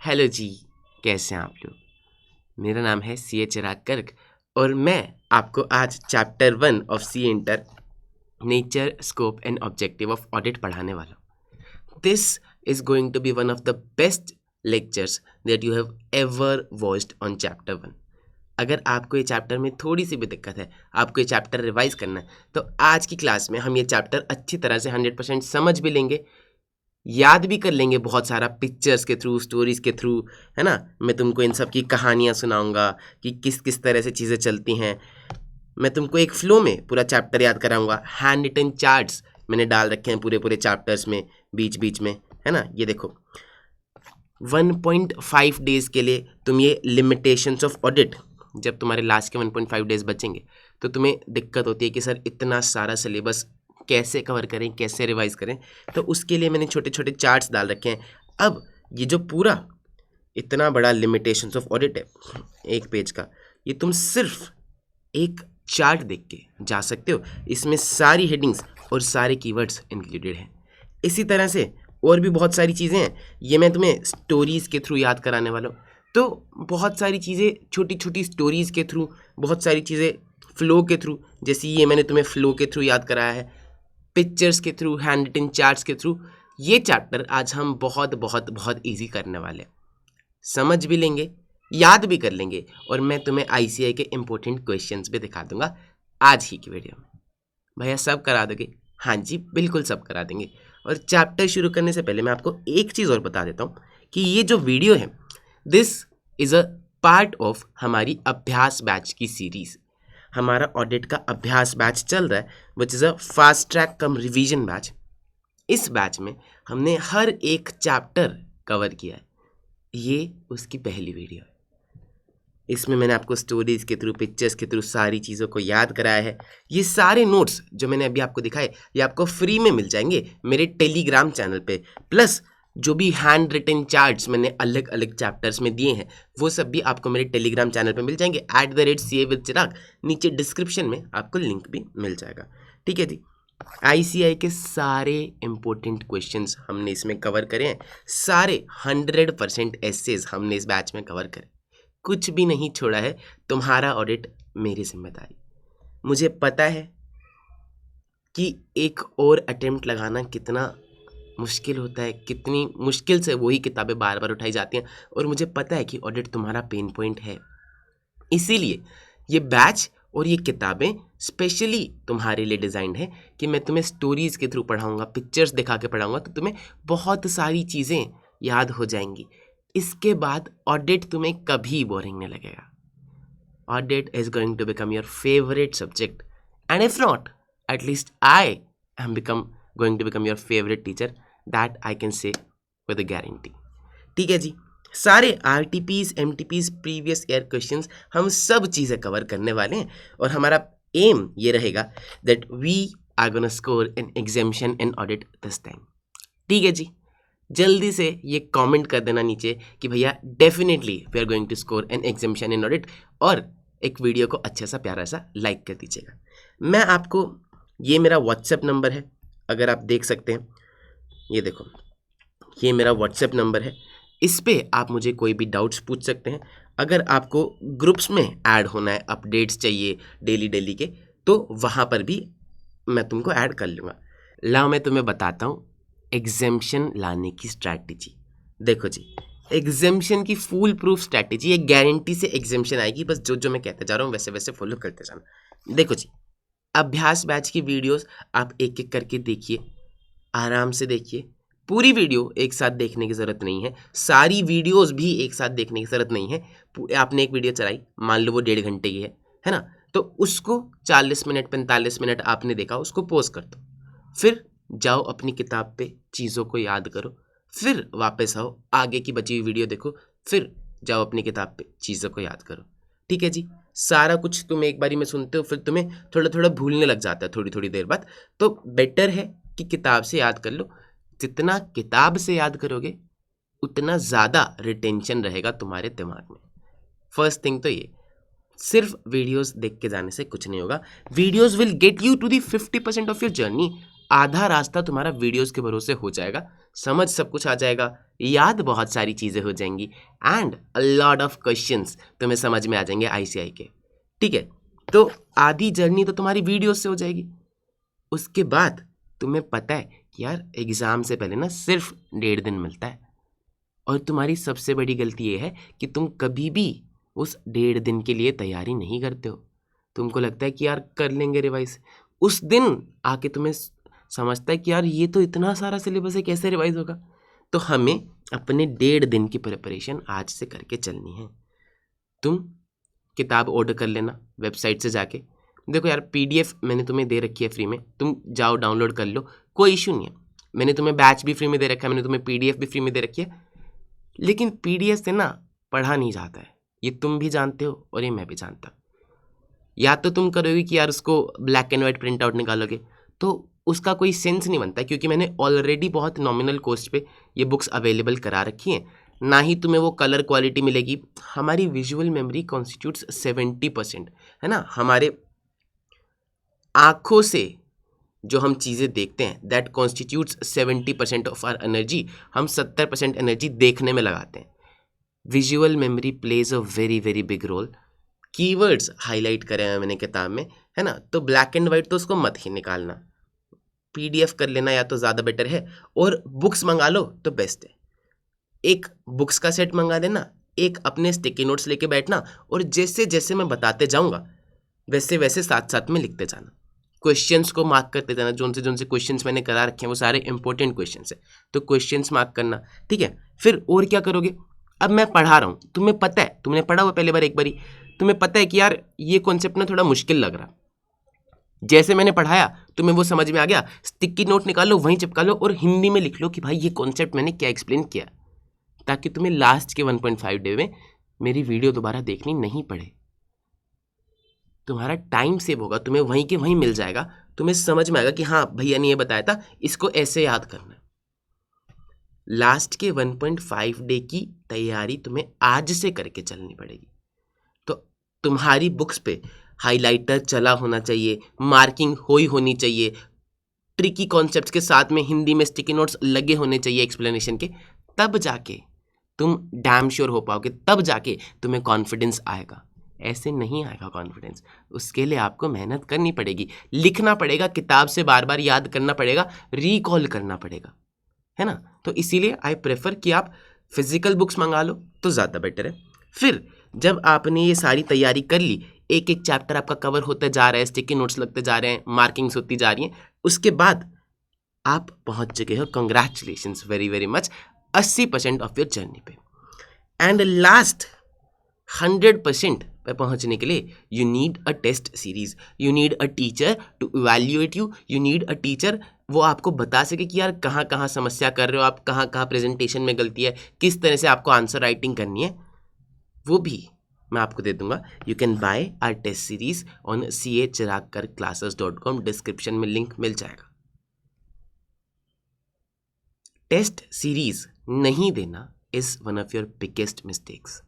Hello जी, कैसे हैं आप लोग। मेरा नाम है सी ए चिराग गर्ग और मैं आपको आज chapter 1 of C inter nature scope and objective of audit पढ़ाने वाला हूँ। This is going to be one of the best lectures that you have ever watched on chapter 1। अगर आपको ये चैप्टर में थोड़ी सी भी दिक्कत है, आपको ये चैप्टर रिवाइज करना है, तो आज की क्लास में हम ये चैप्टर अच्छी तरह से 100% समझ भी लेंगे, याद भी कर लेंगे बहुत सारा पिक्चर्स के थ्रू, स्टोरीज के थ्रू, है ना। मैं तुमको इन सब की कहानियाँ सुनाऊंगा कि किस किस तरह से चीज़ें चलती हैं। मैं तुमको एक फ्लो में पूरा चैप्टर याद कराऊंगा। हैंड रिटन चार्ट्स मैंने डाल रखे हैं पूरे पूरे चैप्टर्स में, बीच बीच में, है ना। ये देखो 1.5 डेज के लिए तुम ये लिमिटेशंस ऑफ ऑडिट, जब तुम्हारे लास्ट के 1.5 डेज बचेंगे तो तुम्हें दिक्कत होती है कि सर इतना सारा सिलेबस कैसे कवर करें, कैसे रिवाइज करें। तो उसके लिए मैंने छोटे छोटे चार्ट्स डाल रखे हैं। अब ये जो पूरा इतना बड़ा लिमिटेशंस ऑफ ऑडिट है एक पेज का, ये तुम सिर्फ एक चार्ट देख के जा सकते हो। इसमें सारी हेडिंग्स और सारे कीवर्ड्स इंक्लूडेड हैं। इसी तरह से और भी बहुत सारी चीज़ें हैं, ये मैं तुम्हें स्टोरीज़ के थ्रू याद कराने वाला हूँ। तो बहुत सारी चीज़ें छोटी छोटी स्टोरीज़ के थ्रू, बहुत सारी चीज़ें फ्लो के थ्रू, जैसे ये मैंने तुम्हें फ्लो के थ्रू याद कराया है, पिक्चर्स के थ्रू, हैंड रिटन चार्ट्स के थ्रू। ये चैप्टर आज हम बहुत बहुत बहुत ईजी करने वाले हैं, समझ भी लेंगे, याद भी कर लेंगे, और मैं तुम्हें आईसीआई के इंपॉर्टेंट क्वेश्चंस भी दिखा दूंगा आज ही की वीडियो में। भैया सब करा दोगे? हाँ जी, बिल्कुल सब करा देंगे। और चैप्टर शुरू करने से पहले मैं आपको एक चीज़ और बता देता हूँ कि ये जो वीडियो है, this is a part of हमारी अभ्यास बैच की सीरीज़। हमारा ऑडिट का अभ्यास बैच चल रहा है, which is a fast track come revision batch. इस बैच में हमने हर एक चैप्टर कवर किया है। ये उसकी पहली वीडियो है। इसमें मैंने आपको स्टोरीज के थ्रू, पिक्चर्स के थ्रू सारी चीज़ों को याद कराया है। ये सारे नोट्स जो मैंने अभी आपको दिखाए, ये आपको फ्री में मिल जाएंगे मेरे टेलीग्राम चैनल पे। प्लस जो भी हैंड रिटन चार्ट्स मैंने अलग अलग चैप्टर्स में दिए हैं, वो सब भी आपको मेरे टेलीग्राम चैनल पे मिल जाएंगे @CA_with_चिराग। नीचे डिस्क्रिप्शन में आपको लिंक भी मिल जाएगा। ठीक है जी। आईसीआई के सारे इंपॉर्टेंट क्वेश्चंस हमने इसमें कवर करे हैं। सारे 100% एसेज हमने इस बैच में कवर करे, कुछ भी नहीं छोड़ा है। तुम्हारा ऑडिट मेरी जिम्मेदारी। मुझे पता है कि एक और अटेम्प्ट लगाना कितना मुश्किल होता है, कितनी मुश्किल से वही किताबें बार बार उठाई जाती हैं, और मुझे पता है कि ऑडिट तुम्हारा पेन पॉइंट है। इसीलिए ये बैच और ये किताबें स्पेशली तुम्हारे लिए डिज़ाइंड है कि मैं तुम्हें स्टोरीज़ के थ्रू पढ़ाऊँगा, पिक्चर्स दिखा के पढ़ाऊँगा, तो तुम्हें बहुत सारी चीज़ें याद हो जाएंगी। इसके बाद ऑडिट तुम्हें कभी बोरिंग नहीं लगेगा। Audit is going to become your favourite subject, and if not, at least I am going to become your favourite teacher, that I can say with a guarantee. ठीक है जी। सारे RTPs, MTPs, previous year questions, हम सब चीज़ें cover करने वाले हैं, और हमारा एम ये रहेगा that we are gonna score an examination in audit this time. ठीक है जी। जल्दी से ये कमेंट कर देना नीचे कि भैया definitely we are going to score an examination in audit, और एक वीडियो को अच्छा सा प्यारा सा लाइक कर दीजिएगा। मैं आपको, ये मेरा व्हाट्सएप नंबर है, अगर आप देख सकते हैं, ये देखो, ये मेरा व्हाट्सएप नंबर है। इस पे आप मुझे कोई भी डाउट्स पूछ सकते हैं। अगर आपको ग्रुप्स में ऐड होना है, अपडेट्स चाहिए डेली डेली के, तो वहाँ पर भी मैं तुमको ऐड कर लूँगा। लाओ मैं तुम्हें बताता हूँ एग्जाम्पशन लाने की स्ट्रैटेजी। देखो जी, एग्जाम्पशन की फुल प्रूफ स्ट्रैटेजी, एक गारंटी से एग्जाम्पशन आएगी। बस जो जो मैं कहते जा रहा हूँ वैसे वैसे फॉलो करते जाना। देखो जी, अभ्यास बैच की वीडियोस आप एक एक करके देखिए, आराम से देखिए। पूरी वीडियो एक साथ देखने की ज़रूरत नहीं है, सारी वीडियोस भी एक साथ देखने की ज़रूरत नहीं है। आपने एक वीडियो चलाई, मान लो वो 1.5 घंटे की है ना, तो उसको 40 मिनट 45 मिनट आपने देखा, उसको पॉज कर दो, फिर जाओ अपनी किताब पे, चीज़ों को याद करो, फिर वापस आओ, आगे की बची हुई वीडियो देखो, फिर जाओ अपनी किताब पे, चीज़ों को याद करो। ठीक है जी। सारा कुछ तुम एक बारी में सुनते हो, फिर तुम्हें थोड़ा थोड़ा भूलने लग जाता है थोड़ी थोड़ी देर बाद। तो बेटर है कि किताब से याद कर लो। जितना किताब से याद करोगे उतना ज़्यादा रिटेंशन रहेगा तुम्हारे दिमाग में। फर्स्ट थिंग तो ये, सिर्फ वीडियोस देख के जाने से कुछ नहीं होगा। Videos will get you to the 50% of your journey. आधा रास्ता तुम्हारा वीडियोस के भरोसे हो जाएगा, समझ सब कुछ आ जाएगा, याद बहुत सारी चीज़ें हो जाएंगी and a lot of questions तुम्हें समझ में आ जाएंगे ICI के। ठीक है, तो आधी जर्नी तो तुम्हारी वीडियोस से हो जाएगी। उसके बाद तुम्हें पता है कि यार एग्ज़ाम से पहले ना सिर्फ 1.5 दिन मिलता है, और तुम्हारी सबसे बड़ी गलती ये है कि तुम कभी भी उस 1.5 दिन के लिए तैयारी नहीं करते हो। तुमको लगता है कि यार कर लेंगे रिवाइज, उस दिन आके तुम्हें समझता है कि यार ये तो इतना सारा सिलेबस है, कैसे रिवाइज होगा। तो हमें अपने 1.5 दिन की प्रिपरेशन आज से करके चलनी है। तुम किताब ऑर्डर कर लेना वेबसाइट से जाके, देखो यार PDF मैंने तुम्हें दे रखी है फ्री में, तुम जाओ डाउनलोड कर लो, कोई इशू नहीं है। मैंने तुम्हें बैच भी फ्री में दे रखा है, मैंने तुम्हें PDF भी फ्री में दे रखी है, लेकिन PDF से ना पढ़ा नहीं जाता है, ये तुम भी जानते हो और ये मैं भी जानता हूँ। या तो तुम करोगे कि यार उसको black and white print out निकालोगे, तो उसका कोई सेंस नहीं बनता, क्योंकि मैंने ऑलरेडी बहुत नॉमिनल कॉस्ट पे ये बुक्स अवेलेबल करा रखी हैं, ना ही तुम्हें वो कलर क्वालिटी मिलेगी। हमारी विजुअल मेमोरी कॉन्स्टिट्यूट्स 70%, है ना, हमारे आँखों से जो हम चीज़ें देखते हैं that constitutes 70% of our energy, हम 70% एनर्जी देखने में लगाते हैं। Visual memory plays a very very big role. Keywords highlight करे हैं मैंने किताब में, है ना, तो ब्लैक एंड वाइट तो उसको मत ही निकालना, PDF कर लेना या तो ज़्यादा बेटर है, और बुक्स मंगा लो तो बेस्ट है। एक बुक्स का सेट मंगा देना, एक अपने स्टिकी नोट्स लेके बैठना, और जैसे जैसे मैं बताते जाऊँगा वैसे वैसे साथ साथ में लिखते जाना, क्वेश्चंस को मार्क करते जाना। जोन से क्वेश्चंस मैंने करा रखे हैं वो सारे इंपॉर्टेंट क्वेश्चंस हैं, तो क्वेश्चंस मार्क करना। ठीक है, फिर और क्या करोगे, अब मैं पढ़ा रहा हूँ, तुम्हें पता है, तुमने पढ़ा हुआ पहले बार एक बारी, तुम्हें पता है कि यार ये कॉन्सेप्ट ना थोड़ा मुश्किल लग रहा, जैसे मैंने पढ़ाया तुम्हें वो समझ में आ गया, स्टिकी नोट निकालो, वहीं चिपका लो और हिंदी में लिख लो कि भाई ये कॉन्सेप्ट मैंने क्या एक्सप्लेन किया, ताकि तुम्हें लास्ट के 1.5 डे में मेरी वीडियो दोबारा देखनी नहीं पड़े। तुम्हारा टाइम सेव होगा, तुम्हें वहीं के वहीं मिल जाएगा, तुम्हें समझ में आएगा कि हाँ भैया ने ये बताया था, इसको ऐसे याद करना है। लास्ट के 1.5 डे की तैयारी तुम्हें आज से करके चलनी पड़ेगी। तो तुम्हारी बुक्स पे हाइलाइटर चला होना चाहिए, मार्किंग होनी चाहिए, ट्रिकी कॉन्सेप्ट्स के साथ में हिंदी में स्टिकी नोट्स लगे होने चाहिए एक्सप्लेनेशन के, तब जाके तुम डैम श्योर हो पाओगे, तब जाके तुम्हें कॉन्फिडेंस आएगा। ऐसे नहीं आएगा कॉन्फिडेंस, उसके लिए आपको मेहनत करनी पड़ेगी, लिखना पड़ेगा, किताब से बार बार याद करना पड़ेगा, रिकॉल करना पड़ेगा, है ना। तो इसीलिए आई प्रेफर कि आप फिजिकल बुक्स मंगा लो तो ज़्यादा बेटर है। फिर जब आपने ये सारी तैयारी कर ली, एक एक चैप्टर आपका कवर होता जा रहा है, स्टिकी नोट्स लगते जा रहे हैं, मार्किंग्स होती जा रही हैं, उसके बाद आप पहुंच चुके हो, congratulations very very much, 80% of your journey पे। एंड लास्ट 100% पे पहुंचने के लिए you need a test series, you need a teacher to evaluate you, you need a teacher वो आपको बता सके कि यार कहाँ कहाँ समस्या कर रहे हो आप, कहाँ कहाँ प्रेजेंटेशन में गलती है, किस तरह से आपको आंसर राइटिंग करनी है, वो भी मैं आपको दे दूंगा। You can buy our test series on CAChiragkarclasses.com, description में लिंक मिल जाएगा। टेस्ट सीरीज नहीं देना is one of your biggest mistakes.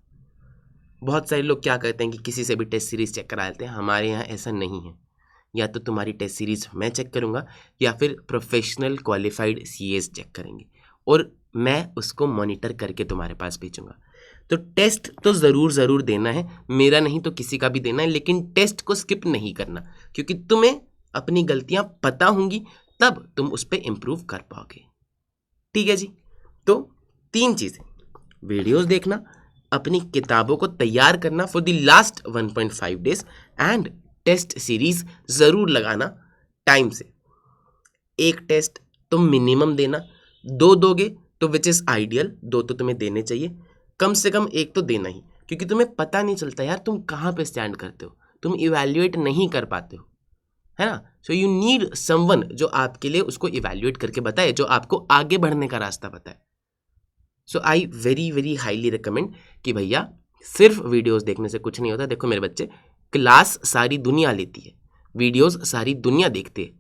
बहुत सारे लोग क्या करते हैं कि किसी से भी टेस्ट सीरीज चेक करा लेते हैं, हमारे यहाँ ऐसा नहीं है। या तो तुम्हारी टेस्ट सीरीज मैं चेक करूँगा, या फिर प्रोफेशनल क्वालिफाइड CAs चेक करेंगे, और मैं उसको मॉनिटर करके तुम्हारे पास भेजूँगा। तो टेस्ट तो ज़रूर देना है, मेरा नहीं तो किसी का भी देना है, लेकिन टेस्ट को स्किप नहीं करना, क्योंकि तुम्हें अपनी गलतियाँ पता होंगी, तब तुम उस पर इम्प्रूव कर पाओगे। ठीक है जी, तो 3 चीज़ें, वीडियोस देखना, अपनी किताबों को तैयार करना for the last 1.5 days, and test series ज़रूर लगाना टाइम से। एक टेस्ट तुम मिनिमम देना, 2 दोगे तो विच इज़ आइडियल, 2 तो तुम्हें देने चाहिए, कम से कम 1 तो देना ही, क्योंकि तुम्हें पता नहीं चलता यार तुम कहाँ पे स्टैंड करते हो, तुम इवैल्यूएट नहीं कर पाते हो, है ना। सो यू नीड समवन जो आपके लिए उसको इवैल्यूएट करके बताए, जो आपको आगे बढ़ने का रास्ता बताए। So I very very highly recommend कि भैया सिर्फ वीडियोस देखने से कुछ नहीं होता। देखो मेरे बच्चे, क्लास सारी दुनिया लेती है, वीडियोस सारी दुनिया देखती है,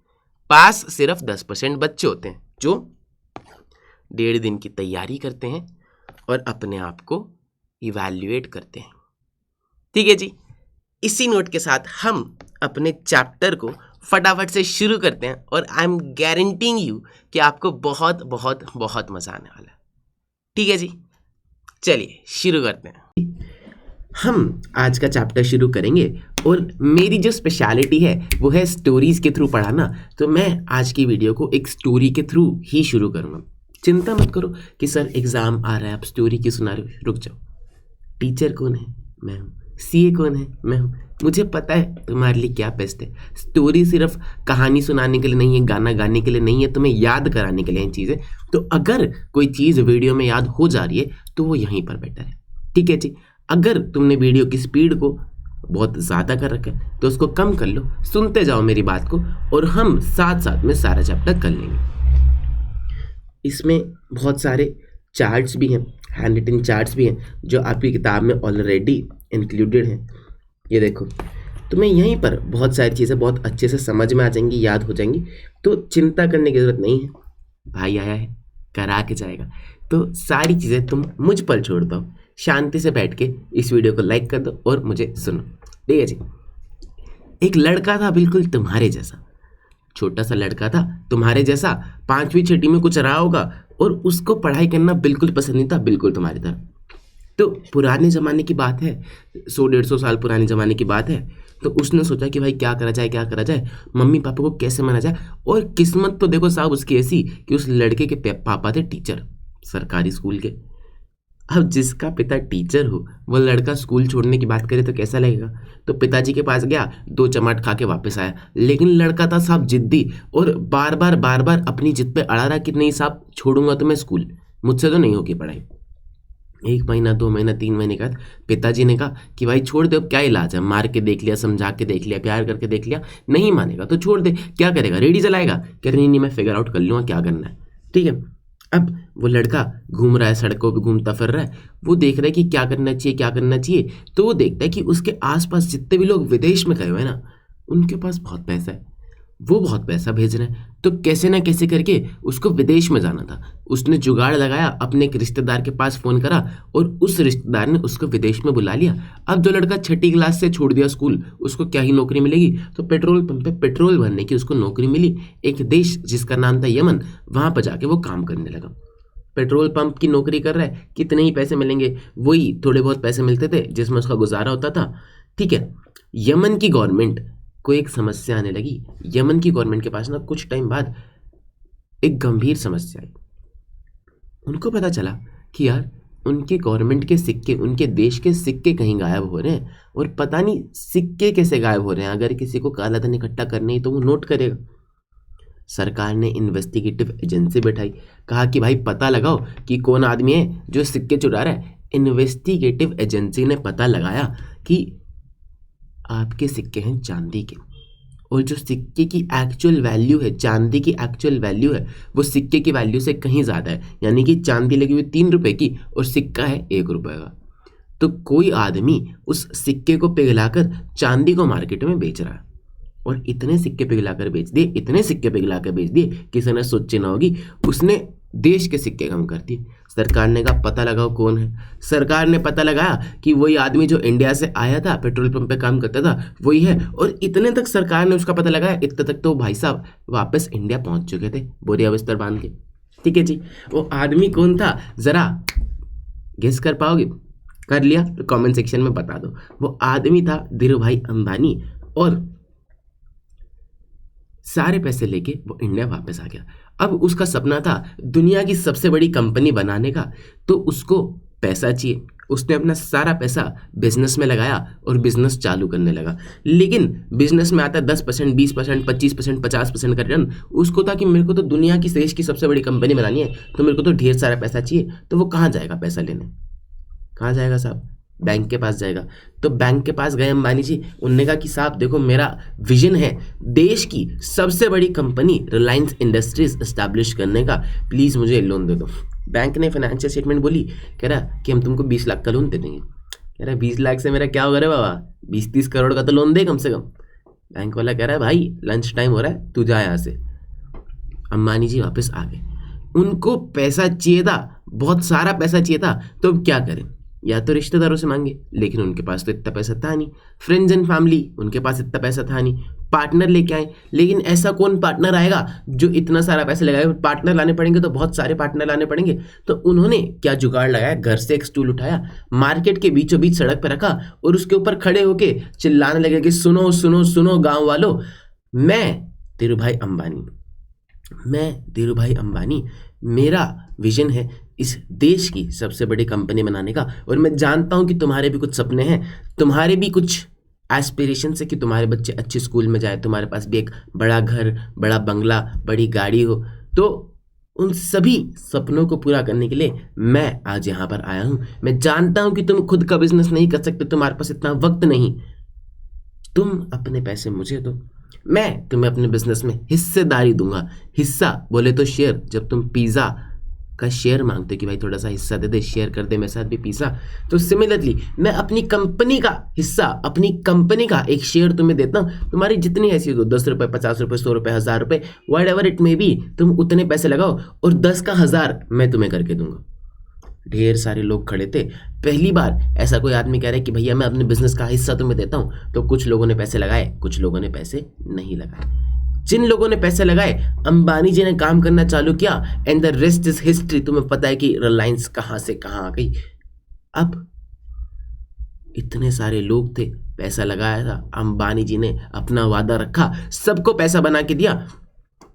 पास सिर्फ 10% बच्चे होते हैं जो 1.5 दिन की तैयारी करते हैं और अपने आप को इवैल्यूएट करते हैं। ठीक है जी, इसी नोट के साथ हम अपने चैप्टर को फटाफट से शुरू करते हैं और आई एम गारंटिंग यू कि आपको बहुत बहुत बहुत मज़ा आने वाला है। ठीक है जी, चलिए शुरू करते हैं। हम आज का चैप्टर शुरू करेंगे और मेरी जो स्पेशलिटी है वो है स्टोरीज के थ्रू पढ़ाना। तो मैं आज की वीडियो को एक स्टोरी के थ्रू ही शुरू करूँगा। चिंता मत करो कि सर एग्ज़ाम आ रहा है, आप स्टोरी क्यों सुना रहे हो। रुक जाओ, टीचर कौन है? मैं हूँ। सीए कौन है? मैं हूँ। मुझे पता है तुम्हारे लिए क्या बेस्ट है। स्टोरी सिर्फ कहानी सुनाने के लिए नहीं है, गाना गाने के लिए नहीं है, तुम्हें याद कराने के लिए इन चीज़ें। तो अगर कोई चीज़ वीडियो में याद हो जा रही है तो वो यहीं पर बेटर है। ठीक है जी। अगर तुमने वीडियो की स्पीड को बहुत ज़्यादा कर रखा है तो उसको कम कर लो, सुनते जाओ मेरी बात को और हम साथ साथ में सारा चैप्टर कर लेंगे। इसमें बहुत सारे चार्ट्स भी हैं, हैंड रिटन चार्ट्स भी हैं जो आपकी किताब में ऑलरेडी इंक्लूडेड हैं। ये देखो, तुम्हें यहीं पर बहुत सारी चीज़ें बहुत अच्छे से समझ में आ जाएंगी, याद हो जाएंगी। तो चिंता करने की ज़रूरत नहीं है, भाई आया है करा के जाएगा। तो सारी चीज़ें तुम मुझ पर छोड़ दो, शांति से बैठ के इस वीडियो को लाइक कर दो और मुझे सुनो। ठीक है जी। एक लड़का था बिल्कुल तुम्हारे जैसा, छोटा सा लड़का था तुम्हारे जैसा, 5वीं 6वीं में कुछ रहा होगा और उसको पढ़ाई करना बिल्कुल पसंद नहीं था, बिल्कुल तुम्हारी तरह। तो पुराने ज़माने की बात है, 100-150 साल पुराने ज़माने की बात है। तो उसने सोचा कि भाई क्या करा जाए, क्या करा जाए, मम्मी पापा को कैसे मना जाए। और किस्मत तो देखो साहब उसकी ऐसी कि उस लड़के के पापा थे टीचर, सरकारी स्कूल के। अब जिसका पिता टीचर हो वो लड़का स्कूल छोड़ने की बात करे तो कैसा लगेगा। तो पिताजी के पास गया, 2 चमाट खा के वापस आया। लेकिन लड़का था साहब जिद्दी और बार बार अपनी जिद पे अड़ा रहा कि नहीं साहब छोड़ूंगा तो मैं स्कूल, मुझसे तो नहीं होगी पढ़ाई। 1 महीना 2 महीना 3 महीने के बाद पिताजी ने कहा कि भाई छोड़ दे, अब क्या इलाज है, मार के देख लिया, समझा के देख लिया, प्यार करके देख लिया, नहीं मानेगा तो छोड़ दे, क्या करेगा, रेडी चलाएगा। कह रही नहीं मैं फिगर आउट कर लूँगा क्या करना है। ठीक है। अब वो लड़का घूम रहा है, सड़कों पे घूमता फिर रहा है, वो देख रहा है कि क्या करना चाहिए, क्या करना चाहिए। तो वो देखता है कि उसके आसपास जितने भी लोग विदेश में गए हुए हैं ना, उनके पास बहुत पैसा है, वो बहुत पैसा भेज रहे हैं। तो कैसे ना कैसे करके उसको विदेश में जाना था। उसने जुगाड़ लगाया, अपने एक रिश्तेदार के पास फ़ोन करा और उस रिश्तेदार ने उसको विदेश में बुला लिया। अब जो लड़का 6ठी क्लास से छोड़ दिया स्कूल, उसको क्या ही नौकरी मिलेगी। तो पेट्रोल पंप पे पेट्रोल भरने की उसको नौकरी मिली। एक देश जिसका नाम था यमन, वहाँ पर जाके वो काम करने लगा। पेट्रोल पंप की नौकरी कर रहा है, कितने ही पैसे मिलेंगे, वही थोड़े बहुत पैसे मिलते थे जिसमें उसका गुजारा होता था। ठीक है। यमन की गवर्नमेंट को एक समस्या आने लगी। यमन की गवर्नमेंट के पास ना कुछ टाइम बाद एक गंभीर समस्या आई। उनको पता चला कि यार उनके गवर्नमेंट के सिक्के, उनके देश के सिक्के कहीं गायब हो रहे हैं और पता नहीं सिक्के कैसे गायब हो रहे हैं। अगर किसी को काला धन इकट्ठा करनी है तो वो नोट करेगा। सरकार ने इन्वेस्टिगेटिव एजेंसी बैठाई, कहा कि भाई पता लगाओ कि कौन आदमी है जो सिक्के चुरा रहा है। इन्वेस्टिगेटिव एजेंसी ने पता लगाया कि आपके सिक्के हैं चांदी के, और जो सिक्के की एक्चुअल वैल्यू है, चांदी की एक्चुअल वैल्यू है, वो सिक्के की वैल्यू से कहीं ज़्यादा है। यानी कि चांदी लगी हुई 3 रुपए की और सिक्का है 1 रुपए का। तो कोई आदमी उस सिक्के को पिघलाकर चांदी को मार्केट में बेच रहा है और इतने सिक्के पिघलाकर बेच दिए, इतने सिक्के पिघलाकर बेच दिए, किसी ने सोची ना होगी, उसने देश के सिक्के कम कर दिए। सरकार ने कहा पता लगाओ कौन है। सरकार ने पता लगाया कि वही आदमी जो इंडिया से आया था, पेट्रोल पंप पे काम करता था, वही है। और इतने तक सरकार ने उसका पता लगाया, इतने तक तो भाई साहब वापस इंडिया पहुंच चुके थे बोरिया बिस्तर बांध के। ठीक है जी। वो आदमी कौन था जरा गेस कर पाओगे? कर लिया तो कमेंट सेक्शन में बता दो। वो आदमी था धीरू भाई अंबानी और सारे पैसे लेके वो इंडिया वापस आ गया। अब उसका सपना था दुनिया की सबसे बड़ी कंपनी बनाने का, तो उसको पैसा चाहिए। उसने अपना सारा पैसा बिजनेस में लगाया और बिजनेस चालू करने लगा। लेकिन बिजनेस में आता 10%, 20%, 25%, 50% का रिटर्न। उसको था कि मेरे को तो दुनिया की देश की सबसे बड़ी कंपनी बनानी है, तो मेरे को तो ढेर सारा पैसा चाहिए। तो वो कहाँ जाएगा पैसा लेने? कहाँ जाएगा साहब? बैंक के पास जाएगा। तो बैंक के पास गए अंबानी जी, उनने कहा कि साहब देखो मेरा विजन है देश की सबसे बड़ी कंपनी रिलायंस इंडस्ट्रीज एस्टैब्लिश करने का, प्लीज़ मुझे लोन दे दो। बैंक ने फाइनेंशियल स्टेटमेंट बोली, कह रहा कि हम तुमको 20 लाख का लोन दे देंगे। कह रहा 20 लाख से मेरा क्या होगा रे बाबा, 20-30 करोड़ का तो लोन दे कम से कम। बैंक वाला कह रहा है भाई लंच टाइम हो रहा है, तू जा यहाँ से। अंबानी जी वापस आ गए। उनको पैसा चाहिए था, बहुत सारा पैसा चाहिए था, तो अब क्या करें? या तो रिश्तेदारों से मांगे, लेकिन उनके पास तो इतना पैसा था नहीं। फ्रेंड्स एंड फैमिली, उनके पास इतना पैसा था नहीं। पार्टनर लेके आए, लेकिन ऐसा कौन पार्टनर आएगा जो इतना सारा पैसा लगाएगा? पार्टनर लाने पड़ेंगे तो बहुत सारे पार्टनर लाने पड़ेंगे। तो उन्होंने क्या जुगाड़ लगाया, घर से एक स्टूल उठाया, मार्केट के बीचों बीच सड़क पर रखा और उसके ऊपर खड़े होके चिल्लाने लगे कि सुनो सुनो सुनो गाँव वालों, मैं धीरूभाई अंबानी, मेरा विजन है इस देश की सबसे बड़ी कंपनी बनाने का, और मैं जानता हूं कि तुम्हारे भी कुछ सपने हैं, तुम्हारे भी कुछ एस्पिरेशन है कि तुम्हारे बच्चे अच्छे स्कूल में जाए, तुम्हारे पास भी एक बड़ा घर, बड़ा बंगला, बड़ी गाड़ी हो। तो उन सभी सपनों को पूरा करने के लिए मैं आज यहाँ पर आया हूँ। मैं जानता हूँ कि तुम खुद का बिजनेस नहीं कर सकते, तुम्हारे पास इतना वक्त नहीं, तुम अपने पैसे मुझे दो, मैं तुम्हें अपने बिजनेस में हिस्सेदारी दूंगा। हिस्सा बोले तो शेयर, जब तुम पिज़्ज़ा का शेयर मांगते हो कि भाई थोड़ा सा हिस्सा दे दे, शेयर कर दे मेरे साथ भी पिज़्ज़ा, तो सिमिलरली मैं अपनी कंपनी का हिस्सा, अपनी कंपनी का एक शेयर तुम्हें देता हूँ। तुम्हारी जितनी ऐसी हो, 10 रुपये, 50 रुपये, 100 रुपये, 1000 रुपये, what ever it may be, तुम उतने पैसे लगाओ और 10 का 1000 मैं तुम्हें करके दूंगा। ढेर सारे लोग खड़े थे। पहली बार ऐसा कोई आदमी कह रहा है कि भैया मैं अपने बिजनेस का हिस्सा तुम्हें देता हूं। तो कुछ लोगों ने पैसे लगाए, कुछ लोगों ने पैसे नहीं लगाए। जिन लोगों ने पैसे लगाए, अंबानी जी ने काम करना चालू किया, and the rest is history. तुम्हें पता है कि रिलायंस कहां से कहां आ गई। अब इतने सारे लोग थे, पैसा लगाया था, अंबानी जी ने अपना वादा रखा, सबको पैसा बना के दिया।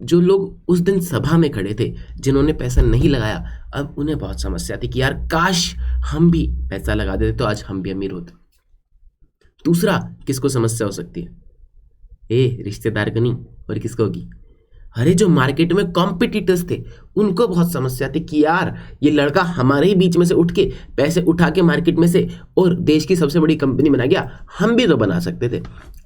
जो लोग उस दिन सभा में खड़े थे, जिन्होंने पैसा नहीं लगाया, अब उन्हें बहुत समस्या थी कि यार काश हम भी पैसा लगा देते तो आज हम भी अमीर होते। दूसरा, किसको समस्या हो सकती है? रिश्तेदार को नहीं, और किसको होगी? अरे जो मार्केट में कॉम्पिटिटर्स थे, उनको बहुत समस्या थी कि यार ये लड़का हमारे ही बीच में से उठ के पैसे उठा के मार्केट में से और देश की सबसे बड़ी कंपनी बना गया, हम भी तो बना सकते थे।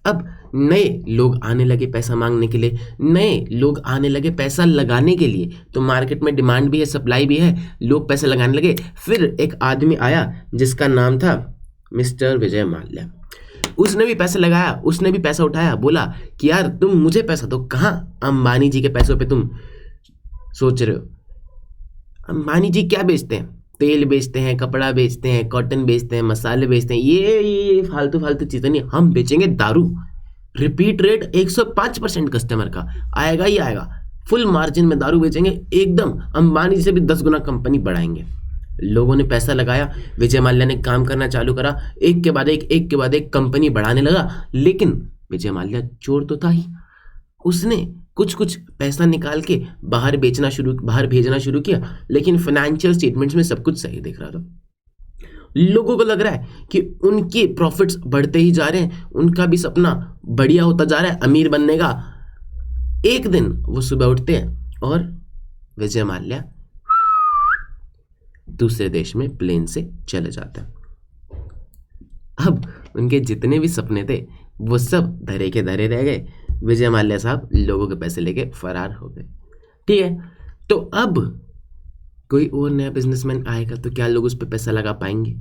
अब नए लोग आने लगे पैसा मांगने के लिए, नए लोग आने लगे पैसा लगाने के लिए। तो मार्केट में डिमांड भी है, सप्लाई भी है, लोग पैसा लगाने लगे। फिर एक आदमी आया जिसका नाम था मिस्टर विजय माल्या। उसने भी पैसा लगाया, उसने भी पैसा उठाया, बोला कि यार तुम मुझे पैसा दो। कहाँ? अंबानी जी के पैसों पे तुम सोच रहे हो? अंबानी जी क्या बेचते हैं? तेल बेचते हैं, कपड़ा बेचते हैं, कॉटन बेचते हैं, मसाले बेचते हैं, ये फालतू फालतू चीज़ें नहीं। हम बेचेंगे दारू। रिपीट रेट 105% कस्टमर का आएगा ही आएगा। फुल मार्जिन में दारू बेचेंगे, एकदम अंबानी से भी 10 गुना कंपनी बढ़ाएंगे। लोगों ने पैसा लगाया, विजय माल्या ने काम करना चालू करा, एक के बाद एक कंपनी बढ़ाने लगा। लेकिन विजय माल्या चोर तो था ही, उसने कुछ पैसा निकाल के बाहर भेजना शुरू किया, लेकिन फाइनेंशियल स्टेटमेंट्स में सब कुछ सही दिख रहा था। लोगों को लग रहा है कि उनके प्रॉफिट्स बढ़ते ही जा रहे हैं, उनका भी सपना बढ़िया होता जा रहा है अमीर बनने का। एक दिन वो सुबह उठते हैं और विजय माल्या दूसरे देश में प्लेन से चले जाते हैं। अब उनके जितने भी सपने थे वो सब धरे के धरे रह गए। विजय माल्या साहब लोगों के पैसे लेके फरार हो गए। ठीक है, तो अब कोई और नया बिजनेसमैन आएगा तो क्या लोग उस पर पैसा लगा पाएंगे?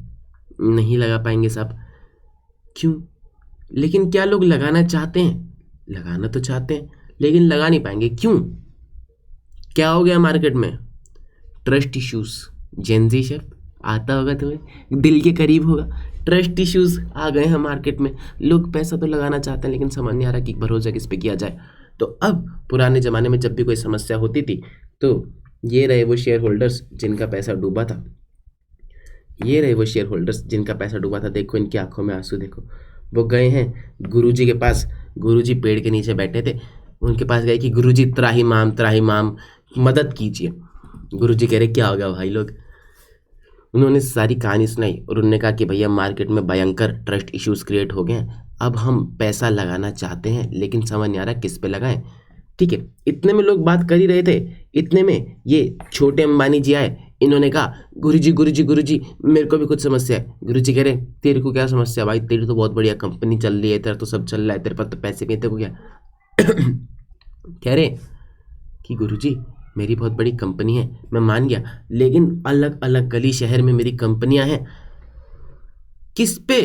नहीं लगा पाएंगे साहब। क्यों? लेकिन क्या लोग लगाना चाहते हैं? लगाना तो चाहते हैं, लेकिन लगा नहीं पाएंगे। क्यों? क्या हो गया मार्केट में? Trust issues. जेनजी शेफ आता होगा तुम्हें, दिल के करीब होगा। ट्रस्ट इश्यूज आ गए हैं मार्केट में। लोग पैसा तो लगाना चाहते हैं, लेकिन समझ नहीं आ रहा कि भरोसा किस पे किया जाए। तो अब पुराने ज़माने में जब भी कोई समस्या होती थी तो ये रहे वो शेयर होल्डर्स जिनका पैसा डूबा था। देखो इनकी आंखों में आंसू, देखो वो गए हैं गुरुजी के पास। गुरुजी पेड़ के नीचे बैठे थे, उनके पास गए कि गुरुजी त्राहिमाम मदद कीजिए। गुरुजी कह रहे क्या हो गया भाई लोग? उन्होंने सारी कहानी सुनाई और उन्होंने कहा कि भैया मार्केट में भयंकर ट्रस्ट इश्यूज क्रिएट हो गए हैं, अब हम पैसा लगाना चाहते हैं लेकिन समझ नहीं आ रहा किस पे लगाएं। ठीक है, इतने में लोग बात कर ही रहे थे, इतने में ये छोटे अंबानी जी आए। इन्होंने कहा गुरुजी मेरे को भी कुछ समस्या है। गुरुजी कह रहे तेरे को क्या समस्या भाई? तेरी तो बहुत बढ़िया कंपनी चल रही है, तेरा तो सब चल रहा है, तेरे पास तो पैसे भी, तेरे को क्या? कह रहे कि गुरुजी मेरी बहुत बड़ी कंपनी है, मैं मान गया, लेकिन अलग अलग गली शहर में मेरी कंपनियां हैं, किस पे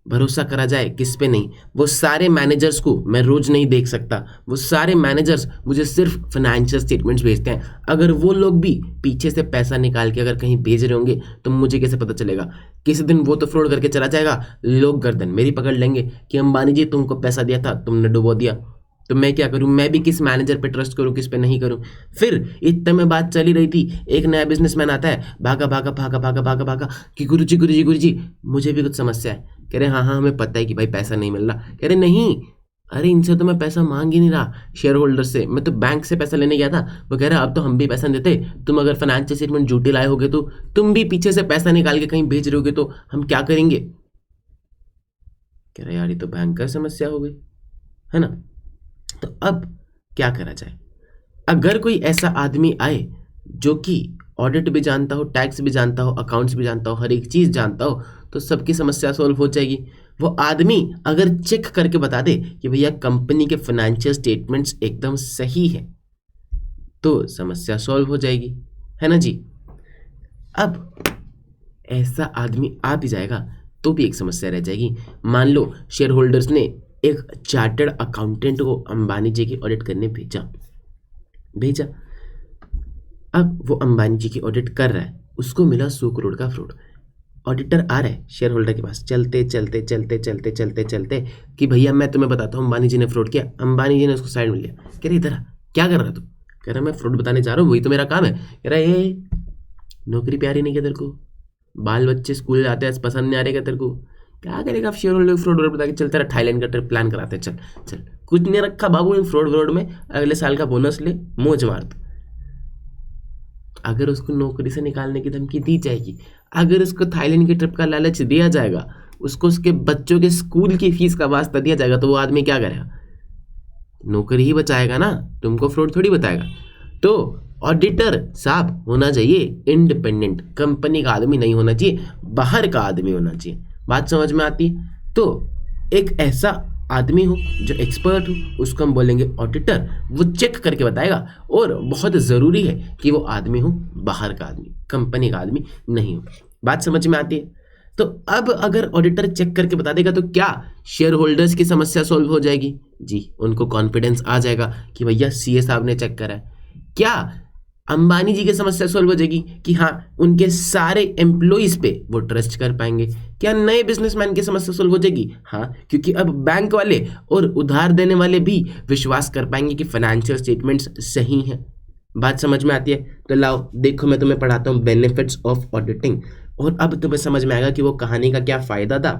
भरोसा करा जाए, किस पे नहीं। वो सारे मैनेजर्स को मैं रोज नहीं देख सकता, वो सारे मैनेजर्स मुझे सिर्फ फाइनेंशियल स्टेटमेंट्स भेजते हैं। अगर वो लोग भी पीछे से पैसा निकाल के अगर कहीं भेज रहे होंगे तो मुझे कैसे पता चलेगा? किसी दिन वो तो फ्रॉड करके चला जाएगा, लोग गर्दन मेरी पकड़ लेंगे कि अंबानी जी तुमको पैसा दिया था, तुमने डुबो दिया। तो मैं क्या करूं? मैं भी किस मैनेजर पे ट्रस्ट करूं, किस पे नहीं करूं? फिर इतने में बात चली रही थी, एक नया बिजनेसमैन आता है, भागा भागा भागा भागा भागा भागा कि गुरुजी गुरुजी गुरुजी मुझे भी कुछ समस्या है। कह रहे हाँ हाँ हमें पता है कि भाई पैसा नहीं मिल रहा। कह रहे नहीं, अरे इनसे तो मैं पैसा मांग ही नहीं रहा, शेयर होल्डर से, मैं तो बैंक से पैसा लेने गया था। वो कह रहा अब तो हम भी पैसा देते, तुम अगर फाइनेंशियल स्टेटमेंट झूठी लाए होगे तो तुम भी पीछे से पैसा निकाल के कहीं भेज रहे होगे तो हम क्या करेंगे? कह रहे यार ये तो भयंकर समस्या हो गई, है ना। तो अब क्या करा जाए? अगर कोई ऐसा आदमी आए जो कि ऑडिट भी जानता हो, टैक्स भी जानता हो, अकाउंट्स भी जानता हो, हर एक चीज जानता हो, तो सबकी समस्या सॉल्व हो जाएगी। वो आदमी अगर चेक करके बता दे कि भैया कंपनी के फाइनेंशियल स्टेटमेंट्स एकदम सही है, तो समस्या सॉल्व हो जाएगी, है ना जी। अब ऐसा आदमी आ भी जाएगा तो भी एक समस्या रह जाएगी। मान लो शेयर होल्डर्स ने एक चार्टर्ड अकाउंटेंट को अंबानी जी की ऑडिट करने भेजा। अब वो अंबानी जी की ऑडिट कर रहा है, उसको मिला 100 करोड़ का फ्रॉड। ऑडिटर आ रहा है शेयर होल्डर के पास, चलते चलते चलते चलते चलते चलते कि भैया मैं तुम्हें बताता हूँ अंबानी जी ने फ्रॉड किया। अंबानी जी ने उसको साइड में लिया, कह रहे इधर क्या कर रहा तू? कह रहा मैं फ्रॉड बताने जा रहा हूँ, वही तो मेरा काम है। कह रहा ये नौकरी प्यारी नहीं क्या तेरे को? बाल बच्चे स्कूल जाते हैं, पसंद नहीं आ रहे क्या तेरे को? क्या करेगा शेयर होल्डर फ्रॉड बता के चलते रहा। थाईलैंड का ट्रिप प्लान कराते हैं, चल चल। कुछ नहीं रखा बाबू इन फ्रॉड व्रॉड में, अगले साल का बोनस ले, मौज मार। अगर उसको नौकरी से निकालने की धमकी दी जाएगी, अगर उसको थाईलैंड की ट्रिप का लालच दिया जाएगा, उसको उसके बच्चों के स्कूल की फीस का वास्ता दिया जाएगा, तो वो आदमी क्या करेगा? नौकरी ही बचाएगा ना, तुमको फ्रॉड थोड़ी बताएगा। तो ऑडिटर साहब होना चाहिए इंडिपेंडेंट, कंपनी का आदमी नहीं होना चाहिए, बाहर का आदमी होना चाहिए। बात समझ में आती है? तो एक ऐसा आदमी हो जो एक्सपर्ट हो, उसको हम बोलेंगे ऑडिटर। वो चेक करके बताएगा, और बहुत ज़रूरी है कि वो आदमी हो बाहर का आदमी, कंपनी का आदमी नहीं हो। बात समझ में आती है? तो अब अगर ऑडिटर चेक करके बता देगा तो क्या शेयर होल्डर्स की समस्या सॉल्व हो जाएगी? जी, उनको कॉन्फिडेंस आ जाएगा कि भैया सीए साहब ने चेक करा है। क्या अंबानी जी की समस्या सॉल्व हो जाएगी कि हाँ उनके सारे एम्प्लॉइज पे वो ट्रस्ट कर पाएंगे? क्या नए बिजनेसमैन की समस्या सॉल्व हो जाएगी? हाँ, क्योंकि अब बैंक वाले और उधार देने वाले भी विश्वास कर पाएंगे कि फाइनेंशियल स्टेटमेंट्स सही हैं। बात समझ में आती है? तो लाओ देखो, मैं तुम्हें पढ़ाता हूँ बेनिफिट्स ऑफ ऑडिटिंग, और अब तुम्हें समझ में आएगा कि वो कहानी का क्या फायदा था।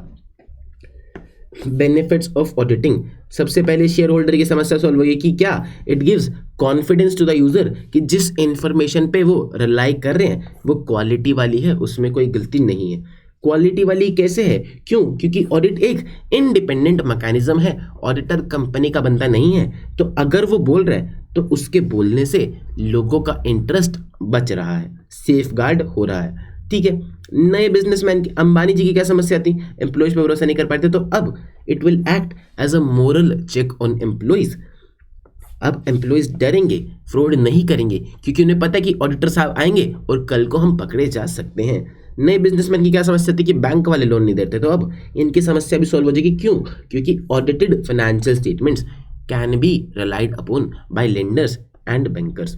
बेनिफिट्स ऑफ ऑडिटिंग, सबसे पहले शेयर होल्डर की समस्या सॉल्व होगी कि क्या it gives confidence to the user, कि जिस इंफॉर्मेशन पे वो रिलाई कर रहे हैं वो क्वालिटी वाली है, उसमें कोई गलती नहीं है। क्वालिटी वाली कैसे है? क्यों? क्योंकि ऑडिट एक इंडिपेंडेंट मैकेनिज्म है, ऑडिटर कंपनी का बंदा नहीं है। तो अगर वो बोल रहा है तो उसके बोलने से लोगों का इंटरेस्ट बच रहा है, सेफ गार्ड हो रहा है। ठीक है। नए बिजनेसमैन की, अंबानी जी की क्या समस्या थी? एम्प्लॉइज पे भरोसा नहीं कर पाते, तो अब it will act as a moral check on employees. अब एम्प्लॉइज डरेंगे, फ्रॉड नहीं करेंगे, क्योंकि उन्हें पता है कि ऑडिटर साहब आएंगे और कल को हम पकड़े जा सकते हैं। नए बिजनेसमैन की क्या समस्या थी कि बैंक वाले लोन नहीं देते, तो अब इनकी समस्या भी सॉल्व हो जाएगी। क्यों? क्योंकि audited financial statements can be relied upon bye lenders and bankers.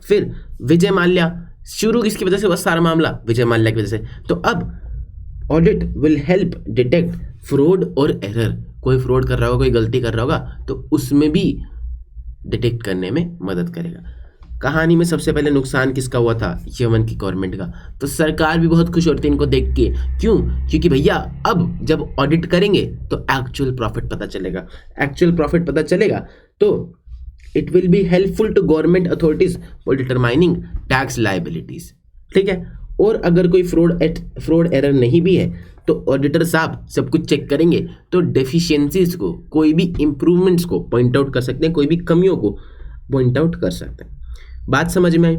फिर विजय माल्या, शुरू किसकी वजह से हुआ सारा मामला? विजय माल्या की वजह से। तो अब audit will help detect fraud और एरर। कोई फ्रॉड कर रहा होगा, कोई गलती कर रहा होगा, तो उसमें भी डिटेक्ट करने में मदद करेगा। कहानी में सबसे पहले नुकसान किसका हुआ था? यमन की गवर्नमेंट का। तो सरकार भी बहुत खुश होती है इनको देख के। क्यों? क्योंकि भैया अब जब ऑडिट करेंगे तो एक्चुअल प्रॉफिट पता चलेगा। एक्चुअल प्रॉफिट पता चलेगा तो it will be helpful to government authorities for determining tax liabilities. ठीक है। और अगर कोई फ्रॉड एरर नहीं भी है तो ऑडिटर साहब सब कुछ चेक करेंगे, तो डेफिशिएंसीज को, कोई भी इंप्रूवमेंट्स को पॉइंट आउट कर सकते हैं, कोई भी कमियों को पॉइंट आउट कर सकते हैं। बात समझ में आई?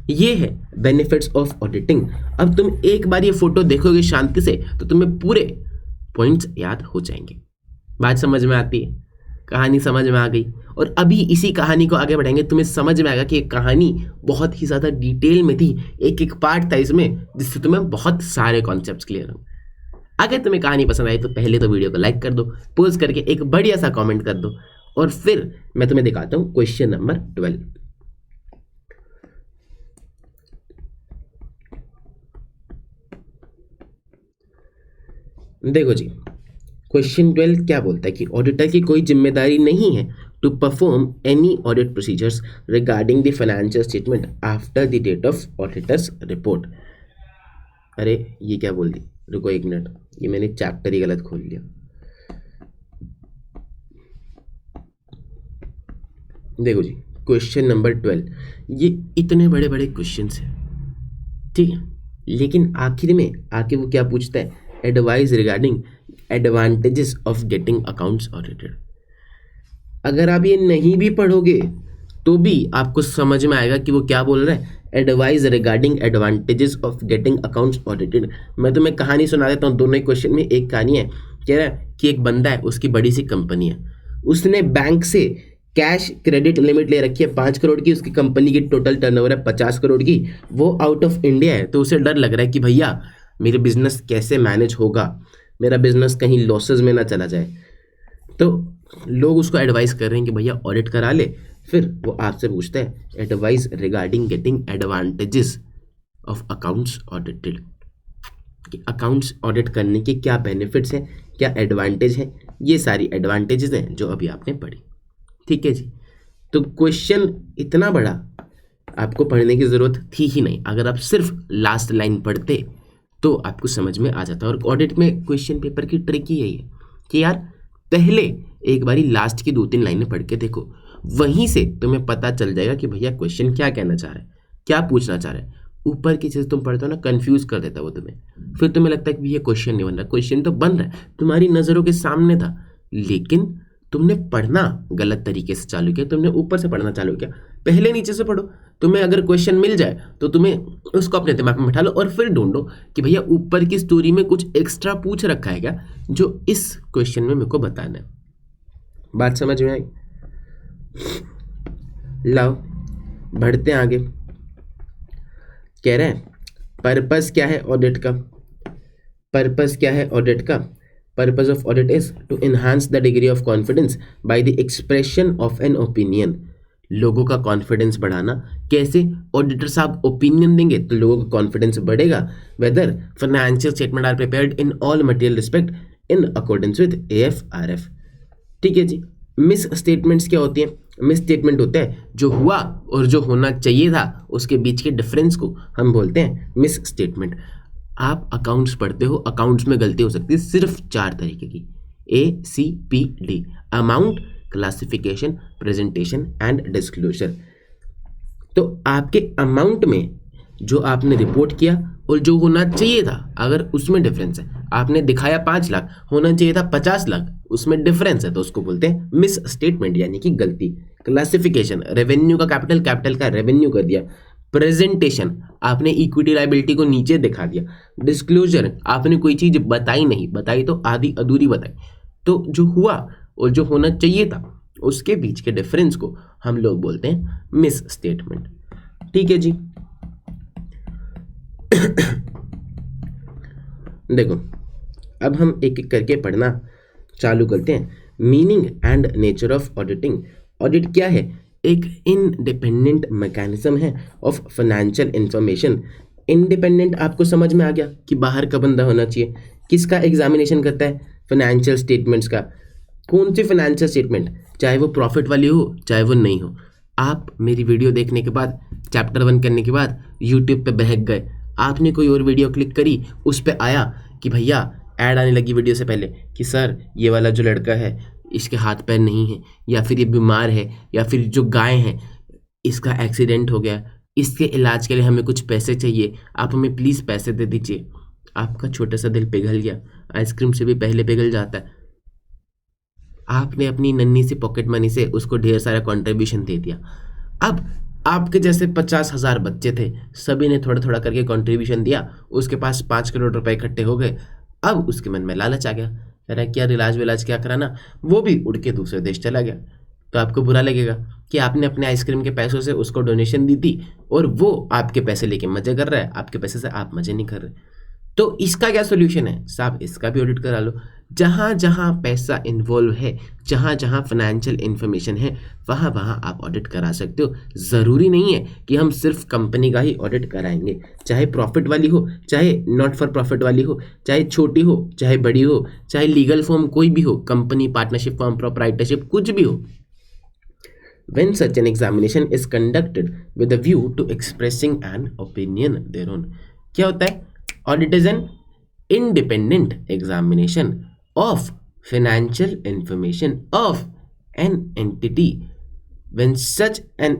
ये है बेनिफिट्स ऑफ ऑडिटिंग। अब तुम एक बार ये फोटो देखोगे शांति से तो तुम्हें पूरे पॉइंट्स याद हो जाएंगे। बात समझ में आती है? कहानी समझ में आ गई। और अभी इसी कहानी को आगे बढ़ाएंगे, तुम्हें समझ में आएगा कि एक कहानी बहुत ही ज़्यादा डिटेल में थी, एक एक पार्ट था इसमें, जिससे तुम्हें बहुत सारे कॉन्सेप्ट्स क्लियर होंगे। अगर तुम्हें कहानी पसंद आई तो पहले तो वीडियो को लाइक कर दो, पोज करके एक बढ़िया सा कमेंट कर दो, और फिर मैं तुम्हें दिखाता हूं क्वेश्चन नंबर 12। देखो जी, क्वेश्चन 12 क्या बोलता है कि ऑडिटर की कोई जिम्मेदारी नहीं है to perform any audit procedures regarding the financial statement after the date of auditors report. अरे ये क्या बोल दी, रुको एक मिनट, ये मैंने चैप्टर ही गलत खोल लिया। देखो जी, क्वेश्चन नंबर 12, ये इतने बड़े बड़े क्वेश्चन हैं, ठीक है, लेकिन आखिर में आके वो क्या पूछता है, advice regarding advantages of getting accounts audited. अगर आप ये नहीं भी पढ़ोगे तो भी आपको समझ में आएगा कि वो क्या बोल रहा है, advice regarding advantages of getting accounts audited. मैं तुम्हें कहानी सुना देता हूँ, दोनों ही क्वेश्चन में एक कहानी है। कह रहा है कि एक बंदा है, उसकी बड़ी सी कंपनी है, उसने बैंक से कैश क्रेडिट लिमिट ले रखी है 5 करोड़ की, उसकी कंपनी की टोटल टर्नओवर है 50 करोड़ की, वो आउट ऑफ इंडिया है, तो उसे डर लग रहा है कि भैया मेरे बिजनेस कैसे मैनेज होगा, मेरा बिजनेस कहीं लॉसेज में ना चला जाए। तो लोग उसको एडवाइस कर रहे हैं कि भैया ऑडिट करा ले। फिर वो आपसे पूछता है advice regarding getting advantages of accounts audited, कि अकाउंट्स ऑडिट करने के क्या बेनिफिट्स हैं, क्या एडवांटेज हैं। ये सारी एडवांटेजेस हैं जो अभी आपने पढ़ी, ठीक है जी। तो क्वेश्चन इतना बड़ा आपको पढ़ने की ज़रूरत थी ही नहीं, अगर आप सिर्फ लास्ट लाइन पढ़ते तो आपको समझ में आ जाता। और ऑडिट में क्वेश्चन पेपर की ट्रिक ही यही है कि यार पहले एक बारी लास्ट की 2-3 लाइनें पढ़ के देखो, वहीं से तुम्हें पता चल जाएगा कि भैया क्वेश्चन क्या कहना चाह रहा है, क्या पूछना चाह रहा है। ऊपर की चीज़ तुम पढ़ते हो ना, कंफ्यूज कर देता वो तुम्हें, फिर तुम्हें लगता है कि ये क्वेश्चन नहीं बन रहा। क्वेश्चन तो बन रहा है, तुम्हारी नज़रों के सामने था, लेकिन तुमने पढ़ना गलत तरीके से चालू किया, तुमने ऊपर से पढ़ना चालू किया। पहले नीचे से पढ़ो, तुम्हें अगर क्वेश्चन मिल जाए तो तुम्हें उसको अपने दिमाग में बैठा लो और फिर ढूंढो कि भैया ऊपर की स्टोरी में कुछ एक्स्ट्रा पूछ रखा है क्या जो इस क्वेश्चन में मेरे को बताना है। बात समझ में आई? लाओ बढ़ते हैं आगे। कह रहे हैं पर्पस क्या है ऑडिट का, पर्पस क्या है ऑडिट का। Purpose of audit is to enhance the degree of confidence by the expression of an opinion. लोगों का कॉन्फिडेंस बढ़ाना। कैसे? ऑडिटर साहब ओपिनियन देंगे तो लोगों का कॉन्फिडेंस बढ़ेगा। Whether financial statement are prepared in all material respect in accordance with AFRF। ठीक है जी। मिस स्टेटमेंट्स क्या होती हैं? मिस स्टेटमेंट होता है जो हुआ और जो होना चाहिए था उसके बीच के डिफरेंस को हम बोलते हैं मिस स्टेटमेंट। आप अकाउंट्स पढ़ते हो, अकाउंट्स में गलती हो सकती है सिर्फ 4 तरीके की, ACPD, amount, classification, presentation and disclosure. तो आपके अमाउंट में जो आपने रिपोर्ट किया और जो होना चाहिए था अगर उसमें डिफरेंस है, आपने दिखाया 5 लाख, होना चाहिए था 50 लाख, उसमें डिफरेंस है तो उसको बोलते हैं मिस स्टेटमेंट यानी कि गलती। क्लासिफिकेशन, रेवेन्यू का कैपिटल, कैपिटल का रेवेन्यू कर दिया। प्रेजेंटेशन, आपने इक्विटी लायबिलिटी को नीचे दिखा दिया। डिस्क्लोजर, आपने कोई चीज बताई नहीं, बताई तो आधी अधूरी बताई। तो जो हुआ और जो होना चाहिए था उसके बीच के डिफरेंस को हम लोग बोलते हैं मिस स्टेटमेंट। ठीक है जी। देखो अब हम एक एक करके पढ़ना चालू करते हैं। Meaning and nature of auditing. Audit क्या है? एक इंडिपेंडेंट मैकेनिज्म है ऑफ फाइनेंशियल इंफॉर्मेशन। इंडिपेंडेंट आपको समझ में आ गया कि बाहर का बंदा होना चाहिए। किसका एग्जामिनेशन करता है? फाइनेंशियल स्टेटमेंट्स का। कौन सी फाइनेंशियल स्टेटमेंट? चाहे वो प्रॉफिट वाली हो चाहे वो नहीं हो। आप मेरी वीडियो देखने के बाद, चैप्टर 1 करने के बाद यूट्यूब पे बहक गए, आपने कोई और वीडियो क्लिक करी, उस पर आया कि भैया ऐड आने लगी वीडियो से पहले कि सर ये वाला जो लड़का है इसके हाथ पैर नहीं है, या फिर ये बीमार है, या फिर जो गाय है इसका एक्सीडेंट हो गया, इसके इलाज के लिए हमें कुछ पैसे चाहिए, आप हमें प्लीज़ पैसे दे दीजिए। आपका छोटा सा दिल पिघल गया, आइसक्रीम से भी पहले पिघल जाता है। आपने अपनी नन्ही सी पॉकेट मनी से उसको ढेर सारा कंट्रीब्यूशन दे दिया। अब आपके जैसे 50,000 बच्चे थे, सभी ने थोड़ा थोड़ा करके कंट्रीब्यूशन दिया, उसके पास 5 करोड़ रुपए इकट्ठे हो गए। अब उसके मन में लालच आ गया, कह रहा है क्या इलाज विलाज क्या कराना, वो भी उड़ के दूसरे देश चला गया। तो आपको बुरा लगेगा कि आपने अपने आइसक्रीम के पैसों से उसको डोनेशन दी थी और वो आपके पैसे लेके मजे कर रहा है, आपके पैसे से आप मजे नहीं कर रहे। तो इसका क्या सोल्यूशन है साहब, इसका भी ऑडिट करा लो। जहाँ जहाँ पैसा इन्वॉल्व है, जहाँ जहाँ फाइनेंशियल इन्फॉर्मेशन है, वहाँ वहाँ आप ऑडिट करा सकते हो। ज़रूरी नहीं है कि हम सिर्फ कंपनी का ही ऑडिट कराएंगे, चाहे प्रॉफिट वाली हो, चाहे नॉट फॉर प्रॉफिट वाली हो, चाहे छोटी हो चाहे बड़ी हो, चाहे लीगल फॉर्म कोई भी हो, कंपनी, पार्टनरशिप फॉर्म, प्रोप्राइटरशिप, कुछ भी हो। When such an examination is conducted with a view to expressing an opinion thereon, क्या होता है? Audit is an independent examination of financial information of an entity when such an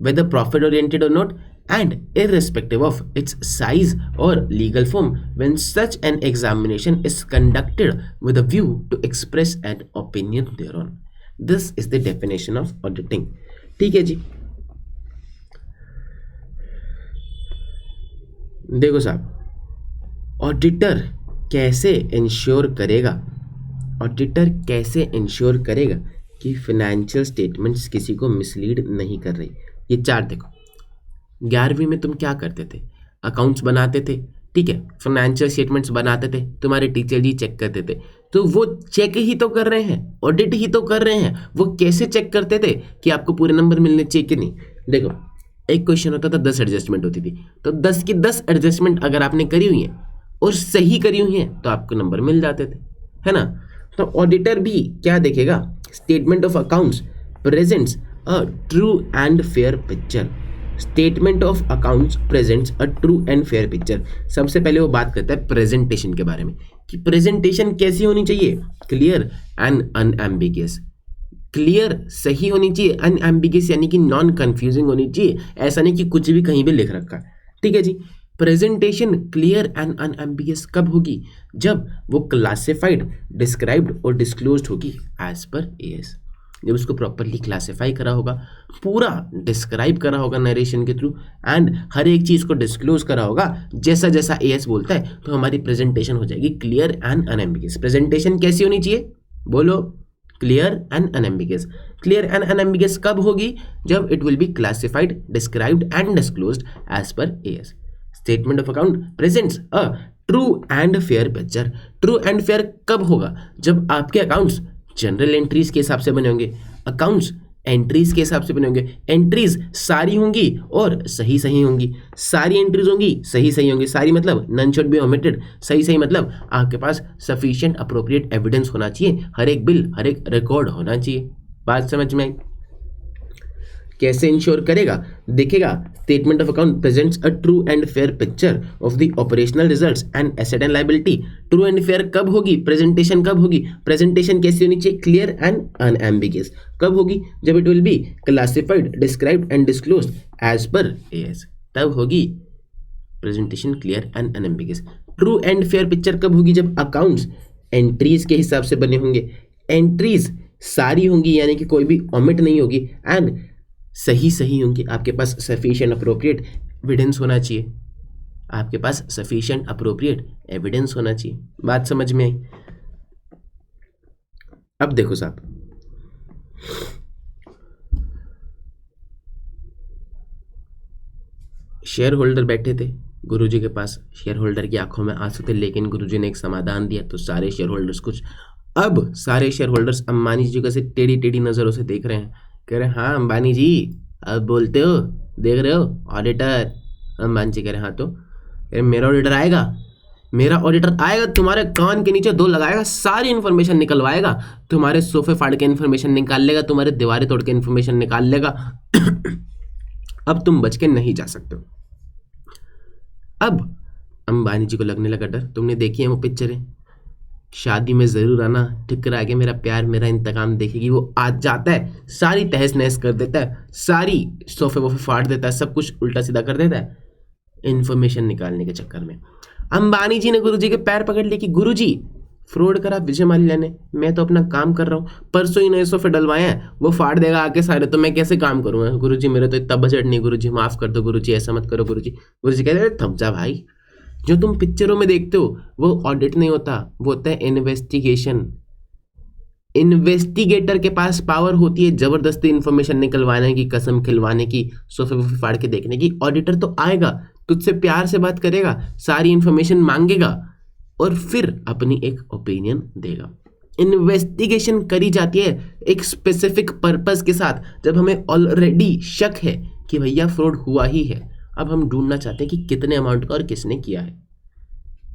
whether profit oriented or not, and irrespective of its size or legal form, when such an examination is conducted with a view to express an opinion thereon. This is the definition of auditing. ठीक है जी। देखो साहब, auditor कैसे ensure करेगा, auditor कैसे ensure करेगा कि financial statements किसी को मिसलीड नहीं कर रही। ये चार देखो, 11वीं में तुम क्या करते थे? अकाउंट्स बनाते थे, ठीक है, फाइनेंशियल स्टेटमेंट्स बनाते थे, तुम्हारे टीचर जी चेक करते थे। तो वो चेक ही तो कर रहे हैं, ऑडिट ही तो कर रहे हैं। वो कैसे चेक करते थे कि आपको पूरे नंबर मिलने चाहिए कि नहीं? देखो, एक क्वेश्चन होता था, 10 एडजस्टमेंट होती थी, तो 10 की 10 एडजस्टमेंट अगर आपने करी हुई है और सही करी हुई है तो आपको नंबर मिल जाते थे, है ना? तो ऑडिटर भी क्या देखेगा? Statement of accounts presents a true and fair picture. Statement of accounts presents a true and fair picture. सबसे पहले वो बात करता है प्रेजेंटेशन के बारे में कि प्रेजेंटेशन कैसी होनी चाहिए? Clear and unambiguous. क्लियर सही होनी चाहिए, अनएम्बिगियस यानी कि नॉन कंफ्यूजिंग होनी चाहिए। ऐसा नहीं कि कुछ भी कहीं भी लिख रखा है, ठीक है जी। प्रेजेंटेशन क्लियर एंड अनएम्बिगियस कब होगी? जब वो क्लासिफाइड, डिस्क्राइब्ड और डिस्क्लोज्ड होगी एज पर एएस। जब उसको प्रॉपरली क्लासिफाई करा होगा, पूरा डिस्क्राइब करा होगा नरेशन के थ्रू, एंड हर एक चीज़ को डिस्क्लोज करा होगा जैसा जैसा एएस बोलता है, तो हमारी प्रेजेंटेशन हो जाएगी क्लियर एंड अनएम्बिगियस। प्रेजेंटेशन कैसी होनी चाहिए? बोलो, clear and unambiguous. Clear and unambiguous कब होगी? जब it will be classified, described and disclosed as per AS. Statement of account presents a true and fair picture. True and fair कब होगा? जब आपके अकाउंट्स जनरल एंट्रीज के हिसाब से बने होंगे, अकाउंट्स एंट्रीज के हिसाब से बने होंगे, एंट्रीज सारी होंगी और सही सही होंगी। सारी एंट्रीज होंगी, सही सही होंगी। सारी मतलब नन शुड बी ओमिटेड। सही सही मतलब आपके पास सफिशिएंट अप्रोप्रिएट एविडेंस होना चाहिए, हर एक बिल, हर एक रिकॉर्ड होना चाहिए। बात समझ में आई? कैसे इंश्योर करेगा? देखेगा, statement of account presents a true and fair picture of the operational results and asset and liability. True and fair कब होगी? प्रेजेंटेशन कब होगी? प्रेजेंटेशन कैसी होनी चाहिए? Clear and unambiguous. कब होगी? जब it will be classified, described and disclosed as per AS, तब होगी presentation clear and unambiguous. True and fair picture कब होगी? जब अकाउंट्स एंट्रीज के हिसाब से बने होंगे, एंट्रीज सारी होंगी यानी कि कोई भी ओमिट नहीं होगी, एंड सही सही होंगी। आपके पास सफिशिएंट अप्रोप्रिएट एविडेंस होना चाहिए, आपके पास सफिशिएंट अप्रोप्रिएट एविडेंस होना चाहिए। बात समझ में आई? अब देखो साहब, शेयर होल्डर बैठे थे गुरुजी के पास, शेयर होल्डर की आंखों में आंसू थे, लेकिन गुरुजी ने एक समाधान दिया। तो सारे शेयर होल्डर्स अब सारे शेयर होल्डर्स अंबानी जी को से टेढ़ी टेढ़ी नजरों से देख रहे हैं, कह रहे हैं हाँ अंबानी जी अब बोलते हो, देख रहे हो ऑडिटर। अंबानी जी कह रहे हैं हाँ, तो मेरा ऑडिटर आएगा, मेरा ऑडिटर आएगा, तुम्हारे कान के नीचे 2 लगाएगा, सारी इन्फॉर्मेशन निकलवाएगा, तुम्हारे सोफे फाड़ के इन्फॉर्मेशन निकाल लेगा, तुम्हारे दीवारें तोड़ के इन्फॉर्मेशन निकाल लेगा। अब तुम बच के नहीं जा सकते हो। अब अंबानी जी को लगने लगा डर। तुमने देखी है वो पिक्चरें, शादी में जरूर आना, ठिकरा के मेरा प्यार मेरा इंतकाम देखेगी। वो आज जाता है, सारी तहस नहस कर देता है, सारी सोफे वोफे फाड़ देता है, सब कुछ उल्टा सीधा कर देता है इन्फॉर्मेशन निकालने के चक्कर में। अंबानी जी ने गुरुजी के पैर पकड़ लिए कि गुरुजी फ्रॉड करा विजय माल्या ने, मैं तो अपना काम कर रहा हूँ, परसों ही नए सोफे डलवाए हैं, वो फाड़ देगा आके सारे, तो मैं कैसे काम करूँगा? गुरुजी मेरे तो इतना बजट नहीं, गुरुजी माफ कर दो, गुरुजी ऐसा मत करो गुरुजी। गुरुजी कहते हैं थम जा भाई, जो तुम पिक्चरों में देखते हो वो ऑडिट नहीं होता, वो होता है इन्वेस्टिगेशन। इन्वेस्टिगेटर के पास पावर होती है जबरदस्ती इन्फॉर्मेशन निकलवाने की, कसम खिलवाने की, सोफे वोफे फाड़ के देखने की। ऑडिटर तो आएगा तुझसे प्यार से बात करेगा, सारी इंफॉर्मेशन मांगेगा और फिर अपनी एक ओपिनियन देगा। इन्वेस्टिगेशन करी जाती है एक स्पेसिफिक पर्पस के साथ, जब हमें ऑलरेडी शक है कि भैया फ्रॉड हुआ ही है, अब हम ढूंढना चाहते हैं कि कितने अमाउंट का और किसने किया है।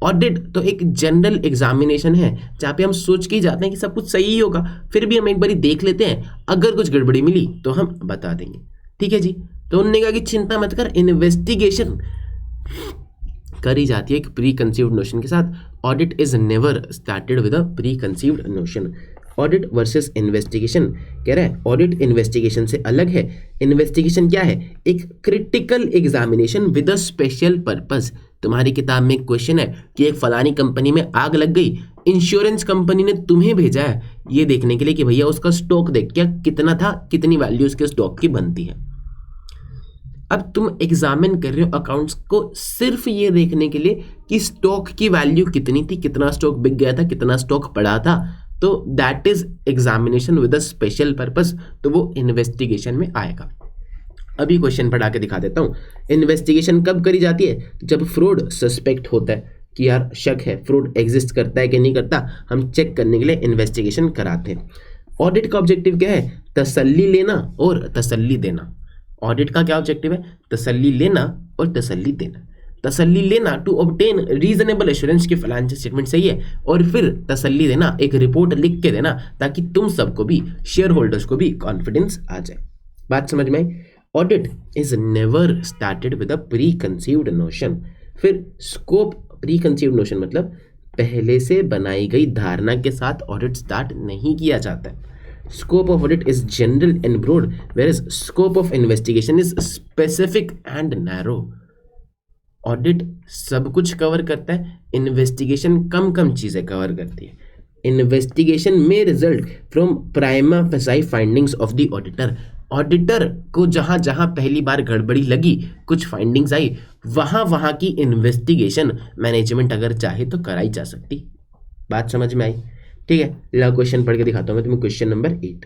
ऑडिट तो एक जनरल एग्जामिनेशन है जहाँ पे हम सोच के ही जाते हैं कि सब कुछ सही ही होगा, फिर भी हम एक बारी देख लेते हैं, अगर कुछ गड़बड़ी मिली तो हम बता देंगे। ठीक है जी। तो उन्होंने कहा कि चिंता मत कर, इन्वेस्टिगेशन करी जाती है एक प्री कंसीव्ड नोशन के साथ। Audit is never started with a preconceived notion. Audit versus investigation कह रहा है, ऑडिट इन्वेस्टिगेशन से अलग है। इन्वेस्टिगेशन क्या है? एक critical examination with a special purpose. तुम्हारी किताब में एक क्वेश्चन है कि एक फलानी कंपनी में आग लग गई, इंश्योरेंस कंपनी ने तुम्हें भेजा है ये देखने के लिए कि भैया उसका स्टॉक देख क्या कितना था, कितनी वैल्यू उसके स्टॉक की बनती है। अब तुम एग्जामिन कर रहे हो अकाउंट्स को सिर्फ ये देखने के लिए कि स्टॉक की वैल्यू कितनी थी, कितना स्टॉक बिक गया था, कितना स्टॉक पड़ा था, तो that is examination with a special purpose, तो वो इन्वेस्टिगेशन में आएगा। अभी क्वेश्चन पढ़ा के दिखा देता हूँ। इन्वेस्टिगेशन कब करी जाती है? जब फ्रॉड सस्पेक्ट होता है कि यार शक है, फ्रॉड एग्जिस्ट करता है कि नहीं करता, हम चेक करने के लिए इन्वेस्टिगेशन कराते हैं। ऑडिट का ऑब्जेक्टिव क्या है? तसल्ली लेना और तसल्ली देना। ऑडिट का क्या ऑब्जेक्टिव है? तसल्ली लेना और तसल्ली देना। तसल्ली लेना टू ऑब्टेन रीजनेबल एश्योरेंस की फाइनेंशियल स्टेटमेंट सही है, और फिर तसल्ली देना एक रिपोर्ट लिख के देना ताकि तुम सबको भी, शेयर होल्डर्स को भी कॉन्फिडेंस आ जाए। बात समझ में आई? Audit is never started with a preconceived notion. फिर स्कोप, प्री कंसीव्ड नोशन मतलब पहले से बनाई गई धारणा के साथ ऑडिट स्टार्ट नहीं किया जाता है। Scope of audit is general and broad, whereas scope of investigation is specific and narrow. Audit सब कुछ कवर करता है, इन्वेस्टिगेशन कम कम चीज़ें कवर करती है। इन्वेस्टिगेशन में result from prima facie findings of the auditor. Auditor को जहाँ जहाँ पहली बार गड़बड़ी लगी, कुछ फाइंडिंग्स आई, वहाँ वहाँ की इन्वेस्टिगेशन मैनेजमेंट अगर चाहे तो कराई जा सकती। बात समझ में आई? ठीक है, ला क्वेश्चन पढ़ के दिखाता हूं मैं तुम्हें। Question number 8।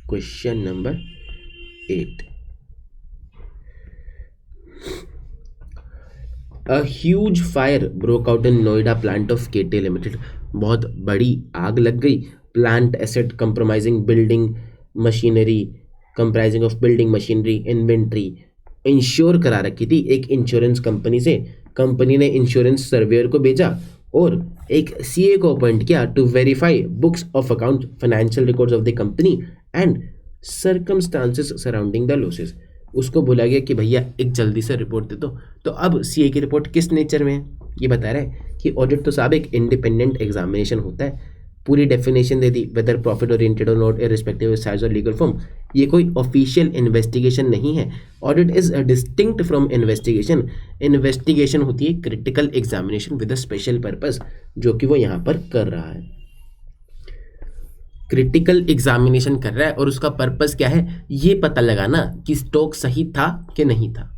Question number 8। A huge fire broke out in Noida plant of केटे लिमिटेड। बहुत बड़ी आग लग गई। Plant asset compromising building machinery, comprising of building machinery, inventory insure करा रखी थी एक इंश्योरेंस कंपनी से। कंपनी ने इंश्योरेंस सर्वेयर को भेजा और एक सीए को अपॉइंट किया to verify books of account, financial records of the company and circumstances surrounding the losses. उसको बोला गया कि भैया एक जल्दी से रिपोर्ट दे दो। तो अब सीए की रिपोर्ट किस नेचर में है ये बता रहा है कि ऑडिट तो साहब एक इंडिपेंडेंट एग्जामिनेशन होता है। पूरी डेफिनेशन दे दी, वेदर प्रॉफिट ओरिएंटेड और नॉट इररिस्पेक्टिव साइज और लीगल फॉर्म। ये कोई ऑफिशियल इन्वेस्टिगेशन नहीं है। Audit is distinct from investigation. Investigation होती है critical examination with a special purpose, जो कि वो यहाँ पर कर रहा है। क्रिटिकल एग्जामिनेशन कर रहा है और उसका पर्पस क्या है? ये पता लगाना कि स्टॉक सही था कि नहीं था,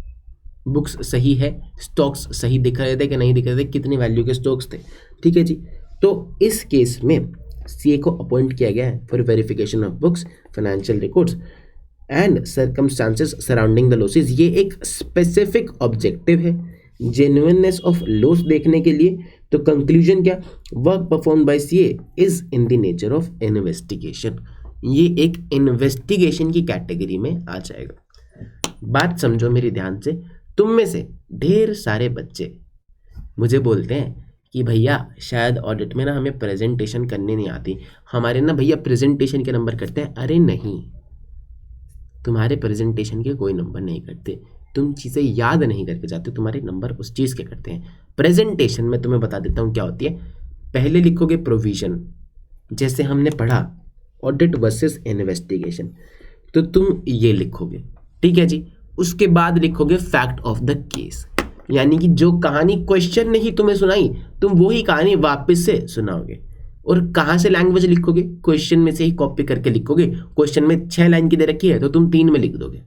बुक्स सही है, स्टॉक्स सही दिख रहे थे कि नहीं दिख रहे थे, कितनी वैल्यू के स्टॉक्स थे। ठीक है जी। तो इस केस में सीए को अपॉइंट किया गया है for verification of books, financial records and circumstances surrounding the losses. ये एक स्पेसिफिक ऑब्जेक्टिव है, जेन्युइननेस ऑफ लॉस देखने के लिए। तो कंक्लूजन क्या? Work perform by CA is in the nature of investigation. ये एक इन्वेस्टिगेशन की कैटेगरी में आ जाएगा। बात समझो मेरी ध्यान से। तुम में से ढेर सारे बच्चे मुझे बोलते हैं कि भैया शायद ऑडिट में ना हमें प्रेजेंटेशन करनी नहीं आती, हमारे ना भैया प्रेजेंटेशन के नंबर कटते हैं। अरे नहीं, तुम्हारे प्रेजेंटेशन के कोई नंबर नहीं कटते, तुम चीज़ें याद नहीं करके जाते, तुम्हारे नंबर उस चीज़ के कटते हैं। प्रेजेंटेशन में तुम्हें बता देता हूँ क्या होती है। पहले लिखोगे प्रोविजन, जैसे हमने पढ़ा ऑडिट वर्सेस इन्वेस्टिगेशन, तो तुम ये लिखोगे। ठीक है जी। उसके बाद लिखोगे फैक्ट ऑफ द केस, यानी कि जो कहानी क्वेश्चन ने ही तुम्हें सुनाई, तुम वही कहानी वापस से सुनाओगे। और कहाँ से लैंग्वेज लिखोगे? क्वेश्चन में से ही कॉपी करके लिखोगे। क्वेश्चन में 6 लाइन की दे रखी है तो तुम 3 में लिख दोगे।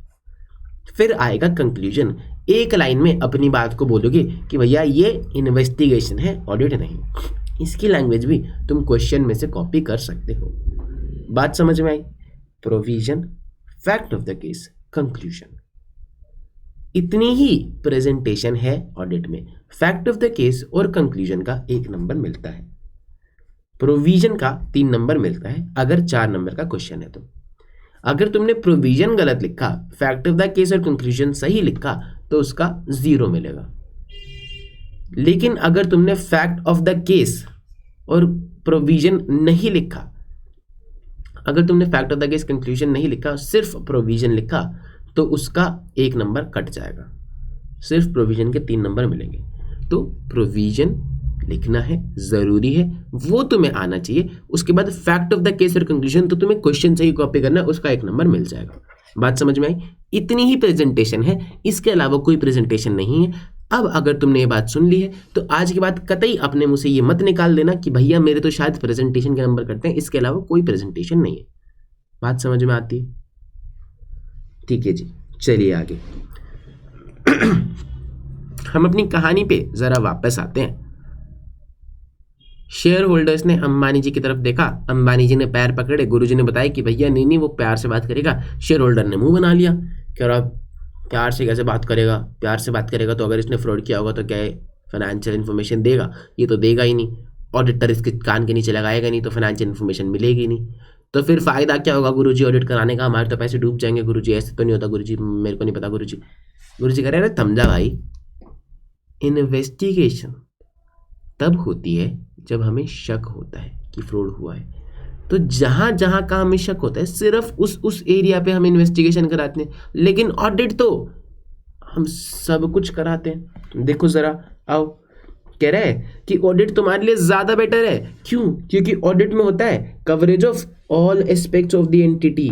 फिर आएगा कंक्लूजन, 1 लाइन में अपनी बात को बोलोगे कि भैया ये इन्वेस्टिगेशन है, ऑडिट नहीं। इसकी लैंग्वेज भी तुम क्वेश्चन में से कॉपी कर सकते हो। बात समझ में आई? Provision, fact of the case, conclusion. इतनी ही प्रेजेंटेशन है ऑडिट में। फैक्ट ऑफ द केस और कंक्लूजन का 1 नंबर मिलता है, प्रोविजन का 3 नंबर मिलता है अगर 4 नंबर का क्वेश्चन है तो। अगर तुमने प्रोविजन गलत लिखा, फैक्ट ऑफ द केस और कंक्लूजन सही लिखा तो उसका 0 मिलेगा। लेकिन अगर तुमने फैक्ट ऑफ द केस और प्रोविजन नहीं लिखा, अगर तुमने fact of the case conclusion नहीं लिखा, सिर्फ प्रोविजन लिखा, तो उसका 1 नंबर कट जाएगा, सिर्फ प्रोविजन के 3 नंबर मिलेंगे। तो प्रोविजन लिखना है, ज़रूरी है, वो तुम्हें आना चाहिए। उसके बाद फैक्ट ऑफ द केस और कंक्लूजन तो तुम्हें क्वेश्चन से ही कॉपी करना है, उसका 1 नंबर मिल जाएगा। बात समझ में आई? इतनी ही प्रेजेंटेशन है, इसके अलावा कोई प्रेजेंटेशन नहीं है। अब अगर तुमने ये बात सुन ली है तो आज के बाद कतई अपने मुंह से ये मत निकाल देना कि भैया मेरे तो शायद प्रेजेंटेशन के नंबर कटते हैं, इसके अलावा कोई प्रेजेंटेशन नहीं है। बात समझ में आती है? ठीक है जी, चलिए आगे। हम अपनी कहानी पे जरा वापस आते हैं। शेयर होल्डर्स ने अंबानी जी की तरफ देखा, अंबानी जी ने पैर पकड़े, गुरुजी ने बताया कि भैया नहीं वो प्यार से बात करेगा। शेयर होल्डर ने मुंह बना लिया, कह रहा प्यार से कैसे बात करेगा, प्यार से बात करेगा तो अगर इसने फ्रॉड किया होगा तो क्या है, फाइनेंशियल इन्फॉर्मेशन देगा? ये तो देगा ही नहीं, ऑडिटर इसके कान के नीचे लगाएगा नहीं तो फाइनेंशियल इन्फॉर्मेशन मिलेगी नहीं। तो फिर फायदा क्या होगा गुरुजी ऑडिट कराने का? हमारे तो पैसे डूब जाएंगे गुरुजी, ऐसे तो नहीं होता गुरुजी, मेरे को नहीं पता गुरुजी। गुरुजी कह रहे हैं समझा भाई, इन्वेस्टिगेशन तब होती है जब हमें शक होता है कि फ्रॉड हुआ है। तो जहाँ जहाँ का हमें शक होता है सिर्फ उस एरिया पे हम इन्वेस्टिगेशन कराते हैं, लेकिन ऑडिट तो हम सब कुछ कराते हैं। देखो ज़रा आओ, कह रहे हैं कि ऑडिट तुम्हारे लिए ज़्यादा बेटर है। क्यों? क्योंकि ऑडिट में होता है coverage of all aspects of the entity,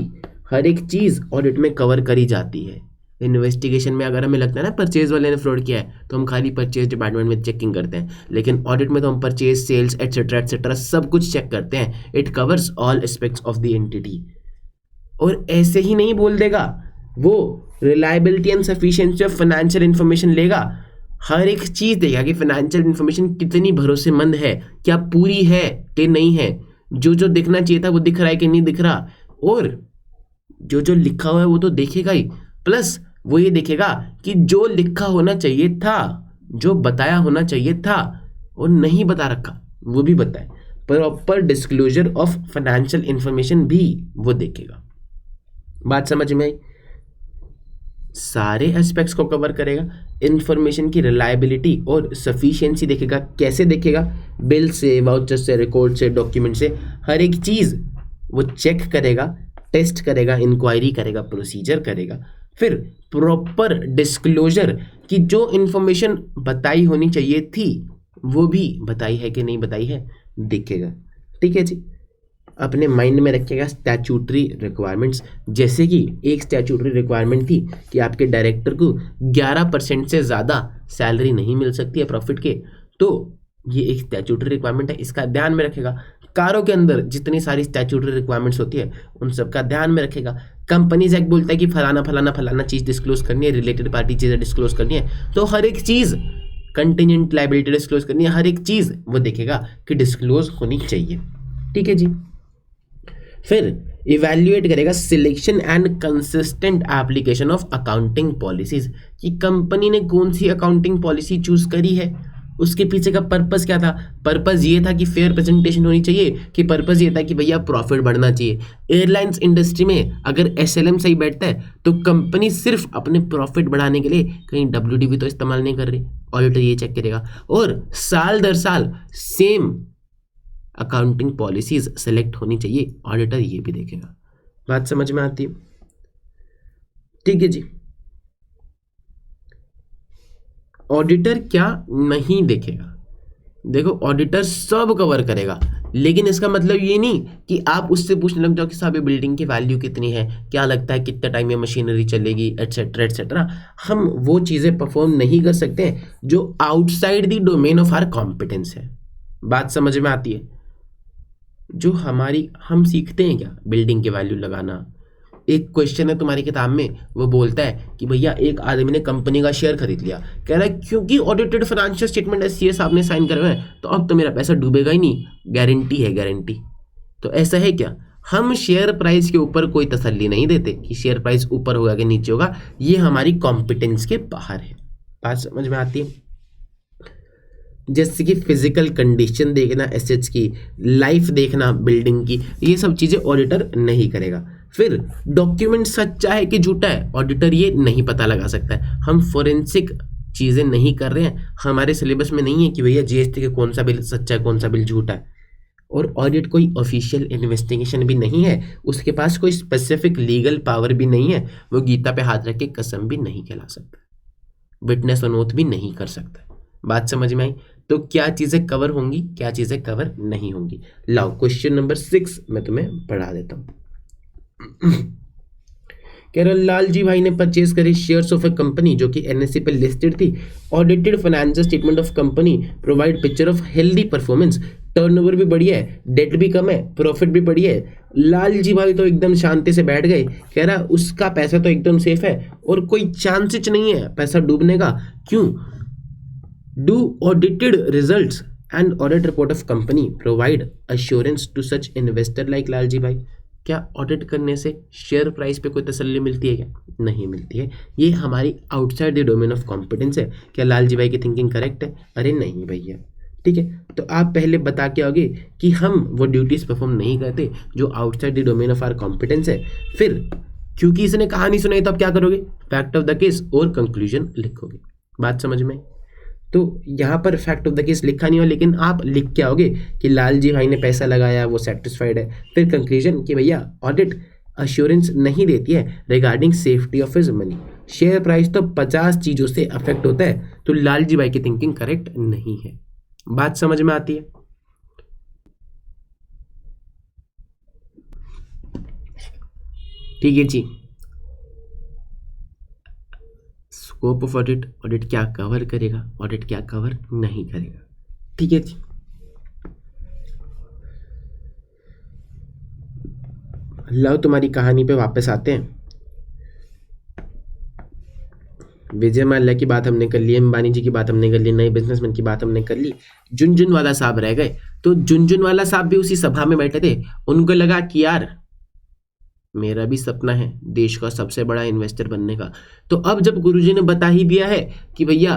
हर एक चीज़ ऑडिट में कवर करी जाती है। इन्वेस्टिगेशन में अगर हमें लगता है ना परचेज वाले ने फ्रॉड किया है तो हम खाली परचेज डिपार्टमेंट में चेकिंग करते हैं, लेकिन ऑडिट में तो हम परचेज, सेल्स एटसेट्रा सब कुछ चेक करते हैं। It covers all aspects of the entity. और ऐसे ही नहीं बोल देगा वो, reliability and sufficiency of financial information लेगा, हर एक चीज़ देगा कि फाइनेंशियल इन्फॉर्मेशन कितनी भरोसेमंद है, क्या पूरी है कि नहीं है, जो दिखना चाहिए था वो दिख रहा है कि नहीं दिख रहा, और जो लिखा हुआ है वो तो देखेगा ही, प्लस वो ये देखेगा कि जो लिखा होना चाहिए था, जो बताया होना चाहिए था और नहीं बता रखा वो भी बताए। Proper disclosure of financial information भी वो देखेगा। बात समझ में आई? सारे एस्पेक्ट्स को कवर करेगा। इंफॉर्मेशन की रिलायबिलिटी और सफिशिएंसी देखेगा। कैसे देखेगा? बिल से, वाउचर से, रिकॉर्ड से, डॉक्यूमेंट से, हर एक चीज़ वो चेक करेगा, टेस्ट करेगा, इंक्वायरी करेगा, प्रोसीजर करेगा। फिर प्रॉपर डिस्क्लोजर कि जो इन्फॉर्मेशन बताई होनी चाहिए थी वो भी बताई है कि नहीं बताई है देखेगा। ठीक है जी, अपने माइंड में रखिएगा स्टैट्यूटरी रिक्वायरमेंट्स। जैसे कि एक स्टैट्यूटरी रिक्वायरमेंट थी कि आपके डायरेक्टर को 11% से ज़्यादा सैलरी नहीं मिल सकती है प्रॉफिट के, तो ये एक स्टैट्यूटरी रिक्वायरमेंट है, इसका ध्यान में रखेगा। कारों के अंदर जितनी सारी स्टैट्यूटरी रिक्वायरमेंट्स होती है उन सब का ध्यान में रखेगा। कंपनीज एक्ट बोलता है कि फलाना फलाना फलाना चीज़ डिस्क्लोज करनी है, रिलेटेड पार्टी चीज़ें डिस्क्लोज करनी है, तो हर एक चीज़, कंटिजेंट लायबिलिटी डिस्क्लोज करनी है, हर एक चीज़ वो देखेगा कि डिस्क्लोज होनी चाहिए। ठीक है जी। फिर इवैल्यूएट करेगा selection and consistent application of accounting policies, कि कंपनी ने कौन सी अकाउंटिंग पॉलिसी चूज करी है, उसके पीछे का पर्पस क्या था। पर्पस ये था कि फेयर प्रेजेंटेशन होनी चाहिए, कि पर्पस ये था कि भैया प्रॉफिट बढ़ना चाहिए। एयरलाइंस इंडस्ट्री में अगर एसएलएम सही बैठता है तो कंपनी सिर्फ अपने प्रॉफिट बढ़ाने के लिए कहीं WDV तो इस्तेमाल नहीं कर रही, ऑडिटर ये चेक करेगा। और साल दर साल सेम अकाउंटिंग पॉलिसीज सेलेक्ट होनी चाहिए, ऑडिटर ये भी देखेगा। बात समझ में आती है? ठीक है जी। ऑडिटर क्या नहीं देखेगा? देखो, ऑडिटर सब कवर करेगा, लेकिन इसका मतलब ये नहीं कि आप उससे पूछने लग जाओ कि साहब ये बिल्डिंग की वैल्यू कितनी है, क्या लगता है कितना टाइम ये मशीनरी चलेगी, एटसेट्रा एटसेट्रा। हम वो चीज़ें परफॉर्म नहीं कर सकते जो outside the domain of our competence है। बात समझ में आती है? जो हम सीखते हैं क्या, बिल्डिंग की वैल्यू लगाना। एक क्वेश्चन है तुम्हारी किताब में, वो बोलता है कि भैया एक आदमी ने कंपनी का शेयर खरीद लिया, कह रहा है क्योंकि ऑडिटेड फाइनेंशियल स्टेटमेंट सीए साहब ने साइन करे हुए हैं तो अब तो मेरा पैसा डूबेगा ही नहीं, गारंटी है गारंटी। तो ऐसा है क्या? हम शेयर प्राइस के ऊपर कोई तसल्ली नहीं देते कि शेयर प्राइस ऊपर होगा कि नीचे होगा, ये हमारी कॉम्पिटेंस के बाहर है। बात समझ में आती है? जैसे कि फिजिकल कंडीशन देखना एसेट्स की, लाइफ देखना बिल्डिंग की, ये सब चीज़ें ऑडिटर नहीं करेगा। फिर डॉक्यूमेंट सच्चा है कि झूठा है, ऑडिटर ये नहीं पता लगा सकता है। हम फोरेंसिक चीज़ें नहीं कर रहे हैं, हमारे सिलेबस में नहीं है कि भैया जीएसटी के कौन सा बिल सच्चा है कौन सा बिल झूठा है। और ऑडिट कोई ऑफिशियल इन्वेस्टिगेशन भी नहीं है, उसके पास कोई स्पेसिफिक लीगल पावर भी नहीं है, वो गीता पे हाथ रख के कसम भी नहीं खिला सकता, विटनेस और ओथ भी नहीं कर सकता। बात समझ में आई? तो क्या चीज़ें कवर होंगी, क्या चीज़ें कवर नहीं होंगी। लाओ क्वेश्चन नंबर 6 मैं तुम्हें पढ़ा देता हूँ। कह रहा लाल जी भाई ने परचेज करे शेयर्स ऑफ ए कंपनी जो कि एनएससी पे लिस्टेड थी। Audited financial statement of company provide picture of healthy performance, turnover भी बढ़िया है, डेट भी कम है, प्रॉफिट भी बढ़िया है। लाल जी भाई तो एकदम शांति से बैठ गए, कह रहा उसका पैसा तो एकदम सेफ है और कोई चांसेस नहीं है पैसा डूबने का। क्यों? Do audited results and audit report of company provide assurance to such investor like Lal ji भाई? क्या ऑडिट करने से शेयर प्राइस पे कोई तसल्ली मिलती है? क्या नहीं मिलती है। ये हमारी outside the domain of competence है। क्या लाल जी भाई की थिंकिंग करेक्ट है? अरे नहीं भैया। ठीक है, तो आप पहले बता के आओगे कि हम वो ड्यूटीज परफॉर्म नहीं करते जो outside the domain of our competence है। फिर क्योंकि इसने कहानी सुनाई तो आप क्या करोगे? फैक्ट ऑफ द केस और कंक्लूजन लिखोगे। बात समझ में? तो यहाँ पर फैक्ट ऑफ द केस लिखा नहीं हो, लेकिन आप लिख के आओगे कि लाल जी भाई ने पैसा लगाया, वो सेटिस्फाइड है। फिर कंक्लूजन कि भैया ऑडिट अश्योरेंस नहीं देती है regarding safety of his money. Share price तो 50 चीज़ों से अफेक्ट होता है, तो लाल जी भाई की थिंकिंग करेक्ट नहीं है। बात समझ में आती है? ठीक है जी। स्कोप ऑफ ऑडिट, ऑडिट क्या कवर करेगा, ऑडिट क्या कवर नहीं करेगा। ठीक है जी। लो तुम्हारी कहानी पे वापस आते हैं। विजय माल्या की बात हमने कर ली, अंबानी जी की बात हमने कर ली, नए बिजनेसमैन की बात हमने कर ली, झुनझुनवाला साहब रह गए। तो झुनझुनवाला साहब भी उसी सभा में बैठे थे, उनको लगा कि यार मेरा भी सपना है देश का सबसे बड़ा इन्वेस्टर बनने का। तो अब जब गुरुजी ने बता ही दिया है कि भैया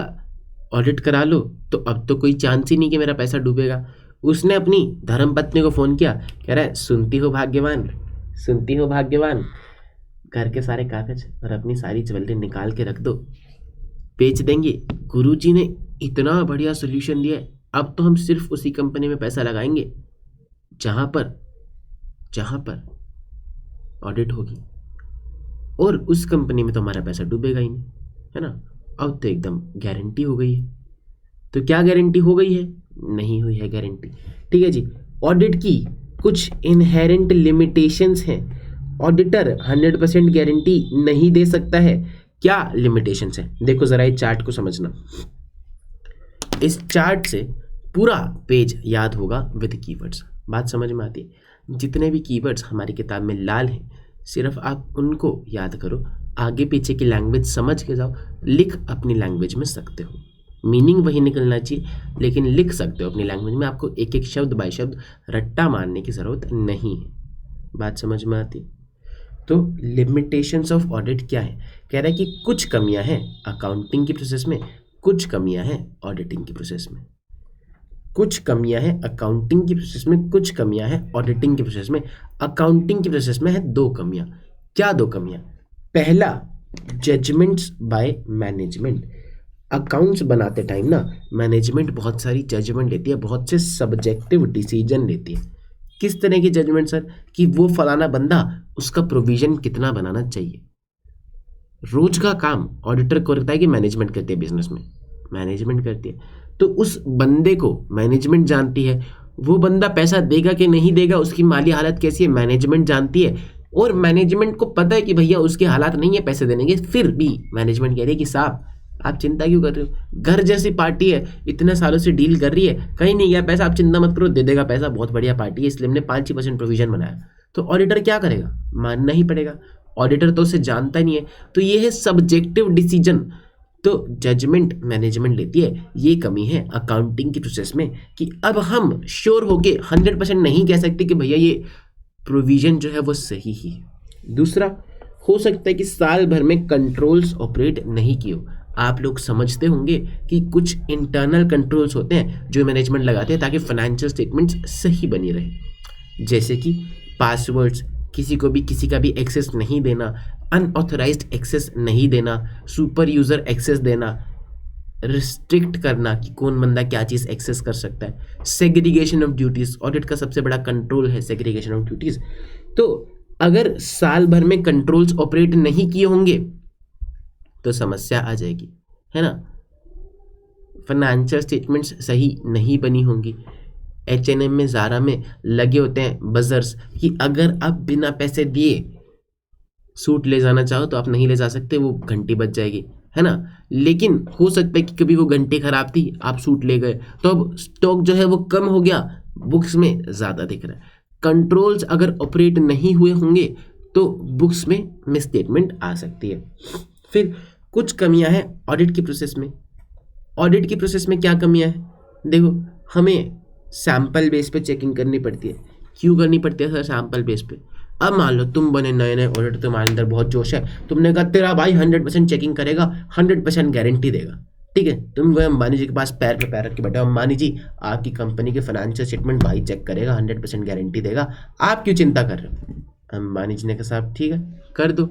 ऑडिट करा लो, तो अब तो कोई चांस ही नहीं कि मेरा पैसा डूबेगा। उसने अपनी धर्मपत्नी को फोन किया, कह रहा है सुनती हो भाग्यवान, सुनती हो भाग्यवान, घर के सारे कागज और अपनी सारी ज्वेलरी निकाल के रख दो, बेच देंगे। गुरुजी ने इतना बढ़िया सोल्यूशन दिया है, अब तो हम सिर्फ उसी कंपनी में पैसा लगाएंगे जहां पर ऑडिट होगी, और उस कंपनी में तो हमारा पैसा डूबेगा ही नहीं, है ना। अब तो एकदम गारंटी हो गई है। तो क्या गारंटी हो गई है? नहीं हुई है गारंटी। ठीक है जी। ऑडिट की कुछ इनहेरेंट लिमिटेशंस हैं, ऑडिटर 100% गारंटी नहीं दे सकता है। क्या लिमिटेशंस हैं? देखो जरा इस चार्ट को समझना। इस चार्ट से पूरा पेज याद होगा विद कीवर्ड्स। बात समझ में आती है? जितने भी कीवर्ड्स हमारी किताब में लाल हैं, सिर्फ आप उनको याद करो, आगे पीछे की लैंग्वेज समझ के जाओ, लिख अपनी लैंग्वेज में सकते हो, मीनिंग वही निकलना चाहिए, लेकिन लिख सकते हो अपनी लैंग्वेज में। आपको एक एक शब्द बाय शब्द रट्टा मारने की ज़रूरत नहीं है। बात समझ में आती? तो लिमिटेशंस ऑफ ऑडिट क्या है? कह रहा है कि कुछ कमियां हैं अकाउंटिंग की प्रोसेस में, कुछ कमियां हैं ऑडिटिंग की प्रोसेस में। कुछ कमियां हैं अकाउंटिंग की प्रोसेस में, कुछ कमियां हैं ऑडिटिंग की प्रोसेस में। अकाउंटिंग की प्रोसेस में है 2 कमियां। क्या 2 कमियां? पहला, जजमेंट्स बाय मैनेजमेंट। अकाउंट्स बनाते टाइम ना मैनेजमेंट बहुत सारी जजमेंट लेती है, बहुत से सब्जेक्टिव डिसीजन लेती है। किस तरह की जजमेंट सर? कि वो फलाना बंदा, उसका प्रोविजन कितना बनाना चाहिए। रोज का काम ऑडिटर को रहता है कि मैनेजमेंट करती है, बिजनेस में मैनेजमेंट करती है, तो उस बंदे को मैनेजमेंट जानती है। वो बंदा पैसा देगा कि नहीं देगा, उसकी माली हालत कैसी है, मैनेजमेंट जानती है। और मैनेजमेंट को पता है कि भैया उसके हालात नहीं है पैसे देने के, फिर भी मैनेजमेंट कह रही है कि साहब आप चिंता क्यों कर रहे हो, घर जैसी पार्टी है, इतने सालों से डील कर रही है, कहीं नहीं गया पैसा, आप चिंता मत करो, दे देगा पैसा, बहुत बढ़िया पार्टी है, इसलिए हमने 5% प्रोविजन बनाया। तो ऑडिटर क्या करेगा? मानना ही पड़ेगा, ऑडिटर तो उसे जानता ही नहीं है। तो ये है सब्जेक्टिव डिसीजन। तो जजमेंट मैनेजमेंट लेती है, ये कमी है अकाउंटिंग की प्रोसेस में, कि अब हम श्योर होके 100% नहीं कह सकते कि भैया ये प्रोविजन जो है वो सही ही है। दूसरा, हो सकता है कि साल भर में कंट्रोल्स ऑपरेट नहीं किए हो। आप लोग समझते होंगे कि कुछ इंटरनल कंट्रोल्स होते हैं जो मैनेजमेंट लगाते हैं ताकि फाइनेंशियल स्टेटमेंट्स सही बनी रहे, जैसे कि पासवर्ड्स, किसी को भी किसी का भी एक्सेस नहीं देना, अनऑथराइज्ड एक्सेस नहीं देना, सुपर यूज़र एक्सेस देना, रिस्ट्रिक्ट करना कि कौन बंदा क्या चीज़ एक्सेस कर सकता है, सेग्रीगेशन ऑफ ड्यूटीज़। ऑडिट का सबसे बड़ा कंट्रोल है सेग्रीगेशन ऑफ ड्यूटीज़। तो अगर साल भर में कंट्रोल्स ऑपरेट नहीं किए होंगे तो समस्या आ जाएगी, है ना। फाइनेंशियल स्टेटमेंट्स सही नहीं बनी होंगी। H&M में, ज़ारा में लगे होते हैं बजर्स कि अगर आप बिना पैसे दिए सूट ले जाना चाहो तो आप नहीं ले जा सकते, वो घंटी बच जाएगी, है ना। लेकिन हो सकता है कि कभी वो घंटी खराब थी, आप सूट ले गए तो अब स्टॉक जो है वो कम हो गया, बुक्स में ज़्यादा दिख रहा है। कंट्रोल्स अगर ऑपरेट नहीं हुए होंगे तो बुक्स में मिसस्टेटमेंट आ सकती है। फिर कुछ कमियां हैं ऑडिट की प्रोसेस में। ऑडिट की प्रोसेस में क्या कमियां हैं? देखो, हमें सैंपल बेस पे चेकिंग करनी पड़ती है। क्यों करनी पड़ती है सर सैंपल बेस पे? अब मान लो तुम बने नए नए ऑडिटर, तुम्हारे अंदर बहुत जोश है, तुमने कहा तेरा भाई 100% चेकिंग करेगा, 100% गारंटी देगा, ठीक है। तुम गए अंबानी जी के पास, पैर पे पैर रख के बैठे, अंबानी जी आपकी कंपनी के फाइनेंशियल स्टेटमेंट भाई चेक करेगा, 100% गारंटी देगा, आप क्यों चिंता कर रहे हो? अंबानी जी ने कहा साहब ठीक है कर दो।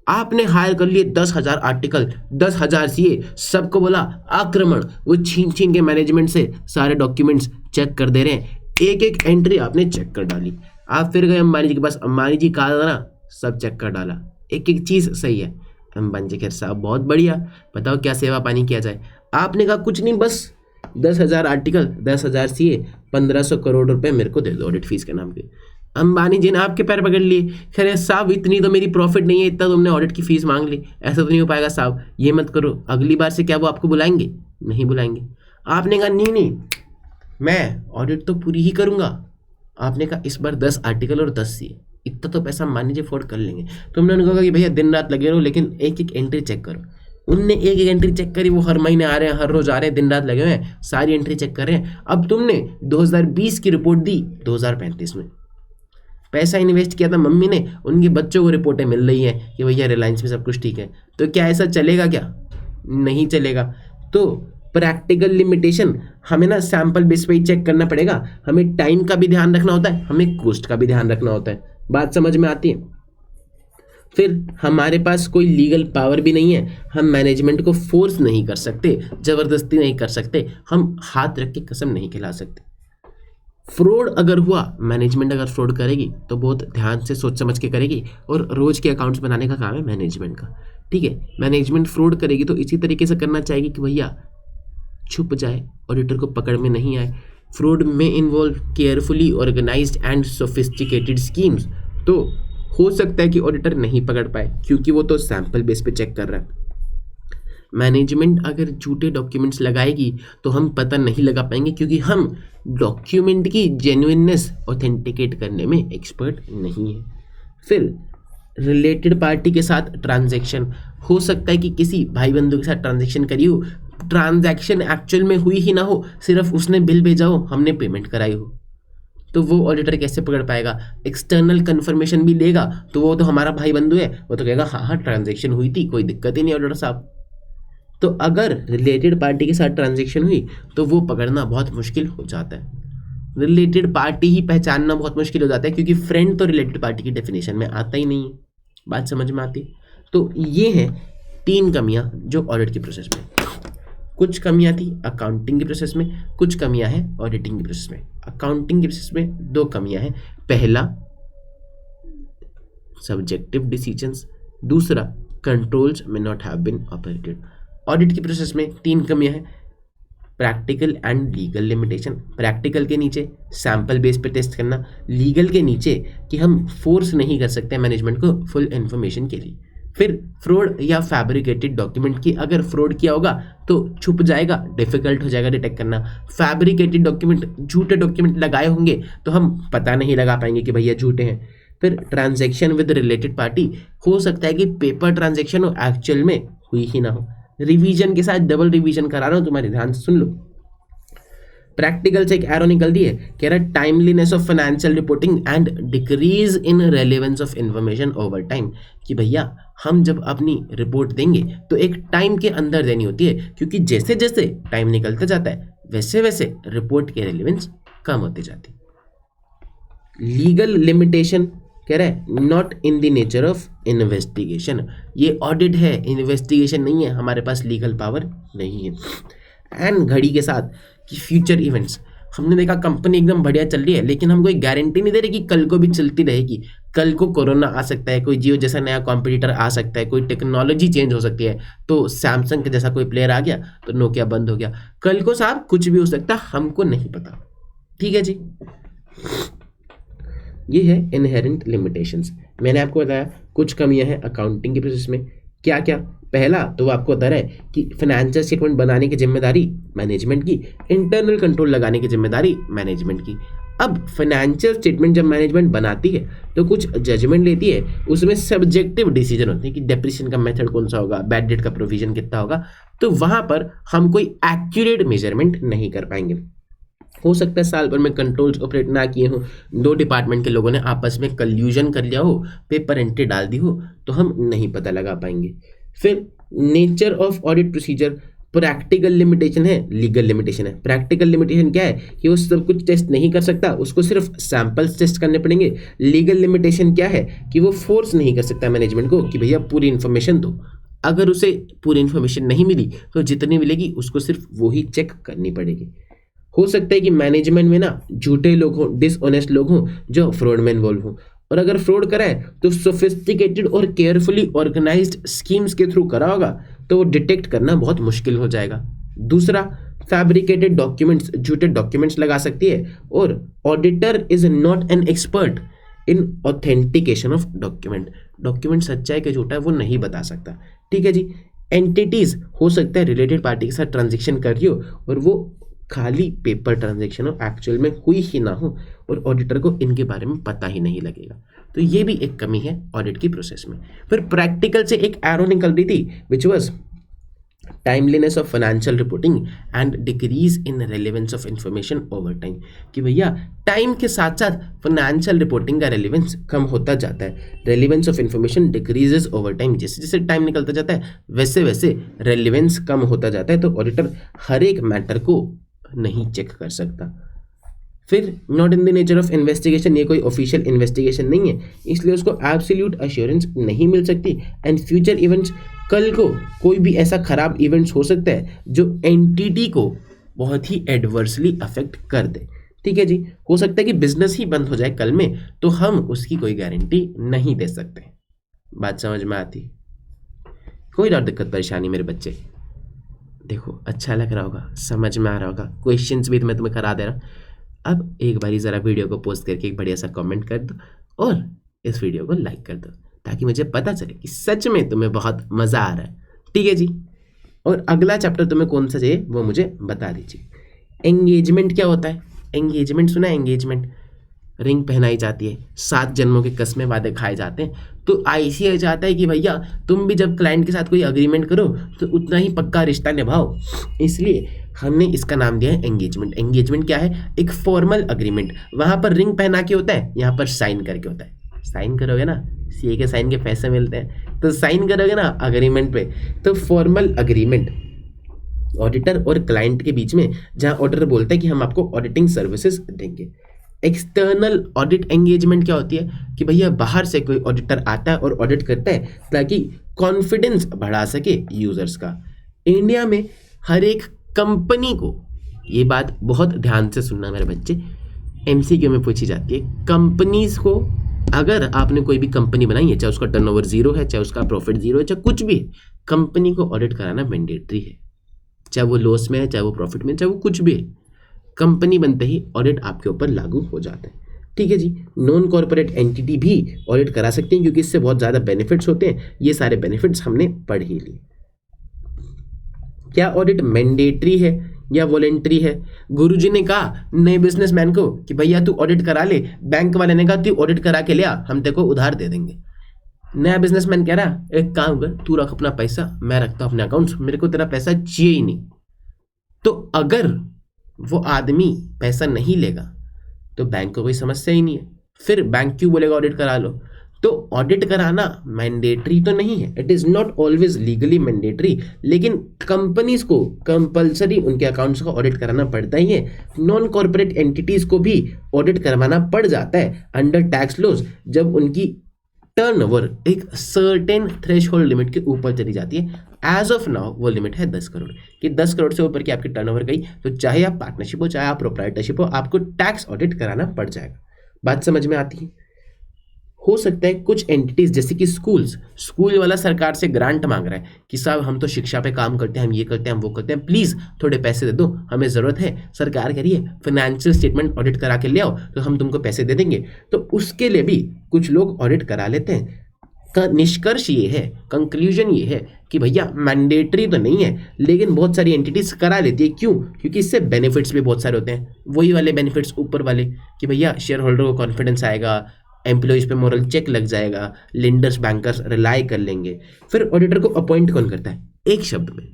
आपने हायर कर लिए 10,000 आर्टिकल, 10,000 सीए, सबको बोला आक्रमण, वो छीन छीन के मैनेजमेंट से सारे डॉक्यूमेंट्स चेक कर दे रहे हैं, एक एक एंट्री आपने चेक कर डाली। आप फिर गए अंबानी जी के पास, अंबानी जी कहा था ना, सब चेक कर डाला, एक एक चीज़ सही है। अंबानी जी कह साहब बहुत बढ़िया, बताओ क्या सेवा पानी किया जाए। आपने कहा कुछ नहीं, बस 10,000 आर्टिकल, 10,000 सीए, 1,500 करोड़ रुपए मेरे को दे दो ऑडिट फीस के नाम पे। अंबानी जी ने आपके पैर पकड़ लिए, कह रहे साहब इतनी तो मेरी प्रॉफिट नहीं है, इतना तुमने ऑडिट की फीस मांग ली, ऐसा तो नहीं हो पाएगा साहब, ये मत करो। अगली बार से क्या वो आपको बुलाएंगे? नहीं बुलाएंगे। आपने कहा नहीं नहीं मैं ऑडिट तो पूरी ही करूंगा। आपने कहा इस बार 10 आर्टिकल और 10 सी, इतना तो पैसा मान लीजिए अफोर्ड कर लेंगे। तो उन्होंने कहा कि भैया दिन रात लगे रहो, लेकिन एक एक एंट्री चेक करो। उनने एक एक एंट्री चेक करी, वो हर महीने आ रहे हैं, हर रोज आ रहे हैं, दिन रात लगे हुए हैं, सारी एंट्री चेक कर रहे हैं। अब तुमने 2020 की रिपोर्ट दी 2035 में, पैसा इन्वेस्ट किया था मम्मी ने, उनके बच्चों को रिपोर्टें मिल रही हैं कि भैया रिलायंस में सब कुछ ठीक है, तो क्या ऐसा चलेगा? क्या नहीं चलेगा। तो प्रैक्टिकल लिमिटेशन, हमें ना सैंपल बेस पे ही चेक करना पड़ेगा, हमें टाइम का भी ध्यान रखना होता है, हमें कॉस्ट का भी ध्यान रखना होता है। बात समझ में आती है? फिर हमारे पास कोई लीगल पावर भी नहीं है, हम मैनेजमेंट को फोर्स नहीं कर सकते, जबरदस्ती नहीं कर सकते, हम हाथ रख के कसम नहीं खिला सकते। फ्रॉड अगर हुआ, मैनेजमेंट अगर फ्रॉड करेगी तो बहुत ध्यान से सोच समझ के करेगी, और रोज के अकाउंट्स बनाने का काम है मैनेजमेंट का, ठीक है। मैनेजमेंट फ्रॉड करेगी तो इसी तरीके से करना चाहेगी कि भैया छुप जाए, ऑडिटर को पकड़ में नहीं आए। फ्रॉड में involve carefully organised and sophisticated schemes, तो हो सकता है कि ऑडिटर नहीं पकड़ पाए क्योंकि वो तो सैंपल बेस पे चेक कर रहा है। मैनेजमेंट अगर झूठे डॉक्यूमेंट्स लगाएगी तो हम पता नहीं लगा पाएंगे, क्योंकि हम डॉक्यूमेंट की जेन्युइननेस ऑथेंटिकेट करने में एक्सपर्ट नहीं है। फिर रिलेटेड पार्टी के साथ ट्रांजैक्शन, हो सकता है कि किसी भाई बंधु के साथ ट्रांजैक्शन करी हो, ट्रांजैक्शन एक्चुअल में हुई ही ना हो, सिर्फ उसने बिल भेजा हो, हमने पेमेंट कराई हो, तो वो ऑडिटर कैसे पकड़ पाएगा? एक्सटर्नल कंफर्मेशन भी लेगा तो वो तो हमारा भाई बंधु है, वो तो कहेगा हाँ हाँ ट्रांजैक्शन हुई थी, कोई दिक्कत ही नहीं ऑडिटर साहब। तो अगर रिलेटेड पार्टी के साथ ट्रांजैक्शन हुई तो वो पकड़ना बहुत मुश्किल हो जाता है। रिलेटेड पार्टी ही पहचानना बहुत मुश्किल हो जाता है, क्योंकि फ्रेंड तो रिलेटेड पार्टी की डेफिनेशन में आता ही नहीं है। बात समझ में आती? तो ये हैं 3 कमियां जो ऑडिट की प्रोसेस में। कुछ कमियां थी अकाउंटिंग की प्रोसेस में, कुछ कमियां हैं ऑडिटिंग की प्रोसेस में। अकाउंटिंग की प्रोसेस में 2 कमियां हैं, पहला सब्जेक्टिव डिसीजंस, दूसरा controls may not have been operated. Audit की प्रोसेस में 3 कमियां हैं, practical and legal limitation. Practical के नीचे सैंपल बेस पे टेस्ट करना, लीगल के नीचे कि हम फोर्स नहीं कर सकते मैनेजमेंट को फुल इन्फॉर्मेशन के लिए। फिर फ्रॉड या फैब्रिकेटेड डॉक्यूमेंट की, अगर फ्रॉड किया होगा तो छुप जाएगा, डिफिकल्ट हो जाएगा डिटेक्ट करना। फैब्रिकेटेड डॉक्यूमेंट, झूठे डॉक्यूमेंट लगाए होंगे तो हम पता नहीं लगा पाएंगे कि भैया झूठे हैं। फिर ट्रांजैक्शन विद रिलेटेड पार्टी, हो सकता है कि पेपर ट्रांजैक्शन हो, एक्चुअल में हुई ही ना हो। रिवीजन के साथ डबल रिवीजन करा रहा हूँ, तुम्हारे ध्यान से सुन लो। प्रैक्टिकल से एक एरो निकल दी है, कह रहा है timeliness of financial reporting and decrease in relevance of information over time, कि भैया हम जब अपनी रिपोर्ट देंगे तो एक टाइम के अंदर देनी होती है, क्योंकि जैसे जैसे टाइम निकलता जाता है वैसे वैसे रिपोर्ट की रेलेवेंस कम होती जाती है। लीगल लिमिटेशन कह रहा है not in the nature of investigation, ये ऑडिट है, इन्वेस्टिगेशन नहीं है, हमारे पास लीगल पावर नहीं है। एंड घड़ी के साथ कि फ्यूचर इवेंट्स, हमने देखा कंपनी एकदम बढ़िया चल रही है लेकिन हम कोई गारंटी नहीं दे रहे कि कल को भी चलती रहेगी, कल को कोरोना आ सकता है, कोई जियो जैसा नया कॉम्पिटिटर आ सकता है, कोई टेक्नोलॉजी चेंज हो सकती है, तो सैमसंग के जैसा कोई प्लेयर आ गया तो नोकिया बंद हो गया, कल को साहब कुछ भी हो सकता है, हमको नहीं पता। ठीक है जी, ये है इनहेरेंट लिमिटेशंस। मैंने आपको बताया कुछ कमियां हैं अकाउंटिंग के प्रोसेस में, क्या क्या। पहला तो वो आपको बता रहा है कि फाइनेंशियल स्टेटमेंट बनाने की जिम्मेदारी मैनेजमेंट की, इंटरनल कंट्रोल लगाने की जिम्मेदारी मैनेजमेंट की। अब फाइनेंशियल स्टेटमेंट जब मैनेजमेंट बनाती है तो कुछ जजमेंट लेती है, उसमें सब्जेक्टिव डिसीजन होते हैं कि डेप्रिसिएशन का मेथड कौन सा होगा, बैड डेट का प्रोविजन कितना होगा, तो वहां पर हम कोई एक्यूरेट मेजरमेंट नहीं कर पाएंगे। हो सकता है साल भर में कंट्रोल्स ऑपरेट ना किए हो, दो डिपार्टमेंट के लोगों ने आपस में कल्यूजन कर लिया हो, पेपर एंट्री डाल दी हो, तो हम नहीं पता लगा पाएंगे। फिर nature of audit procedure, practical limitation है, लीगल लिमिटेशन है। प्रैक्टिकल लिमिटेशन क्या है कि वो सब कुछ टेस्ट नहीं कर सकता, उसको सिर्फ सैंपल्स टेस्ट करने पड़ेंगे। लीगल लिमिटेशन क्या है कि वो फोर्स नहीं कर सकता मैनेजमेंट को कि भैया पूरी इन्फॉर्मेशन दो, अगर उसे पूरी इन्फॉर्मेशन नहीं मिली तो जितनी मिलेगी उसको सिर्फ वो ही चेक करनी पड़ेगी। हो सकता है कि मैनेजमेंट में ना झूठे लोग हों, डिसऑनेस्ट लोग हों जो फ्रॉड में इन्वॉल्व हों, और अगर फ्रॉड करा है तो सोफिस्टिकेटेड और केयरफुली ऑर्गेनाइज्ड स्कीम्स के थ्रू करा होगा, तो वो डिटेक्ट करना बहुत मुश्किल हो जाएगा। दूसरा, फैब्रिकेटेड डॉक्यूमेंट्स, झूठे डॉक्यूमेंट्स लगा सकती है, और auditor is not an expert in authentication of document सच्चा है कि झूठा है वो नहीं बता सकता। ठीक है जी। एंटिटीज, हो सकता है रिलेटेड पार्टी के साथ ट्रांजेक्शन कर रही हो और वो खाली पेपर ट्रांजैक्शन हो, एक्चुअल में हुई ही ना हो, और ऑडिटर को इनके बारे में पता ही नहीं लगेगा। तो ये भी एक कमी है ऑडिट की प्रोसेस में। फिर प्रैक्टिकल से एक एरो निकल रही थी which was timeliness of financial reporting and decrease in relevance of information over time, कि भैया टाइम के साथ साथ फाइनेंशियल रिपोर्टिंग का रेलेवेंस कम होता जाता है, relevance of information decreases over time, जैसे जैसे टाइम निकलता जाता है वैसे वैसे रेलेवेंस कम होता जाता है, तो ऑडिटर हर एक मैटर को नहीं चेक कर सकता। फिर not in the nature of investigation, ये कोई ऑफिशियल इन्वेस्टिगेशन नहीं है, इसलिए उसको एब्सोल्यूट अश्योरेंस नहीं मिल सकती। एंड फ्यूचर इवेंट्स, कल को कोई भी ऐसा खराब इवेंट्स हो सकता है जो एंटिटी को बहुत ही एडवर्सली अफेक्ट कर दे। ठीक है जी, हो सकता है कि बिजनेस ही बंद हो जाए कल में, तो हम उसकी कोई गारंटी नहीं दे सकते। बात समझ में आती? कोई और दिक्कत परेशानी मेरे बच्चे? देखो अच्छा लग रहा होगा, समझ में आ रहा होगा, क्वेश्चंस भी मैं तुम्हें करा दे रहा। अब एक बारी ज़रा वीडियो को पोस्ट करके एक बढ़िया सा कमेंट कर दो और इस वीडियो को लाइक कर दो, ताकि मुझे पता चले कि सच में तुम्हें बहुत मज़ा आ रहा है। ठीक है जी। और अगला चैप्टर तुम्हें कौन सा चाहिए वो मुझे बता दीजिए। एंगेजमेंट क्या होता है? एंगेजमेंट सुना है? एंगेजमेंट, रिंग पहनाई जाती है, 7 जन्मों के कसमें वादे खाए जाते हैं। तो आईसीआई चाहता है कि भैया तुम भी जब क्लाइंट के साथ कोई अग्रीमेंट करो तो उतना ही पक्का रिश्ता निभाओ, इसलिए हमने इसका नाम दिया है एंगेजमेंट। एंगेजमेंट क्या है? एक फॉर्मल अग्रीमेंट, वहाँ पर रिंग पहना के होता है, यहाँ पर साइन करके होता है। साइन करोगे ना, सीए के साइन के पैसे मिलते हैं, तो साइन करोगे ना अग्रीमेंट पे, तो फॉर्मल अग्रीमेंट ऑडिटर और क्लाइंट के बीच में, जहाँ ऑडिटर बोलता है कि हम आपको ऑडिटिंग सर्विसेज देंगे। एक्सटर्नल ऑडिट एंगेजमेंट क्या होती है कि भैया बाहर से कोई ऑडिटर आता है और ऑडिट करता है ताकि कॉन्फिडेंस बढ़ा सके यूजर्स का। इंडिया में हर एक कंपनी को, ये बात बहुत ध्यान से सुनना मेरे बच्चे, एमसीक्यू में पूछी जाती है, कंपनीज को, अगर आपने कोई भी कंपनी बनाई है, चाहे उसका टर्नओवर 0 है, चाहे उसका प्रॉफिट 0 है, चाहे कुछ भी है, कंपनी को ऑडिट कराना मैंडेटरी है, चाहे वो लॉस में है, चाहे वो प्रॉफिट में, चाहे वो कुछ भी है। कंपनी बनते ही ऑडिट आपके ऊपर लागू हो जाता है। ठीक है जी। नॉन कॉर्पोरेट एंटिटी भी ऑडिट करा सकते हैं, क्योंकि इससे बहुत ज़्यादा बेनिफिट्स होते हैं। ये सारे बेनिफिट्स हमने पढ़ ही लिए। क्या ऑडिट मैंडेटरी है या वॉलेंट्री है? गुरुजी ने कहा नए बिजनेसमैन को कि भैया तू ऑडिट करा ले, बैंक वाले ने कहा तू ऑडिट करा के लिया, हम तेरे को उधार दे देंगे। नया बिजनेसमैन कह रहा एक काम कर, तू रख अपना पैसा, मैं रखता हूं अपने अकाउंट्स, मेरे को तेरा पैसा चाहिए ही नहीं। तो अगर वो आदमी पैसा नहीं लेगा तो बैंक को कोई समस्या ही नहीं है, फिर बैंक क्यों बोलेगा ऑडिट करा लो। तो ऑडिट कराना मैंडेटरी तो नहीं है, it is not always legally mandatory, लेकिन कंपनीज को कंपलसरी उनके अकाउंट्स का ऑडिट कराना पड़ता ही है। नॉन कॉर्पोरेट एंटिटीज को भी ऑडिट करवाना पड़ जाता है अंडर टैक्स लॉज, जब उनकी टर्नओवर एक सर्टेन थ्रेशहोल्ड लिमिट के ऊपर चली जाती है। एज ऑफ नाउ वो लिमिट है 10 करोड़ कि 10 करोड़ से ऊपर की आपकी टर्नओवर गई तो चाहे आप पार्टनरशिप हो चाहे आप प्रोप्राइटरशिप हो, आपको टैक्स ऑडिट कराना पड़ जाएगा। बात समझ में आती है। हो सकता है कुछ एंटिटीज जैसे कि स्कूल वाला सरकार से ग्रांट मांग रहा है कि साहब हम तो शिक्षा पे काम करते हैं, हम ये करते हैं, हम वो करते हैं, प्लीज थोड़े पैसे दे दो, हमें जरूरत है। सरकार कह रही है फाइनेंशियल स्टेटमेंट ऑडिट करा के ले आओ तो हम तुमको पैसे दे देंगे, तो उसके लिए भी कुछ लोग ऑडिट करा लेते हैं। का निष्कर्ष ये है, कंक्लूजन ये है कि भैया मैंडेटरी तो नहीं है, लेकिन बहुत सारी एंटिटीज करा लेती है। क्यों? क्योंकि इससे बेनिफिट्स भी बहुत सारे होते हैं, वही वाले बेनिफिट्स ऊपर वाले कि भैया शेयर होल्डर को कॉन्फिडेंस आएगा, एम्प्लॉइज पे मॉरल चेक लग जाएगा, लेंडर्स बैंकर्स रिलाई कर लेंगे। फिर ऑडिटर को अपॉइंट कौन करता है? एक शब्द में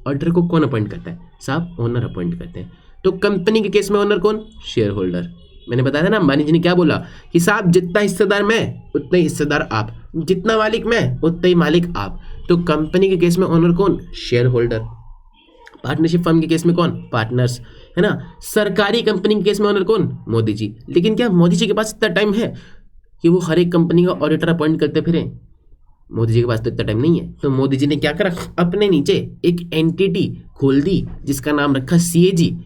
ऑडिटर को कौन अपॉइंट करता है? साहब ओनर अपॉइंट करते हैं। तो कंपनी के केस में ओनर कौन? Share holder. मैंने बताया था ना, अंबानी जी ने क्या बोला कि साहब जितना हिस्सेदार मैं उतना ही हिस्सेदार आप, जितना मालिक मैं उतना ही मालिक आप। तो कंपनी के केस में ओनर कौन? Share holder. पार्टनरशिप फर्म के केस में कौन? पार्टनर्स, है ना। सरकारी कंपनी के केस में ओनर कौन? मोदी जी। लेकिन क्या मोदी जी के पास इतना टाइम है कि वो हर एक कंपनी का ऑडिटर अपॉइंट करते फिरें? मोदी जी के पास तो इतना टाइम नहीं है। तो मोदी जी ने क्या करा, अपने नीचे एक एंटिटी खोल दी जिसका नाम रखा सीएजी।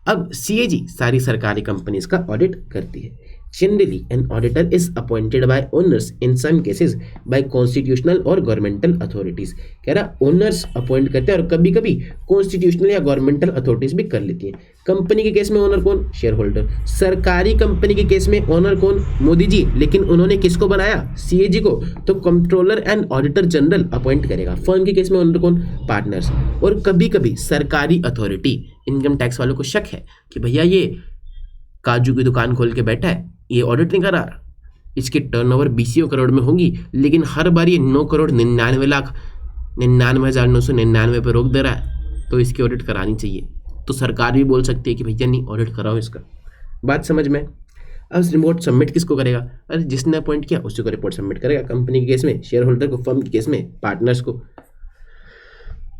अब सीएजी सारी सरकारी कंपनीज का ऑडिट करती है। Generally an auditor is appointed by owners, in some cases by constitutional और गवर्नमेंटल अथॉरिटीज। कह रहा ओनर्स अपॉइंट करते हैं और कभी कभी कॉन्स्टिट्यूशनल या गवर्नमेंटल अथॉरिटीज भी कर लेती है। कंपनी के केस में ओनर कौन? Share holder. सरकारी कंपनी के केस में ओनर कौन? मोदी जी। लेकिन उन्होंने किसको बनाया? सीएजी को। तो controller and auditor general appoint करेगा। फर्म के केस में ओनर कौन? पार्टनर्स। और कभी कभी सरकारी अथॉरिटी, इनकम टैक्स वालों को शक है कि भैया ये काजू की दुकान खोल के बैठा है, ये ऑडिट नहीं करा, इसकी टर्नओवर 20 करोड़ में होगी, लेकिन हर बार ये 9,99,999 पे रोक दे रहा है, तो इसकी ऑडिट करानी चाहिए। तो सरकार भी बोल सकती है कि भैया नहीं, ऑडिट कराओ इसका। बात समझ में? अब रिपोर्ट सबमिट किसको करेगा? अरे जिसने अपॉइंट किया उसी को रिपोर्ट सबमिट करेगा। कंपनी के केस में शेयर होल्डर को, फर्म के केस में पार्टनर्स को।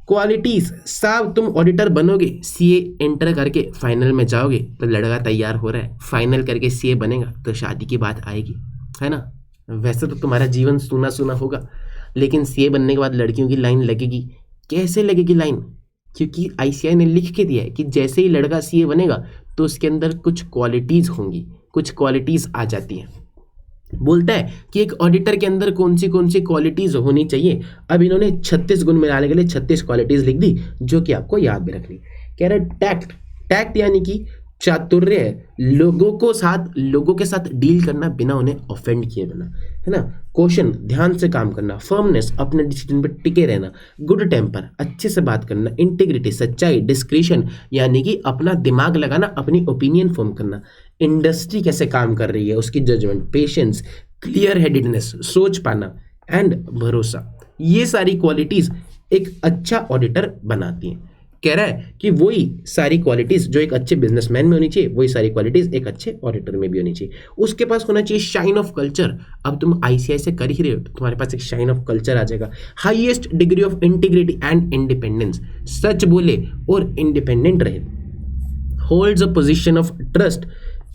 क्वालिटीज, साहब तुम ऑडिटर बनोगे, सीए एंटर करके फाइनल में जाओगे तो लड़का तैयार हो रहा है, फाइनल करके सीए बनेगा तो शादी की बात आएगी, है ना। वैसे तो तुम्हारा जीवन सूना सूना होगा, लेकिन सीए बनने के बाद लड़कियों की लाइन लगेगी। कैसे लगेगी लाइन? क्योंकि आईसीआई ने लिख के दिया है कि जैसे ही लड़का सीए बनेगा तो उसके अंदर कुछ क्वालिटीज होंगी, कुछ क्वालिटीज आ जाती हैं। बोलता है कि एक ऑडिटर के अंदर कौन सी क्वालिटीज होनी चाहिए। अब इन्होंने 36 गुण मिलाने के लिए 36 क्वालिटीज लिख दी जो कि आपको याद भी रखनी। कह रहा टैक्ट यानी कि चातुर्य है, लोगों के साथ डील करना बिना उन्हें ऑफेंड किए बिना, है ना। क्वेश्चन, ध्यान से काम करना। फर्मनेस, अपने डिसीजन पर टिके रहना। गुड टेम्पर, अच्छे से बात करना। इंटीग्रिटी, सच्चाई। डिस्क्रिशन यानी कि अपना दिमाग लगाना, अपनी ओपिनियन फॉर्म करना। इंडस्ट्री कैसे काम कर रही है उसकी जजमेंट। पेशेंस, क्लियर हेडेडनेस, सोच पाना एंड भरोसा। ये सारी क्वालिटीज एक अच्छा ऑडिटर बनाती हैं। कह रहा है कि वही सारी क्वालिटीज जो एक अच्छे बिजनेसमैन में होनी चाहिए, वही सारी क्वालिटीज एक अच्छे ऑडिटर में भी होनी चाहिए। उसके पास होना चाहिए शाइन ऑफ कल्चर। अब तुम आईसीआई से कर ही रहे हो तो तुम्हारे पास एक शाइन ऑफ कल्चर आ जाएगा। Highest degree of integrity and independence, सच बोले और इंडिपेंडेंट रहे। Holds a position of trust,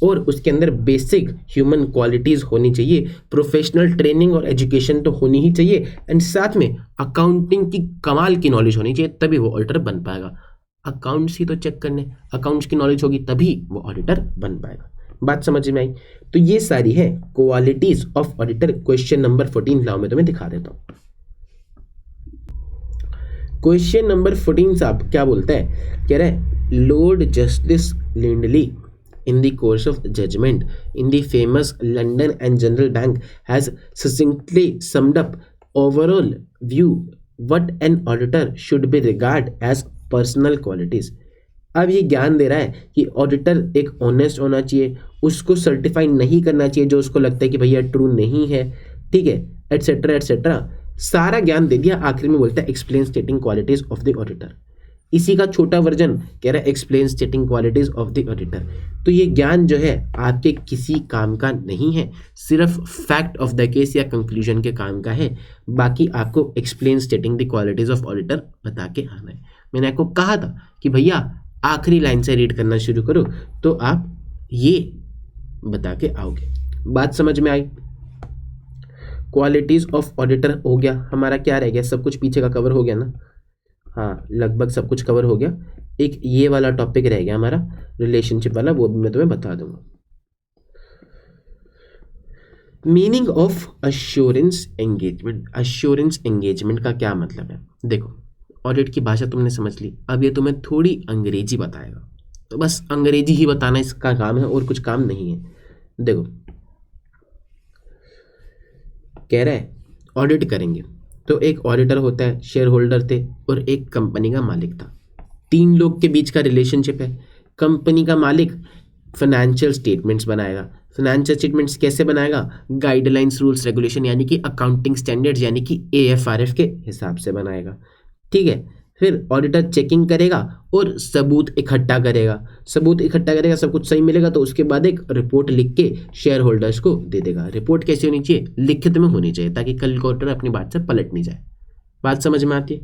और उसके अंदर बेसिक ह्यूमन क्वालिटीज़ होनी चाहिए। प्रोफेशनल ट्रेनिंग और एजुकेशन तो होनी ही चाहिए, एंड साथ में अकाउंटिंग की कमाल की नॉलेज होनी चाहिए, तभी वो ऑडिटर बन पाएगा। अकाउंट्स ही तो चेक करने, अकाउंट्स की नॉलेज होगी तभी वो ऑडिटर बन पाएगा। बात समझ में आई? तो ये सारी है qualities of auditor. Question number 14 लाओ मैं तुम्हें दिखा देता हूँ। क्वेश्चन नंबर 14 साहब क्या बोलता है? कह रहा है lord justice Lindley in the course of judgment in the famous London and General Bank has succinctly summed up overall view what an auditor should be regarded as personal qualities। अब ये ज्ञान दे रहा है कि ऑडिटर एक honest होना चाहिए, उसको सर्टिफाई नहीं करना चाहिए जो उसको लगता है कि भैया ट्रू नहीं है, ठीक है, एटसेट्रा एटसेट्रा। सारा ज्ञान दे दिया। आखिर में बोलता है explain स्टेटिंग qualities of the auditor. इसी का छोटा वर्जन कह रहा है explain स्टेटिंग qualities of the auditor. तो ये ज्ञान जो है आपके किसी काम का नहीं है, सिर्फ फैक्ट ऑफ द केस या कंक्लूजन के काम का है। बाकी आपको explain stating the qualities of auditor बता के आना है। मैंने आपको कहा था कि भैया आखिरी लाइन से रीड करना शुरू करो तो आप ये बता के आओगे। बात समझ में आई? क्वालिटीज ऑफ ऑडिटर हो गया हमारा। क्या रह गया? सब कुछ पीछे का कवर हो गया ना? हाँ, लगभग सब कुछ कवर हो गया। एक ये वाला टॉपिक रह गया हमारा रिलेशनशिप वाला, वो भी मैं तुम्हें बता दूंगा। Meaning of assurance engagement. Assurance engagement का क्या मतलब है? देखो, ऑडिट की भाषा तुमने समझ ली, अब ये तुम्हें थोड़ी अंग्रेजी बताएगा, तो बस अंग्रेजी ही बताना इसका काम है और कुछ काम नहीं है। देखो, कह रहा है ऑडिट करेंगे तो एक ऑडिटर होता है, शेयर होल्डर थे और एक कंपनी का मालिक था। 3 लोग के बीच का रिलेशनशिप है। कंपनी का मालिक फाइनेंशियल स्टेटमेंट्स बनाएगा। फाइनेंशियल स्टेटमेंट्स कैसे बनाएगा? गाइडलाइंस, रूल्स, रेगुलेशन यानी कि अकाउंटिंग स्टैंडर्ड्स यानी कि AFRF के हिसाब से बनाएगा। ठीक है, फिर ऑडिटर चेकिंग करेगा और सबूत इकट्ठा करेगा। सब कुछ सही मिलेगा तो उसके बाद एक रिपोर्ट लिख के शेयर होल्डर्स को दे देगा। रिपोर्ट कैसी होनी चाहिए? लिखित में होनी चाहिए, ताकि कल को ऑडिटर अपनी बात से पलट नहीं जाए। बात समझ में आती है?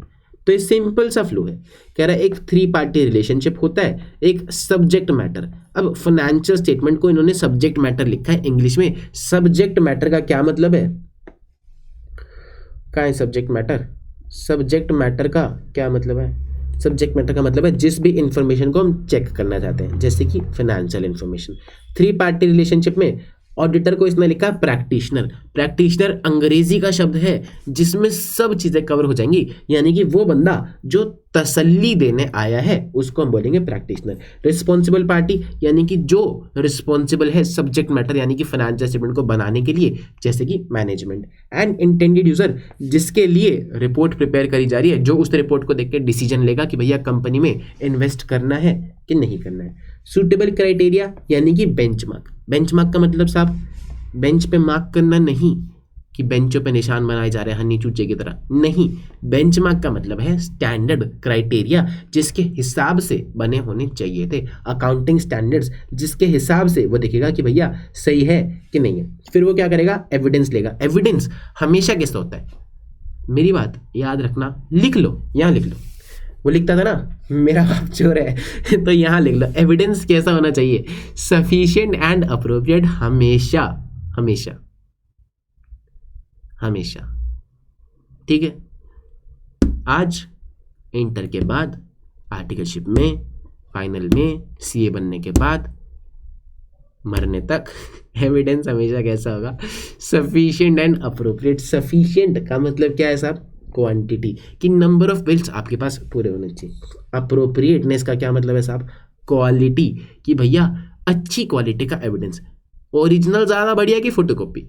तो ये सिंपल सा फ्लो है। कह रहा है एक 3 पार्टी रिलेशनशिप होता है, एक सब्जेक्ट मैटर। अब फाइनेंशियल स्टेटमेंट को इन्होंने सब्जेक्ट मैटर लिखा है इंग्लिश में। सब्जेक्ट मैटर का क्या मतलब है? क्या है सब्जेक्ट मैटर? सब्जेक्ट मैटर का क्या मतलब है? सब्जेक्ट मैटर का मतलब है जिस भी इंफॉर्मेशन को हम चेक करना चाहते हैं, जैसे कि फाइनेंशियल इंफॉर्मेशन। 3 पार्टी रिलेशनशिप में ऑडिटर को इसने लिखा प्रैक्टिशनर। प्रैक्टिशनर अंग्रेजी का शब्द है जिसमें सब चीजें कवर हो जाएंगी, यानी कि वो बंदा जो तसल्ली देने आया है उसको हम बोलेंगे प्रैक्टिशनर। रिस्पॉन्सिबल पार्टी यानी कि जो रिस्पॉन्सिबल है सब्जेक्ट मैटर यानी कि फाइनेंशियल स्टेटमेंट को बनाने के लिए, जैसे कि मैनेजमेंट। एंड इंटेंडेड यूजर, जिसके लिए रिपोर्ट प्रिपेयर करी जा रही है, जो उस रिपोर्ट को देख के डिसीजन लेगा कि भैया कंपनी में इन्वेस्ट करना है कि नहीं करना है। सूटेबल क्राइटेरिया यानी कि बेंचमार्क। बेंचमार्क का मतलब साहब बेंच पे मार्क करना नहीं कि बेंचों पे निशान बनाए जा रहे हैं हनी चूचे की तरह, नहीं। बेंचमार्क का मतलब है स्टैंडर्ड क्राइटेरिया जिसके हिसाब से बने होने चाहिए थे। अकाउंटिंग स्टैंडर्ड्स जिसके हिसाब से वो देखेगा कि भैया सही है कि नहीं है। फिर वो क्या करेगा? एविडेंस लेगा। एविडेंस हमेशा कैसा होता है? मेरी बात याद रखना, लिख लो, यहाँ लिख लो। वो लिखता था ना मेरा बाप चोर है तो यहाँ लिख लो। एविडेंस कैसा होना चाहिए? Sufficient and appropriate. हमेशा हमेशा हमेशा। ठीक है, आज इंटर के बाद, आर्टिकलशिप में, फाइनल में, CA बनने के बाद, मरने तक एविडेंस हमेशा कैसा होगा? Sufficient and appropriate. सफिशिएंट का मतलब क्या है साहब? क्वांटिटी, कि नंबर ऑफ बिल्स आपके पास पूरे होने चाहिए। अप्रोप्रिएटनेस का क्या मतलब है साहब? क्वालिटी, कि भैया अच्छी क्वालिटी का एविडेंस। ओरिजिनल ज्यादा बढ़िया कि फोटोकॉपी?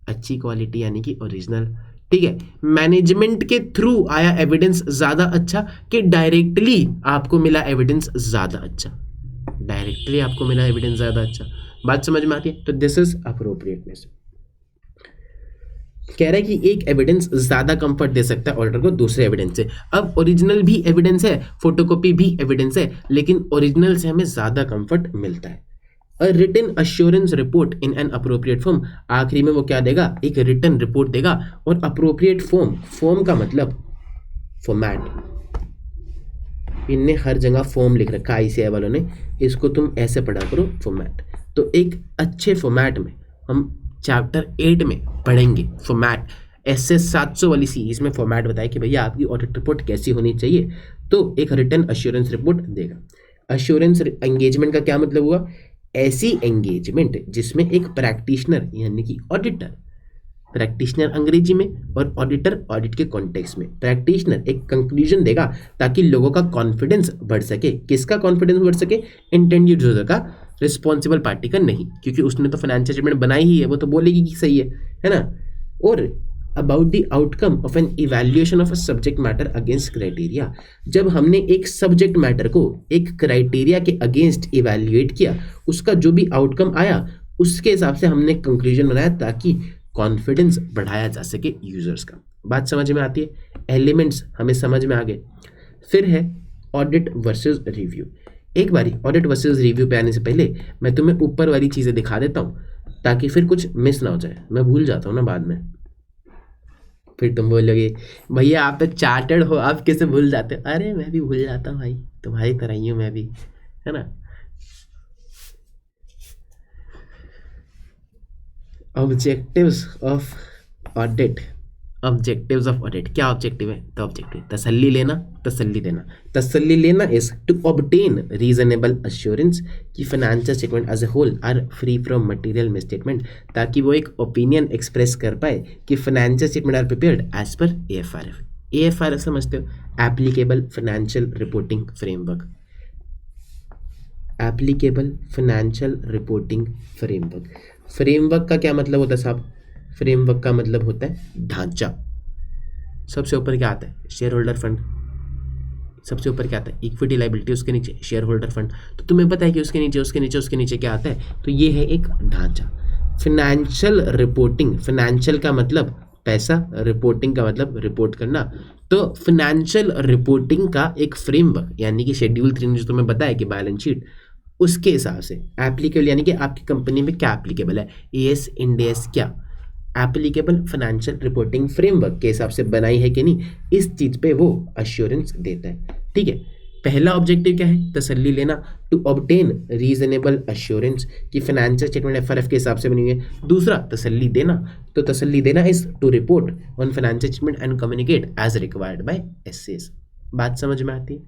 अच्छी क्वालिटी यानी कि ओरिजिनल। ठीक है, मैनेजमेंट के थ्रू आया एविडेंस ज्यादा अच्छा कि डायरेक्टली आपको मिला एविडेंस ज्यादा अच्छा? डायरेक्टली आपको मिला एविडेंस ज्यादा अच्छा। बात समझ में आती है? तो दिस इज अप्रोप्रिएटनेस। कह रहा है कि एक एविडेंस ज्यादा कंफर्ट दे सकता है ऑडिटर को दूसरे एविडेंस से। अब ओरिजिनल भी एविडेंस है, फोटोकॉपी भी एविडेंस है, लेकिन ओरिजिनल से हमें ज्यादा कंफर्ट मिलता है। A written assurance report in an appropriate form. आखिरी में वो क्या देगा? एक रिटन रिपोर्ट देगा। और अप्रोप्रिएट फॉर्म, फॉर्म का मतलब फॉर्मेट। इनने हर जगह फॉर्म लिख रखा है ICAI वालों ने, इसको तुम ऐसे पढ़ा करो फॉर्मेट। तो एक अच्छे फॉर्मेट में हम चैप्टर 8 में पढ़ेंगे फॉर्मेट। SS 700 वाली सीरीज में फॉर्मेट बताया कि भैया आपकी ऑडिट रिपोर्ट कैसी होनी चाहिए। तो एक रिटन अश्योरेंस रिपोर्ट देगा। अश्योरेंस एंगेजमेंट का क्या मतलब हुआ? ऐसी एंगेजमेंट जिसमें एक प्रैक्टिशनर यानी कि ऑडिटर, प्रैक्टिशनर अंग्रेजी में और ऑडिटर ऑडिट के कॉन्टेक्स्ट में, प्रैक्टिशनर एक कंक्लूजन देगा ताकि लोगों का कॉन्फिडेंस बढ़ सके। किसका कॉन्फिडेंस बढ़ सके? इंटेंडेड यूजर का, रिस्पॉन्सिबल पार्टी का नहीं, क्योंकि उसने तो फाइनेंशियल स्टेटमेंट बनाई ही है, वो तो बोलेगी कि सही है ना। और about the outcome of an evaluation of a subject matter against criteria. जब हमने एक सब्जेक्ट मैटर को एक क्राइटेरिया के अगेंस्ट इवैल्यूएट किया, उसका जो भी आउटकम आया उसके हिसाब से हमने कंक्लूजन बनाया ताकि कॉन्फिडेंस बढ़ाया जा सके यूजर्स का। बात समझ में आती है? एलिमेंट्स हमें समझ में आ गए। फिर है ऑडिट वर्सेस रिव्यू। एक बारी ऑडिट वर्सेस रिव्यू पे आने से पहले मैं तुम्हें ऊपर वाली चीज़ें दिखा देता हूँ ताकि फिर कुछ मिस ना हो जाए, मैं भूल जाता हूँ ना बाद में, फिर तुम बोलोगे भैया आप तो चार्टर्ड हो, आप कैसे भूल जाते हो। अरे मैं भी भूल जाता हूँ भाई, तुम्हारी तरह ही हूँ मैं भी, है ना। Objectives of audit, objectives of audit क्या ऑब्जेक्टिव है? तो ऑब्जेक्टिव तसल्ली लेना, तसल्ली देना। तसल्ली लेना is to obtain reasonable assurance कि financial statement as a whole are free from material misstatement, ताकि वो एक ओपिनियन एक्सप्रेस कर पाए कि financial statement are prepared as per AFRF। AFRF समझते हो? Applicable financial reporting framework. Applicable financial reporting framework. Framework का क्या मतलब होता है साहब? फ्रेमवर्क का मतलब होता है ढांचा। सबसे ऊपर क्या आता है? Share holder fund. सबसे ऊपर क्या आता है? इक्विटी लायबिलिटी, उसके नीचे शेयर होल्डर फंड। तो तुम्हें पता है कि उसके नीचे क्या आता है? तो ये है एक ढांचा। फाइनेंशियल रिपोर्टिंग, फाइनेंशियल का मतलब पैसा, रिपोर्टिंग का मतलब रिपोर्ट करना। तो फाइनेंशियल रिपोर्टिंग का एक फ्रेमवर्क यानी कि शेड्यूल 3 जो तुम्हें बताया कि बैलेंस शीट, उसके हिसाब से एप्लीकेबल यानी कि आपकी कंपनी में क्या एप्लीकेबल है, AS इंड AS क्या एप्लीकेबल फाइनेंशियल रिपोर्टिंग फ्रेमवर्क के हिसाब से बनाई है कि नहीं, इस चीज पे वो अश्योरेंस देता है। ठीक है, पहला ऑब्जेक्टिव क्या है? तसल्ली लेना, टू ऑब्टेन रीजनेबल अश्योरेंस कि फाइनेंशियल स्टेटमेंट FRF के हिसाब से बनी हुई है। दूसरा तसल्ली देना, तो तसल्ली देना is to report on financial statement and communicate as required by SCS। बात समझ में आती है?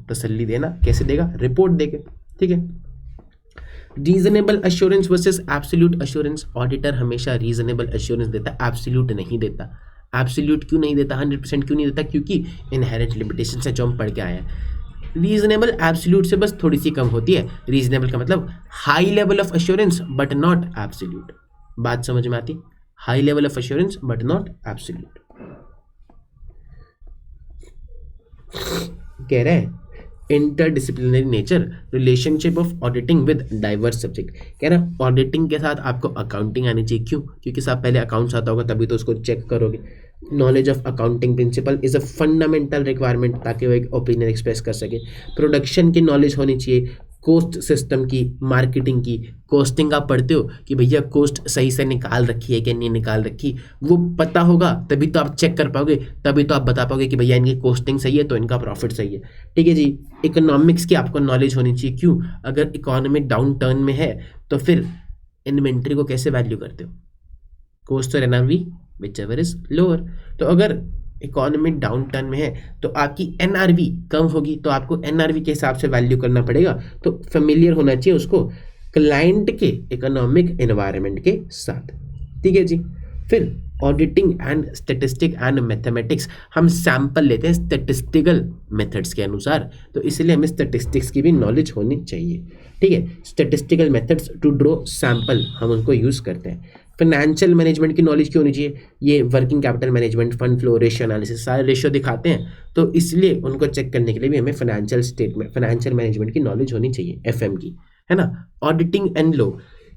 तसल्ली देना कैसे देगा? रिपोर्ट देके। ठीक है, reasonable assurance versus absolute assurance. Auditor हमेशा रीजनेबल अश्योरेंस देता है, एब्सोल्यूट नहीं देता। एब्सोल्यूट क्यों नहीं देता? 100% क्यों नहीं देता? क्योंकि इनहेरेंट लिमिटेशन है जो हम पढ़ के आए हैं। रीजनेबल एब्सोल्यूट से बस थोड़ी सी कम होती है। रीजनेबल का मतलब high level of assurance but not absolute. बात समझ में आती? High level of assurance but not absolute. कह रहे हैं interdisciplinary nature, relationship of auditing with diverse subject. कह रहा है ऑडिटिंग के साथ आपको अकाउंटिंग आनी चाहिए। क्यों? क्योंकि साहब पहले अकाउंट्स आता होगा तभी तो उसको चेक करोगे। Knowledge of accounting principle is a fundamental requirement ताकि वो एक ओपिनियन एक्सप्रेस कर सके। प्रोडक्शन की नॉलेज होनी चाहिए, कोस्ट सिस्टम की, मार्केटिंग की। कोस्टिंग आप पढ़ते हो कि भैया कोस्ट सही से निकाल रखी है कि नहीं निकाल रखी, वो पता होगा तभी तो आप चेक कर पाओगे, तभी तो आप बता पाओगे कि भैया इनकी कोस्टिंग सही है तो इनका प्रॉफिट सही है। ठीक है जी। इकोनॉमिक्स की आपको नॉलेज होनी चाहिए। क्यों? अगर इकोनॉमी डाउन टर्न में है तो फिर इन्वेंट्री को कैसे वैल्यू करते हो? कोस्ट और NRV which ever is lower. तो अगर इकोनॉमी डाउन टर्न में है तो आपकी NRV कम होगी, तो आपको NRV के हिसाब से वैल्यू करना पड़ेगा। तो फेमिलियर होना चाहिए उसको क्लाइंट के इकोनॉमिक एनवायरनमेंट के साथ। ठीक है जी। फिर auditing and statistic and mathematics, हम सैंपल लेते हैं स्टैटिस्टिकल मेथड्स के अनुसार, तो इसलिए हमें स्टैटिस्टिक्स की भी नॉलेज होनी चाहिए। ठीक है, statistical methods to draw sample हम उनको यूज करते हैं। फाइनेंशियल मैनेजमेंट की नॉलेज क्यों होनी चाहिए? ये working capital management, fund flow, ratio analysis, सारे रेशियो दिखाते हैं, तो इसलिए उनको चेक करने के लिए भी हमें फाइनेंशियल स्टेटमेंट, फाइनेंशियल मैनेजमेंट की नॉलेज होनी चाहिए, FM की, है ना। ऑडिटिंग एंड लॉ,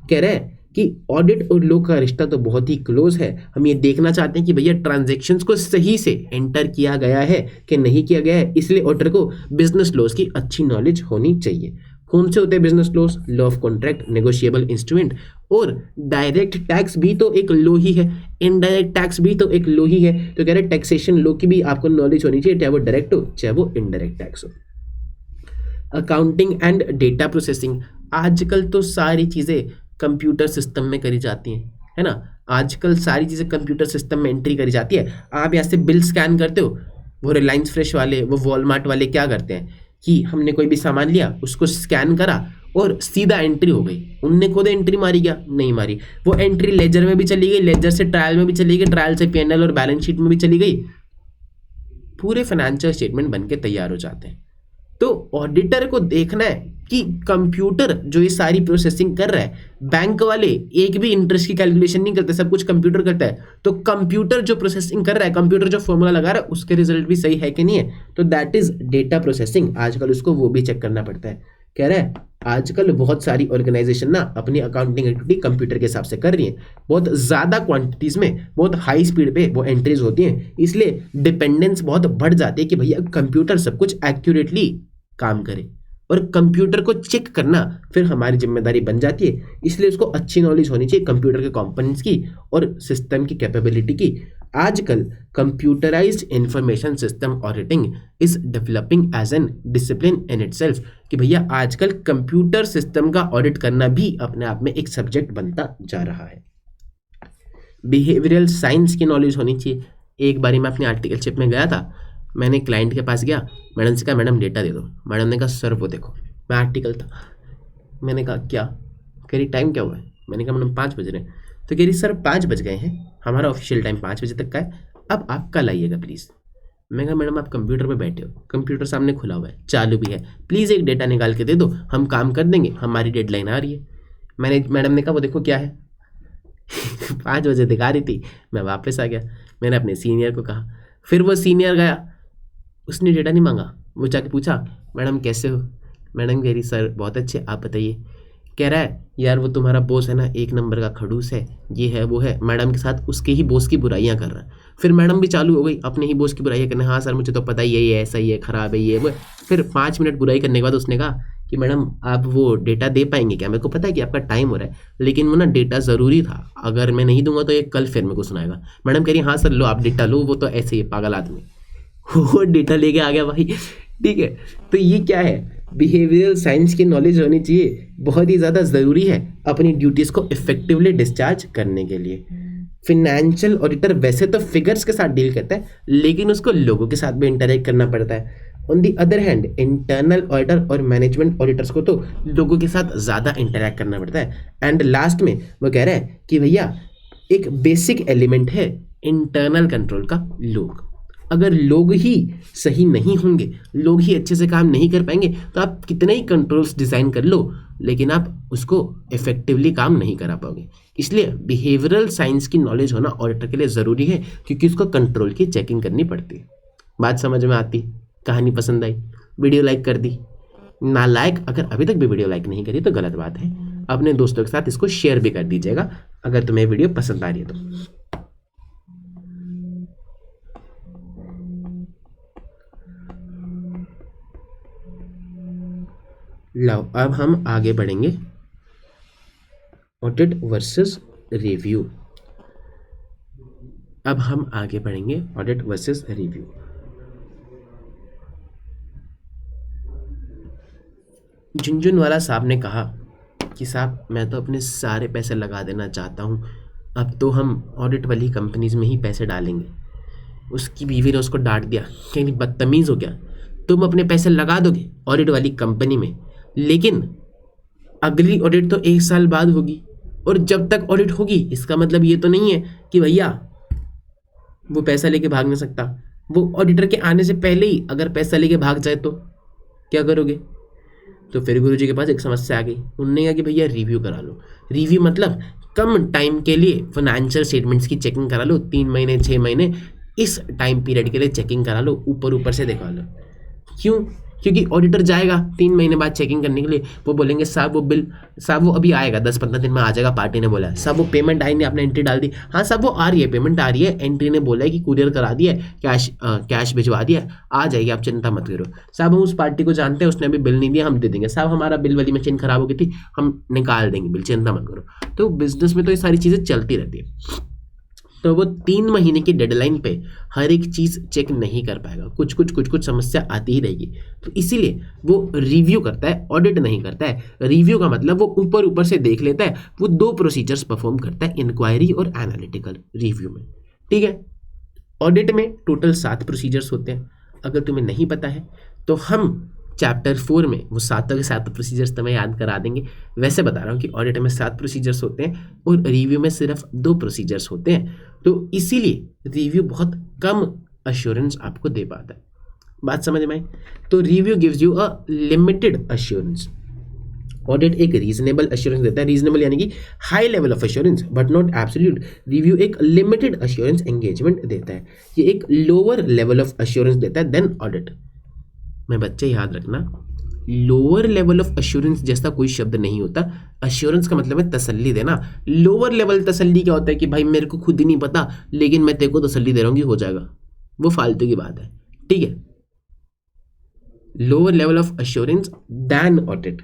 कह रहे हैं कि ऑडिट और लॉ का रिश्ता तो बहुत ही क्लोज है। हम ये देखना चाहते हैं कि भैया ट्रांजैक्शंस को सही से एंटर किया गया है कि नहीं किया गया है, इसलिए ऑडिटर को बिजनेस लॉज की अच्छी नॉलेज होनी चाहिए। कौन से होते हैं business laws? Law of contract, negotiable instrument, और डायरेक्ट टैक्स भी तो एक लॉ ही है, इनडायरेक्ट टैक्स भी तो एक लॉ ही है। तो कह रहे हैं टैक्सेशन लॉ की भी आपको नॉलेज होनी चाहिए, चाहे वो डायरेक्ट हो चाहे वो इनडायरेक्ट टैक्स हो। अकाउंटिंग एंड डेटा प्रोसेसिंग, आजकल तो सारी चीज़ें कंप्यूटर सिस्टम में करी जाती हैं, है ना। आजकल सारी चीज़ें कंप्यूटर सिस्टम में एंट्री करी जाती है। आप यहाँ से बिल स्कैन करते हो, वो रिलायंस फ्रेश वाले, वो वॉलमार्ट वाले क्या करते हैं कि हमने कोई भी सामान लिया, उसको स्कैन करा और सीधा एंट्री हो गई। उनने खुद एंट्री मारी क्या? नहीं मारी। वो एंट्री लेजर में भी चली गई, लेजर से ट्रायल में भी चली गई, ट्रायल से P&L और बैलेंस शीट में भी चली गई, पूरे फाइनेंशियल स्टेटमेंट बन के तैयार हो जाते हैं। तो ऑडिटर को देखना है कि कंप्यूटर जो ये सारी प्रोसेसिंग कर रहा है, बैंक वाले एक भी इंटरेस्ट की कैलकुलेशन नहीं करते, सब कुछ कंप्यूटर करता है। तो कंप्यूटर जो प्रोसेसिंग कर रहा है, कंप्यूटर जो फॉर्मूला लगा रहा है, उसके रिजल्ट भी सही है कि नहीं है, तो दैट इज डेटा प्रोसेसिंग। आजकल उसको वो भी चेक करना पड़ता है। कह रहा है आजकल बहुत सारी ऑर्गेनाइजेशन ना अपनी अकाउंटिंग एक्टिविटी कंप्यूटर के हिसाब से कर रही हैं, बहुत ज़्यादा क्वांटिटीज में बहुत हाई स्पीड पे वो एंट्रीज होती हैं, इसलिए डिपेंडेंस बहुत बढ़ जाती है कि भैया कंप्यूटर सब कुछ एक्यूरेटली काम करे, और कंप्यूटर को चेक करना फिर हमारी जिम्मेदारी बन जाती है। इसलिए उसको अच्छी नॉलेज होनी चाहिए कंप्यूटर के कंपोनेंट्स की और सिस्टम की कैपेबिलिटी की। आजकल computerised information system auditing is developing as an discipline in itself, कि भैया आजकल कंप्यूटर सिस्टम का ऑडिट करना भी अपने आप में एक सब्जेक्ट बनता जा रहा है। बिहेवियरल साइंस की नॉलेज होनी चाहिए। एक बारी मैं अपनी आर्टिकलशिप में गया था, मैंने क्लाइंट के पास गया, मैडम से कहा मैडम डेटा दे दो। मैडम ने कहा सर वो देखो, मैं आर्टिकल था। मैंने कहा क्या? कह रही टाइम क्या हुआ है? मैंने कहा मैडम 5 बज रहे हैं। तो कह रही सर 5 बज गए हैं, हमारा ऑफिशियल टाइम 5 बजे तक का है, अब आप कल आइएगा प्लीज़। मैं कहा मैडम आप कंप्यूटर पे बैठे हो, कंप्यूटर सामने खुला हुआ है, चालू भी है, प्लीज़ एक डेटा निकाल के दे दो, हम काम कर देंगे, हमारी डेडलाइन आ रही है। मैडम ने कहा वो देखो क्या है। 5 बजे दिखा रही थी। मैं वापस आ गया, मैंने अपने सीनियर को कहा, फिर वो सीनियर गया, उसने डेटा नहीं मांगा, वो जाके पूछा मैडम कैसे हो? मैडम कह रही सर बहुत अच्छे, आप बताइए। कह रहा है यार वो तुम्हारा बॉस है ना, 1 नंबर का खड़ूस है, ये है वो है, मैडम के साथ उसके ही बॉस की बुराइयां कर रहा है। फिर मैडम भी चालू हो गई अपने ही बॉस की बुराइयां करने, हाँ सर मुझे तो पता ही है, ये ऐसा ही है, ख़राब है, ये वो। फिर 5 मिनट बुराई करने के बाद उसने कहा कि मैडम आप वो डेटा दे पाएंगे क्या? मेरे को पता है कि आपका टाइम हो रहा है, लेकिन वो ना डेटा ज़रूरी था, अगर मैं नहीं दूंगा तो ये कल फिर मेरे को सुनाएगा। मैडम कह रही हाँ सर लो आप डेटा लो, वो तो ऐसे ही पागल आदमी। वो डेटा लेके आ गया भाई, ठीक है। तो ये क्या है, बिहेवियरल साइंस की नॉलेज होनी चाहिए, बहुत ही ज़्यादा ज़रूरी है अपनी ड्यूटीज़ को इफेक्टिवली डिस्चार्ज करने के लिए। फिनेंशियल ऑडिटर वैसे तो फिगर्स के साथ डील करता है, लेकिन उसको लोगों के साथ भी इंटरेक्ट करना पड़ता है। On the other hand internal auditor और मैनेजमेंट ऑडिटर्स को तो लोगों के साथ ज़्यादा इंटरेक्ट करना पड़ता है। एंड लास्ट में वो कह रहा है कि भैया एक बेसिक एलिमेंट है इंटरनल कंट्रोल का, लोग। अगर लोग ही सही नहीं होंगे, लोग ही अच्छे से काम नहीं कर पाएंगे, तो आप कितने ही कंट्रोल्स डिज़ाइन कर लो, लेकिन आप उसको इफेक्टिवली काम नहीं करा पाओगे। इसलिए बिहेवियरल साइंस की नॉलेज होना ऑडिटर के लिए ज़रूरी है, क्योंकि उसको कंट्रोल की चेकिंग करनी पड़ती है। बात समझ में आती? कहानी पसंद आई? वीडियो लाइक कर दी? नालायक अगर अभी तक भी वीडियो लाइक नहीं करी तो गलत बात है, अपने दोस्तों के साथ इसको शेयर भी कर दीजिएगा अगर तुम्हें वीडियो पसंद आ रही है तो। लो अब हम आगे बढ़ेंगे, ऑडिट वर्सेस रिव्यू। अब हम आगे बढ़ेंगे ऑडिट वर्सेस रिव्यू। झुनझुनवाला साहब ने कहा कि साहब मैं तो अपने सारे पैसे लगा देना चाहता हूँ, अब तो हम ऑडिट वाली कंपनीज में ही पैसे डालेंगे। उसकी बीवी ने उसको डांट दिया, कहीं बदतमीज़ हो गया, तुम अपने पैसे लगा दोगे ऑडिट वाली कंपनी में, लेकिन अगली ऑडिट तो 1 साल बाद होगी, और जब तक ऑडिट होगी इसका मतलब ये तो नहीं है कि भैया वो पैसा लेके भाग नहीं सकता। वो ऑडिटर के आने से पहले ही अगर पैसा लेके भाग जाए तो क्या करोगे? तो फिर गुरुजी के पास एक समस्या आ गई, उन्होंने कहा कि भैया रिव्यू करा लो। रिव्यू मतलब कम टाइम के लिए फाइनेंशियल स्टेटमेंट्स की चेकिंग करा लो, 3 महीने 6 महीने इस टाइम पीरियड के लिए चेकिंग करा लो, ऊपर से दिखा लो। क्यों? क्योंकि ऑडिटर जाएगा 3 महीने बाद चेकिंग करने के लिए, वो बोलेंगे साहब वो बिल, साहब वो अभी आएगा 10-15 दिन में आ जाएगा, पार्टी ने बोला है। साहब वो पेमेंट आई नहीं, आपने एंट्री डाल दी, हाँ साहब वो आ रही है, पेमेंट आ रही है, एंट्री ने बोला है कि कुरियर करा दिया है, कैश भिजवा दिया, आ जाएगी, आप चिंता मत करो। साहब हम उस पार्टी को जानते हैं, उसने अभी बिल नहीं दिया, हम दे देंगे। साहब हमारा बिल वाली मशीन खराब हो गई थी, हम निकाल देंगे बिल, चिंता मत करो। तो बिजनेस में तो ये सारी चीज़ें चलती रहती है। तो वो 3 महीने की डेडलाइन पे हर एक चीज़ चेक नहीं कर पाएगा, कुछ समस्या आती ही रहेगी। तो इसीलिए वो रिव्यू करता है, ऑडिट नहीं करता है। रिव्यू का मतलब वो ऊपर से देख लेता है। वो 2 प्रोसीजर्स परफॉर्म करता है, इंक्वायरी और एनालिटिकल रिव्यू में, ठीक है। ऑडिट में टोटल 7 प्रोसीजर्स होते हैं। अगर तुम्हें नहीं पता है तो हम चैप्टर 4 में वो 7 के 7 प्रोसीजर्स तुम्हें याद करा देंगे। वैसे बता रहा हूँ कि ऑडिट में 7 प्रोसीजर्स होते हैं और रिव्यू में सिर्फ 2 प्रोसीजर्स होते हैं। तो इसीलिए रिव्यू बहुत कम अश्योरेंस आपको दे पाता है। बात समझ में आई? तो review gives you a limited assurance, audit एक रीजनेबल अश्योरेंस देता है। रीजनेबल यानी कि high level of assurance but not absolute. Review एक लिमिटेड अश्योरेंस एंगेजमेंट देता है, ये एक लोअर लेवल ऑफ अश्योरेंस देता है देन ऑडिट। मैं बच्चे याद रखना, लोअर लेवल ऑफ अश्योरेंस जैसा कोई शब्द नहीं होता। अश्योरेंस का मतलब है तसल्ली देना। लोअर लेवल तसल्ली क्या होता है कि भाई मेरे को खुद ही नहीं पता लेकिन मैं तेरे को तसल्ली दे रहा हूँ कि हो जाएगा, वो फालतू की बात है, ठीक है। Lower level of assurance than audit,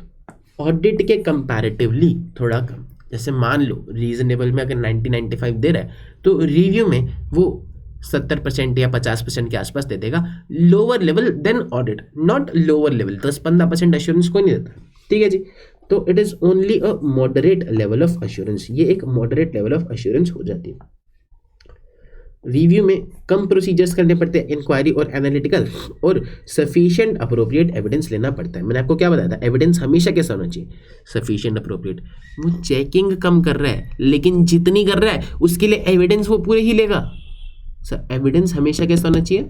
audit के कंपैरेटिवली थोड़ा कम। जैसे मान लो रीजनेबल में अगर 90-95 दे रहा है तो रिव्यू में वो 70% या 50% के आसपास दे देगा। Lower level than audit, not lower level. 10-15% assurance कोई नहीं देता, ठीक है जी। तो it is only a moderate level of assurance, ये एक मॉडरेट लेवल ऑफ अश्योरेंस हो जाती है। रिव्यू में कम प्रोसीजर्स करने पड़ते हैं, इंक्वायरी और एनालिटिकल, और सफिशिएंट अप्रोप्रिएट एविडेंस लेना पड़ता है। मैंने आपको क्या बताया था, एविडेंस हमेशा कैसा होना चाहिए, सफिशिएंट अप्रोप्रिएट। वो चेकिंग कम कर रहा है लेकिन जितनी कर रहा है उसके लिए एविडेंस वो पूरे ही लेगा। सर एविडेंस हमेशा कैसा होना चाहिए,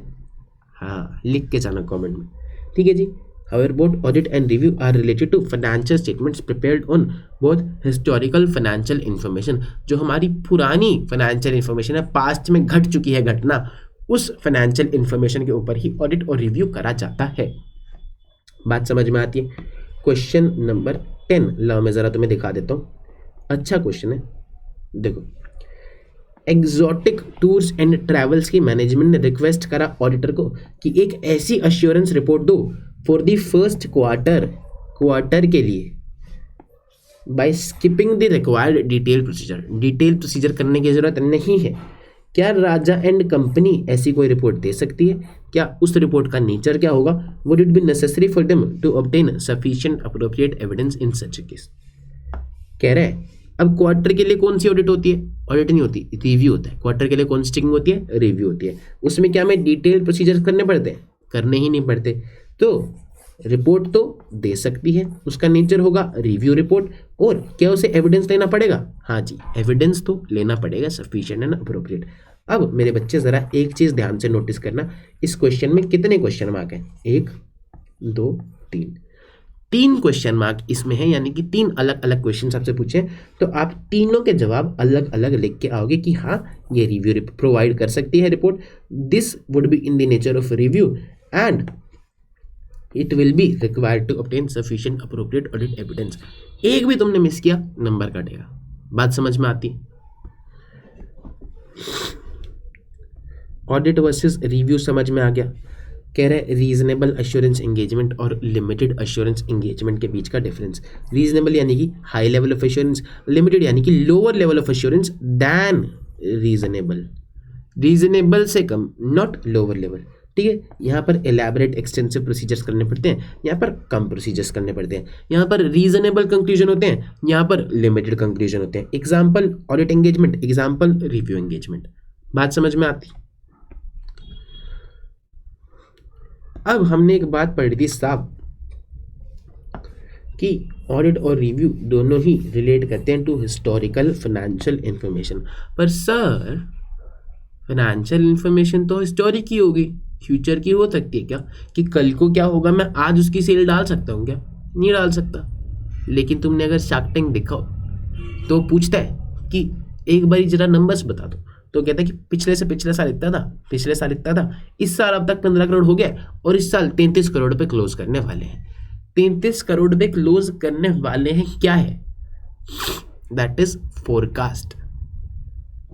हाँ लिख के जाना कमेंट में, ठीक है जी। However, both audit and review are related to financial statements prepared on both historical financial information। जो हमारी पुरानी फाइनेंशियल इंफॉर्मेशन है, पास्ट में घट चुकी है घटना, उस फाइनेंशियल इंफॉर्मेशन के ऊपर ही ऑडिट और रिव्यू करा जाता है। बात समझ में आती है। क्वेश्चन नंबर 10 ला मैं ज़रा तुम्हें दिखा देता हूँ, अच्छा क्वेश्चन है, देखो। एग्जॉटिक टूर्स एंड ट्रैवल्स की मैनेजमेंट ने रिक्वेस्ट करा ऑडिटर को कि एक ऐसी अश्योरेंस रिपोर्ट दो फॉर द फर्स्ट क्वार्टर के लिए by skipping the required detail procedure करने की जरूरत नहीं है। क्या राजा एंड कंपनी ऐसी कोई रिपोर्ट दे सकती है? क्या उस रिपोर्ट का नेचर क्या होगा? Would it be necessary for them to obtain sufficient appropriate evidence in such case? कह रहे हैं अब क्वार्टर के लिए कौन सी ऑडिट होती है? ऑडिट नहीं होती, रिव्यू होता है। क्वार्टर के लिए कौन सी चेकिंग होती है? रिव्यू होती है। उसमें क्या हमें डिटेल प्रोसीजर करने पड़ते हैं? करने ही नहीं पड़ते। तो रिपोर्ट तो दे सकती है, उसका नेचर होगा रिव्यू रिपोर्ट। और क्या उसे एविडेंस लेना पड़ेगा? हाँ जी, एविडेंस तो लेना पड़ेगा, सफिशिएंट एंड अप्रोप्रिएट। अब मेरे बच्चे जरा एक चीज ध्यान से नोटिस करना, इस क्वेश्चन में कितने क्वेश्चन मार्क हैं? 1 2 3 3 क्वेश्चन मार्क इसमें है, यानी कि 3 अलग अलग क्वेश्चन आपसे पूछे। तो आप तीनों के जवाब अलग अलग लिख के आओगे कि हाँ ये रिव्यू प्रोवाइड कर सकती है report, this would be in the nature of review and it will be required to obtain sufficient appropriate audit evidence. एक भी तुमने मिस किया नंबर कटेगा। बात समझ में आती? ऑडिट वर्सेस रिव्यू समझ में आ गया। कह रहे रीजनेबल अश्योरेंस एंगेजमेंट और लिमिटेड अश्योरेंस एंगेजमेंट के बीच का डिफरेंस। रीजनेबल यानी कि high level of assurance, limited यानी कि lower level of assurance than reasonable, reasonable से कम, नॉट लोअर लेवल, ठीक है। यहाँ पर एलैबोरेट एक्सटेंसिव प्रोसीजर्स करने पड़ते हैं, यहाँ पर कम प्रोसीजर्स करने पड़ते हैं। यहाँ पर रीजनेबल कंक्लूजन होते हैं, यहाँ पर लिमिटेड कंक्लूजन होते हैं। Example audit engagement, example review engagement. बात समझ में आती? अब हमने एक बात पढ़ी थी साहब कि ऑडिट और रिव्यू दोनों ही रिलेट करते हैं टू हिस्टोरिकल फाइनेंशियल इंफॉर्मेशन। पर सर फाइनेंशियल इंफॉर्मेशन तो हिस्टोरिक ही होगी, फ्यूचर की हो सकती है क्या? कि कल को क्या होगा मैं आज उसकी सेल डाल सकता हूँ क्या? नहीं डाल सकता। लेकिन तुमने अगर शार्क टैंक देखा हो तो पूछता है कि एक बारी जरा नंबर्स बता दो, तो कहता है कि पिछले से पिछले साल इतना था, पिछले साल इतना था, इस साल अब तक 15 करोड़ हो गया और इस साल 33 करोड़ पे क्लोज करने वाले हैं। 33 करोड़ पे क्लोज करने वाले हैं, क्या है? दैट इज फोरकास्ट,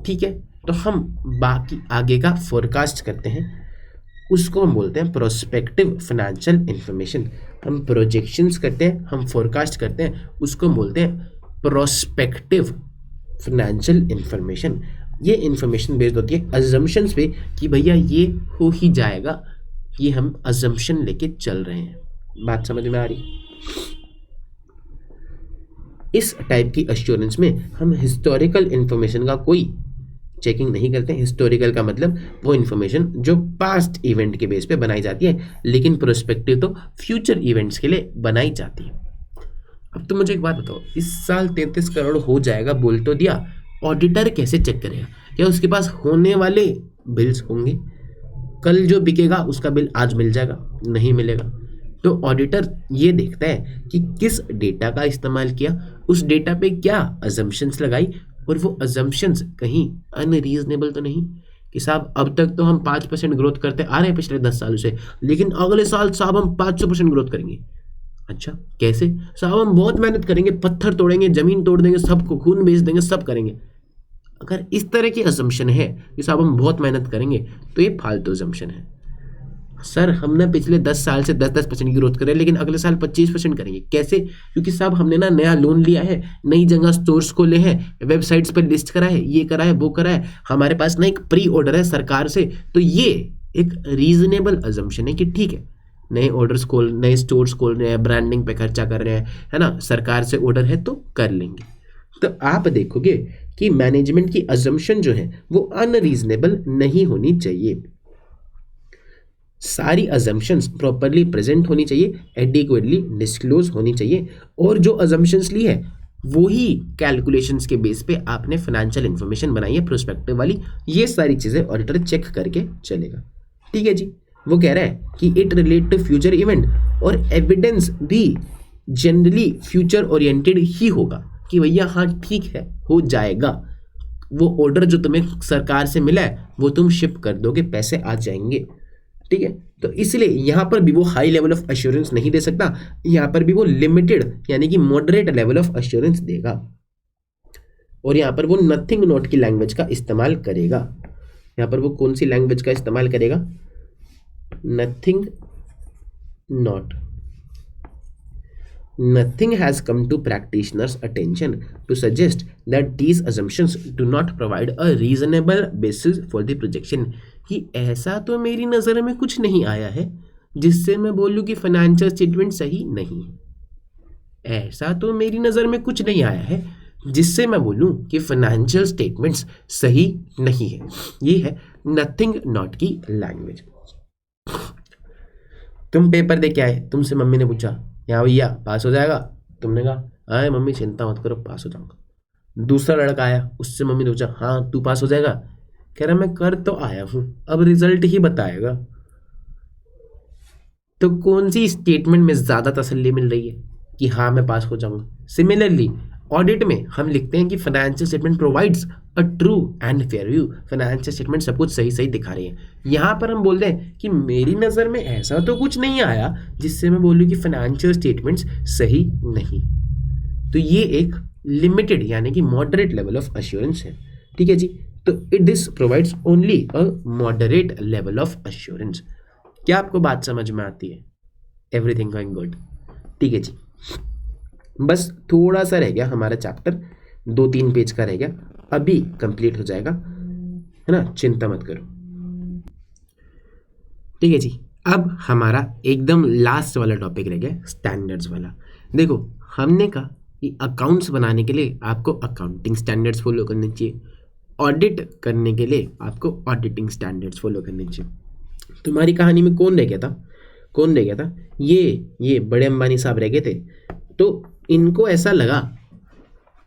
ठीक है। तो हम बाकी आगे का फोरकास्ट करते हैं, उसको हम बोलते हैं प्रोस्पेक्टिव फाइनेंशियल इंफॉर्मेशन। हम प्रोजेक्शंस करते हैं, हम फोरकास्ट करते हैं, उसको हम बोलते हैं प्रोस्पेक्टिव फाइनेंशियल इंफॉर्मेशन। ये इंफॉर्मेशन बेस्ड होती है अजम्पशंस पे कि भैया ये हो ही जाएगा, ये हम अजम्पशन लेके चल रहे हैं। बात समझ में आ रही? इस टाइप की एश्योरेंस में हम हिस्टोरिकल इंफॉर्मेशन का कोई चेकिंग नहीं करते। हिस्टोरिकल का मतलब वो इंफॉर्मेशन जो पास्ट इवेंट के बेस पे बनाई जाती है, लेकिन प्रोस्पेक्टिव तो फ्यूचर इवेंट्स के लिए बनाई जाती है। अब तो मुझे एक बात बताओ, इस साल 33 करोड़ हो जाएगा बोल तो दिया, ऑडिटर कैसे चेक करेगा? क्या उसके पास होने वाले बिल्स होंगे? कल जो बिकेगा उसका बिल आज मिल जाएगा? नहीं मिलेगा। तो ऑडिटर ये देखता है कि किस डेटा का इस्तेमाल किया, उस डेटा पे क्या अजम्पशंस लगाई, और वो अजम्पशंस कहीं अनरीजनेबल तो नहीं कि साहब अब तक तो हम 5% ग्रोथ करते आ रहे हैं पिछले 10 सालों से, लेकिन अगले साल साहब हम 500% ग्रोथ करेंगे। अच्छा कैसे? साहब हम बहुत मेहनत करेंगे, पत्थर तोड़ेंगे, जमीन तोड़ देंगे, सबको खून बेच देंगे, सब करेंगे। अगर इस तरह की असम्पशन है कि साहब हम बहुत मेहनत करेंगे, तो ये फालतू असम्पशन है। सर हमने पिछले 10 साल से 10% की ग्रोथ करे, लेकिन अगले साल 25% करेंगे। कैसे? क्योंकि साहब हमने ना नया लोन लिया है, नई जगह स्टोर्स खोले हैं, वेबसाइट्स पर लिस्ट करा है, ये करा है, वो करा है, हमारे पास ना एक प्री ऑर्डर है सरकार से। तो ये एक रीजनेबल अजम्पशन है कि ठीक है, नए ऑर्डर्स खोल, नए स्टोर्स खोल रहे हैं, ब्रांडिंग पे खर्चा कर रहे हैं, है ना, सरकार से ऑर्डर है तो कर लेंगे। तो आप देखोगे कि मैनेजमेंट की अजम्पशन जो है वो अनरीजनेबल नहीं होनी चाहिए। सारी अजम्पशंस प्रॉपरली प्रेजेंट होनी चाहिए, एडिक्वेटली डिस्क्लोज होनी चाहिए, और जो अजम्पशंस ली है वही कैलकुलेशंस के बेस पे आपने फाइनेंशियल इन्फॉर्मेशन बनाई है प्रोस्पेक्टिव वाली। ये सारी चीज़ें ऑडिटर चेक करके चलेगा। ठीक है जी। वो कह रहा है कि it relate to future event, और एविडेंस भी जनरली फ्यूचर ओरिएंटेड ही होगा कि भैया हाँ ठीक है, हो जाएगा, वो ऑर्डर जो तुम्हें सरकार से मिला है वो तुम शिप कर दोगे, पैसे आ जाएंगे। ठीक है, तो इसलिए यहां पर भी वो हाई लेवल ऑफ एश्योरेंस नहीं दे सकता, यहां पर भी वो लिमिटेड यानी कि मॉडरेट लेवल ऑफ एश्योरेंस देगा, और यहां पर वो नथिंग नॉट की लैंग्वेज का इस्तेमाल करेगा। यहां पर वो कौन सी लैंग्वेज का इस्तेमाल करेगा? Nothing not. Nothing has come to practitioners' attention to suggest that these assumptions do not provide a reasonable basis for the projection. कि ऐसा तो मेरी नज़र में कुछ नहीं आया है जिससे मैं बोलूँ कि फाइनेंशियल स्टेटमेंट सही नहीं है। ऐसा तो मेरी नज़र में कुछ नहीं आया है जिससे मैं बोलूँ कि फाइनेंशियल स्टेटमेंट्स सही नहीं है। ये है नथिंग नॉट की लैंग्वेज। तुम पेपर दे के आए, तुमसे मम्मी ने पूछा यहाँ भैया पास हो जाएगा, तुमने कहा अरे मम्मी चिंता मत करो पास हो जाऊंगा। दूसरा लड़का आया, उससे मम्मी ने पूछा हाँ तू पास हो जाएगा, कह रहा मैं कर तो आया हूँ, अब रिजल्ट ही बताएगा। तो कौन सी स्टेटमेंट में ज़्यादा तसल्ली मिल रही है कि हाँ मैं पास हो जाऊंगा? सिमिलरली ऑडिट में हम लिखते हैं कि financial statement provides a true and fair view, financial statement सब कुछ सही सही दिखा रही है। यहाँ पर हम बोल रहे हैं कि मेरी नज़र में ऐसा तो कुछ नहीं आया जिससे मैं बोलूँ कि फाइनेंशियल स्टेटमेंट्स सही नहीं। तो ये एक लिमिटेड यानी कि मॉडरेट लेवल ऑफ एश्योरेंस है। ठीक है जी। तो it this provides only a moderate level of assurance. क्या आपको बात समझ में आती है? Everything going good? ठीक है जी। बस थोड़ा सा रह गया हमारा चैप्टर, 2-3 पेज का रह गया, अभी कंप्लीट हो जाएगा, है ना, चिंता मत करो। ठीक है जी। अब हमारा एकदम लास्ट वाला टॉपिक रह गया, स्टैंडर्ड्स वाला। देखो हमने कहा कि अकाउंट्स बनाने के लिए आपको अकाउंटिंग स्टैंडर्ड्स फॉलो करने चाहिए, ऑडिट करने के लिए आपको ऑडिटिंग स्टैंडर्ड्स फॉलो करने चाहिए। तुम्हारी कहानी में कौन रह गया था? कौन रह गया था? ये बड़े अंबानी साहब रह गए थे। तो इनको ऐसा लगा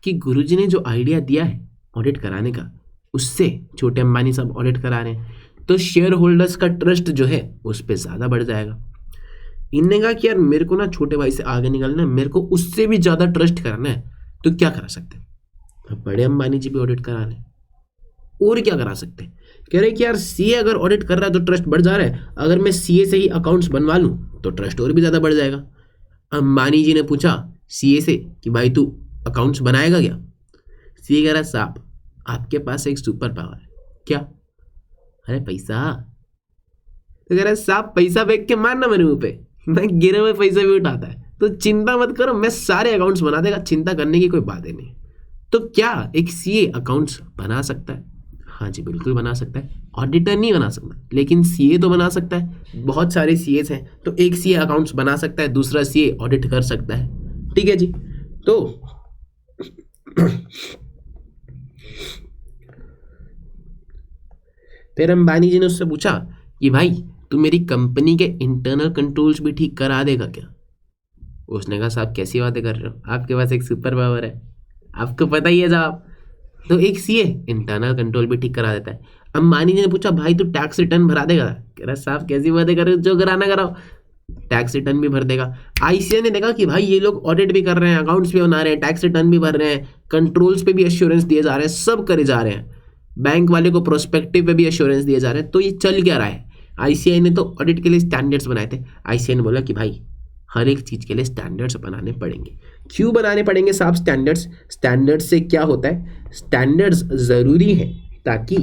कि गुरुजी ने जो आइडिया दिया है ऑडिट कराने का, उससे छोटे अंबानी साहब ऑडिट करा रहे हैं, तो शेयर होल्डर्स का ट्रस्ट जो है उस पर ज़्यादा बढ़ जाएगा। इनने कहा कि यार मेरे को ना छोटे भाई से आगे निकलना है, मेरे को उससे भी ज़्यादा ट्रस्ट कराना है, तो क्या करा सकते हैं? अब बड़े अंबानी जी भी ऑडिट करा रहे हैं, और क्या करा सकते हैं? कह रहे कि यार सीए अगर ऑडिट कर रहा है तो ट्रस्ट बढ़ जा रहा है, अगर मैं सीए से ही अकाउंट्स बनवा लूँ तो ट्रस्ट और भी ज़्यादा बढ़ जाएगा। अंबानी जी ने पूछा सीए से कि भाई तू अकाउंट्स बनाएगा क्या? सीए कह रहा साहब आपके पास एक सुपर पावर है। क्या? अरे पैसा। तो कह रहा साहब पैसा फेंक के मारना मेरे मुंह पे, मैं गिरे हुए पैसे भी उठाता है, तो चिंता मत करो मैं सारे अकाउंट्स बना देगा, चिंता करने की कोई बात ही नहीं। तो क्या एक सीए अकाउंट्स बना सकता है? हाँ जी बिल्कुल बना सकता है। ऑडिटर नहीं बना सकता, लेकिन सीए तो बना सकता है। बहुत सारे सीएस हैं, तो एक सीए अकाउंट्स बना सकता है, दूसरा सीए ऑडिट कर सकता है। ठीक है जी। तो फिर अंबानी जी ने उससे पूछा कि भाई तू मेरी कंपनी के इंटरनल कंट्रोल्स भी ठीक करा देगा क्या? उसने कहा साहब कैसी बातें कर रहे हो, आपके पास एक सुपर पावर है, आपको पता ही है साहब। तो एक सीए इंटरनल कंट्रोल भी ठीक करा देता है। अंबानी जी ने पूछा भाई तू टैक्स रिटर्न भरा देगा? कह रहा साहब कैसी बातें कर रहे हो, जो कराना कराओ, टैक्स रिटर्न भी भर देगा। आईसीए ने देखा कि भाई ये लोग ऑडिट भी कर रहे हैं, अकाउंट्स भी बना रहे हैं, टैक्स रिटर्न भी भर रहे हैं, कंट्रोल्स पे भी एश्योरेंस दिए जा रहे हैं, सब करे जा रहे हैं, बैंक वाले को प्रोस्पेक्टिव पे भी एश्योरेंस दिए जा रहे हैं, तो ये चल क्या रहा है? आईसीआई ने तो ऑडिट के लिए स्टैंडर्ड्स बनाए थे। आईसीआई ने बोला कि भाई हर एक चीज़ के लिए स्टैंडर्ड्स बनाने पड़ेंगे। क्यों बनाने पड़ेंगे साहब स्टैंडर्ड्स? स्टैंडर्ड्स से क्या होता है? स्टैंडर्ड्स ज़रूरी है ताकि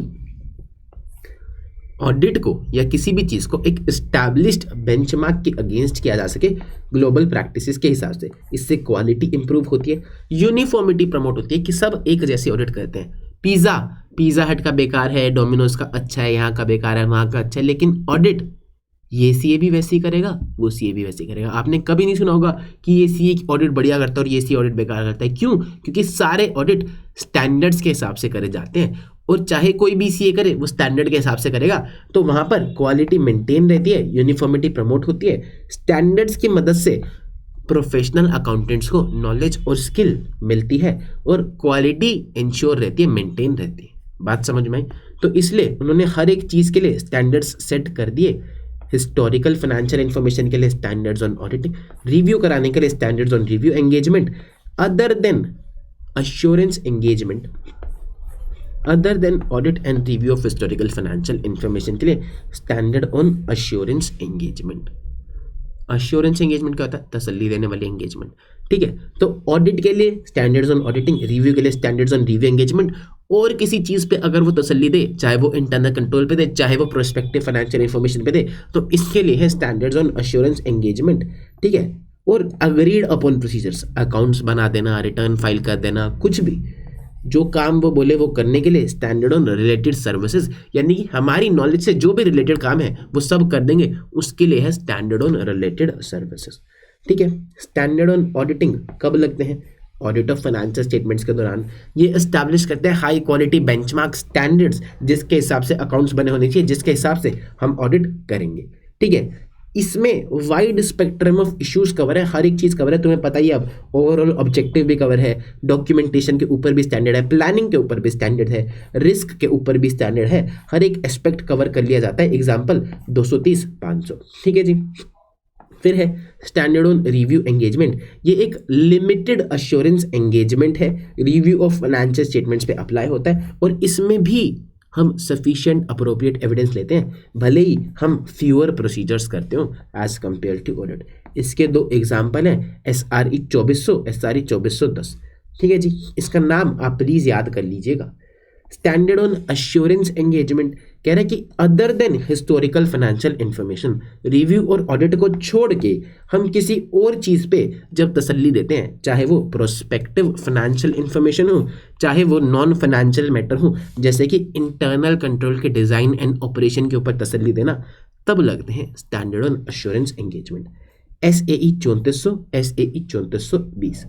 ऑडिट को या किसी भी चीज़ को एक एस्टैब्लिश्ड बेंचमार्क के अगेंस्ट किया जा सके ग्लोबल प्रैक्टिसेस के हिसाब से। इससे क्वालिटी इंप्रूव होती है, यूनिफॉर्मिटी प्रमोट होती है कि सब एक जैसे ऑडिट करते हैं। पिज़्ज़ा हट का बेकार है, डोमिनोज का अच्छा है, यहाँ का बेकार है, वहाँ का अच्छा है, लेकिन ऑडिट ये सीए भी वैसे ही करेगा, वो सीए भी वैसे ही करेगा। आपने कभी नहीं सुना होगा कि ये सीए ऑडिट बढ़िया करता है और ये सीए ऑडिट बेकार करता है। क्यों? क्योंकि सारे ऑडिट स्टैंडर्ड्स के हिसाब से करे जाते हैं, और चाहे कोई भी सीए करे वो स्टैंडर्ड के हिसाब से करेगा, तो वहाँ पर क्वालिटी मेंटेन रहती है, यूनिफॉर्मिटी प्रमोट होती है। स्टैंडर्ड्स की मदद से प्रोफेशनल अकाउंटेंट्स को नॉलेज और स्किल मिलती है और क्वालिटी इंश्योर रहती है, मेंटेन रहती है। बात समझ में आई? तो इसलिए उन्होंने हर एक चीज़ के लिए स्टैंडर्ड्स सेट कर दिए। हिस्टोरिकल फाइनेंशियल इन्फॉर्मेशन के लिए स्टैंडर्ड्स ऑन ऑडिटिंग, रिव्यू कराने के लिए standards on review engagement, other than assurance engagement, other than audit and review of historical financial information के लिए standard on assurance engagement. Assurance engagement क्या होता है? तसल्ली देने वाली एंगेजमेंट। ठीक है, तो ऑडिट के लिए स्टैंडर्ड्स ऑन ऑडिटिंग, रिव्यू के लिए स्टैंडर्ड्स ऑन रिव्यू एंगेजमेंट, और किसी चीज़ पे अगर वो तसल्ली दे, चाहे वो इंटरनल कंट्रोल पे दे, चाहे वो प्रोस्पेक्टिव फाइनेंशियल इन्फॉर्मेशन पे दे, तो इसके लिए है स्टैंडर्ड्स ऑन अश्योरेंस एंगेजमेंट। ठीक है, और अग्रीड अपॉन प्रोसीजर्स, अकाउंट्स बना देना, रिटर्न फाइल कर देना, कुछ भी जो काम वो बोले वो करने के लिए स्टैंडर्ड ऑन रिलेटेड सर्विसेज, यानी कि हमारी नॉलेज से जो भी रिलेटेड काम है वो सब कर देंगे, उसके लिए है स्टैंडर्ड ऑन रिलेटेड सर्विसेज। ठीक है, स्टैंडर्ड ऑन ऑडिटिंग कब लगते हैं? ऑडिट ऑफ फाइनेंशियल स्टेटमेंट्स के दौरान। ये एस्टैब्लिश करते हैं हाई क्वालिटी बेंचमार्क स्टैंडर्ड्स, जिसके हिसाब से अकाउंट्स बने होने चाहिए, जिसके हिसाब से हम ऑडिट करेंगे। ठीक है, इसमें wide spectrum of issues cover है, हर एक चीज़ कवर है, तुम्हें पता ही है। अब ओवरऑल ऑब्जेक्टिव भी कवर है, डॉक्यूमेंटेशन के ऊपर भी स्टैंडर्ड है, प्लानिंग के ऊपर भी स्टैंडर्ड है, रिस्क के ऊपर भी स्टैंडर्ड है, हर एक एस्पेक्ट कवर कर लिया जाता है। एग्जाम्पल 230, 500। ठीक है जी। फिर है स्टैंडर्ड ऑन रिव्यू एंगेजमेंट। ये एक लिमिटेड अश्योरेंस एंगेजमेंट है, रिव्यू ऑफ फाइनेंशियल स्टेटमेंट्स पे अप्लाई होता है, और इसमें भी हम सफिशिएंट अप्रोप्रिएट एविडेंस लेते हैं, भले ही हम फ्यूअर प्रोसीजर्स करते हो एज कंपेयर टू ऑडिट। इसके दो एग्जाम्पल हैं, SRE 2400, SRE 2410। ठीक है जी, इसका नाम आप प्लीज़ याद कर लीजिएगा। स्टैंडर्ड ऑन अश्योरेंस एंगेजमेंट कह रहा है कि other than historical financial information, review और ऑडिट को छोड़ के हम किसी और चीज़ पे जब तसल्ली देते हैं, चाहे वो प्रोस्पेक्टिव फाइनेंशियल इन्फॉर्मेशन हो, चाहे वो नॉन फाइनेंशियल मैटर हो, जैसे कि इंटरनल कंट्रोल के डिज़ाइन एंड ऑपरेशन के ऊपर तसल्ली देना, तब लगते हैं standard on assurance engagement. SAE 3400, SAE 3420।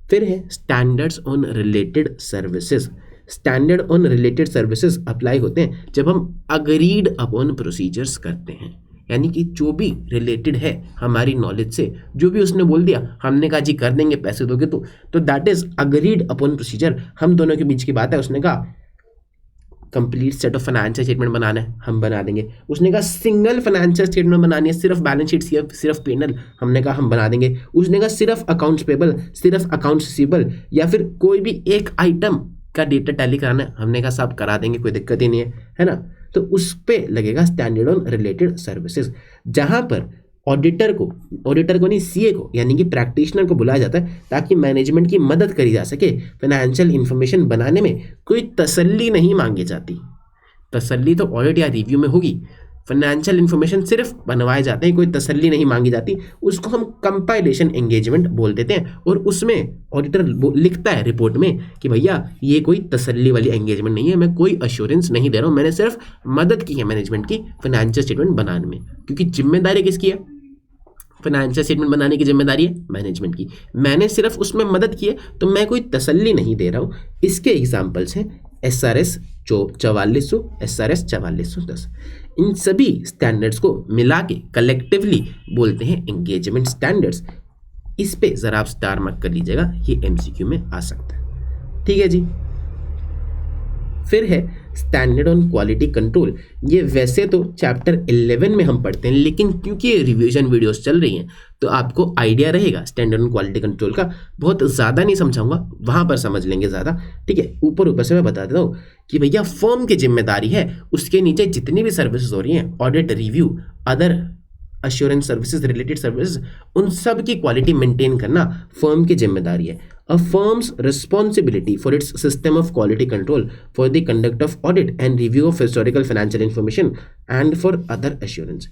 फिर है standards on related services. Standard on related services apply होते हैं जब हम अग्रीड अपॉन प्रोसीजर्स करते हैं, यानी कि जो भी रिलेटेड है हमारी नॉलेज से, जो भी उसने बोल दिया, हमने कहा जी कर देंगे, पैसे दोगे तो that is agreed upon procedure. हम दोनों के बीच की बात है। उसने कहा complete set of financial statement बनाना है, हम बना देंगे। उसने कहा सिंगल फाइनेंशियल स्टेटमेंट बनानी है, सिर्फ बैलेंस शीट, सिर्फ P&L, हमने कहा हम बना देंगे। उसने कहा सिर्फ अकाउंट्स पेबल, सिर्फ अकाउंट्स रिसीवेबल, या फिर कोई भी एक आइटम का डेटा टैली कराना है, हमने कहा साहब करा देंगे, कोई दिक्कत ही नहीं है ना। तो उस पे लगेगा स्टैंडर्ड ऑन रिलेटेड सर्विसेज, जहां पर ऑडिटर को नहीं CA को, यानी कि प्रैक्टिशनर को बुलाया जाता है ताकि मैनेजमेंट की मदद करी जा सके। फाइनेंशियल इंफॉर्मेशन बनाने में कोई तसल्ली नहीं मांगी जाती, तसल्ली तो ऑडिट या रिव्यू में होगी। फाइनेंशियल इन्फॉर्मेशन सिर्फ बनवाए जाते हैं, कोई तसल्ली नहीं मांगी जाती। उसको हम कंपाइलेशन एंगेजमेंट बोल देते हैं, और उसमें ऑडिटर लिखता है रिपोर्ट में कि भैया ये कोई तसल्ली वाली एंगेजमेंट नहीं है, मैं कोई अश्योरेंस नहीं दे रहा हूँ, मैंने सिर्फ मदद की है मैनेजमेंट की फाइनेंशियल स्टेटमेंट बनाने में। क्योंकि जिम्मेदारी किसकी है? फाइनेंशियल स्टेटमेंट बनाने की जिम्मेदारी है मैनेजमेंट की, मैंने सिर्फ उसमें मदद की है, तो मैं कोई तसल्ली नहीं दे रहा हूँ। इसके एग्जाम्पल्स हैं SRS 4400, SRS 4410। इन सभी स्टैंडर्ड्स को मिला के कलेक्टिवली बोलते हैं एंगेजमेंट स्टैंडर्ड्स। इस पे ज़रा आप स्टार मार्क कर लीजिएगा, ये MCQ में आ सकता है। ठीक है जी। फिर है स्टैंडर्ड ऑन क्वालिटी कंट्रोल। ये वैसे तो चैप्टर 11 में हम पढ़ते हैं, लेकिन क्योंकि ये रिवीजन वीडियोस चल रही हैं तो आपको आइडिया रहेगा स्टैंडर्ड ऑन क्वालिटी कंट्रोल का। बहुत ज़्यादा नहीं समझाऊंगा, वहाँ पर समझ लेंगे ज़्यादा। ठीक है, ऊपर से मैं बता देता हूँ कि भैया फर्म की जिम्मेदारी है, उसके नीचे जितनी भी सर्विसेज हो रही हैं, audit, review, other assurance services, related services, उन सब की क्वालिटी मेंटेन करना फर्म की जिम्मेदारी है. A firm's responsibility for its system of quality control for the conduct of audit and review of historical financial information and for other assurance.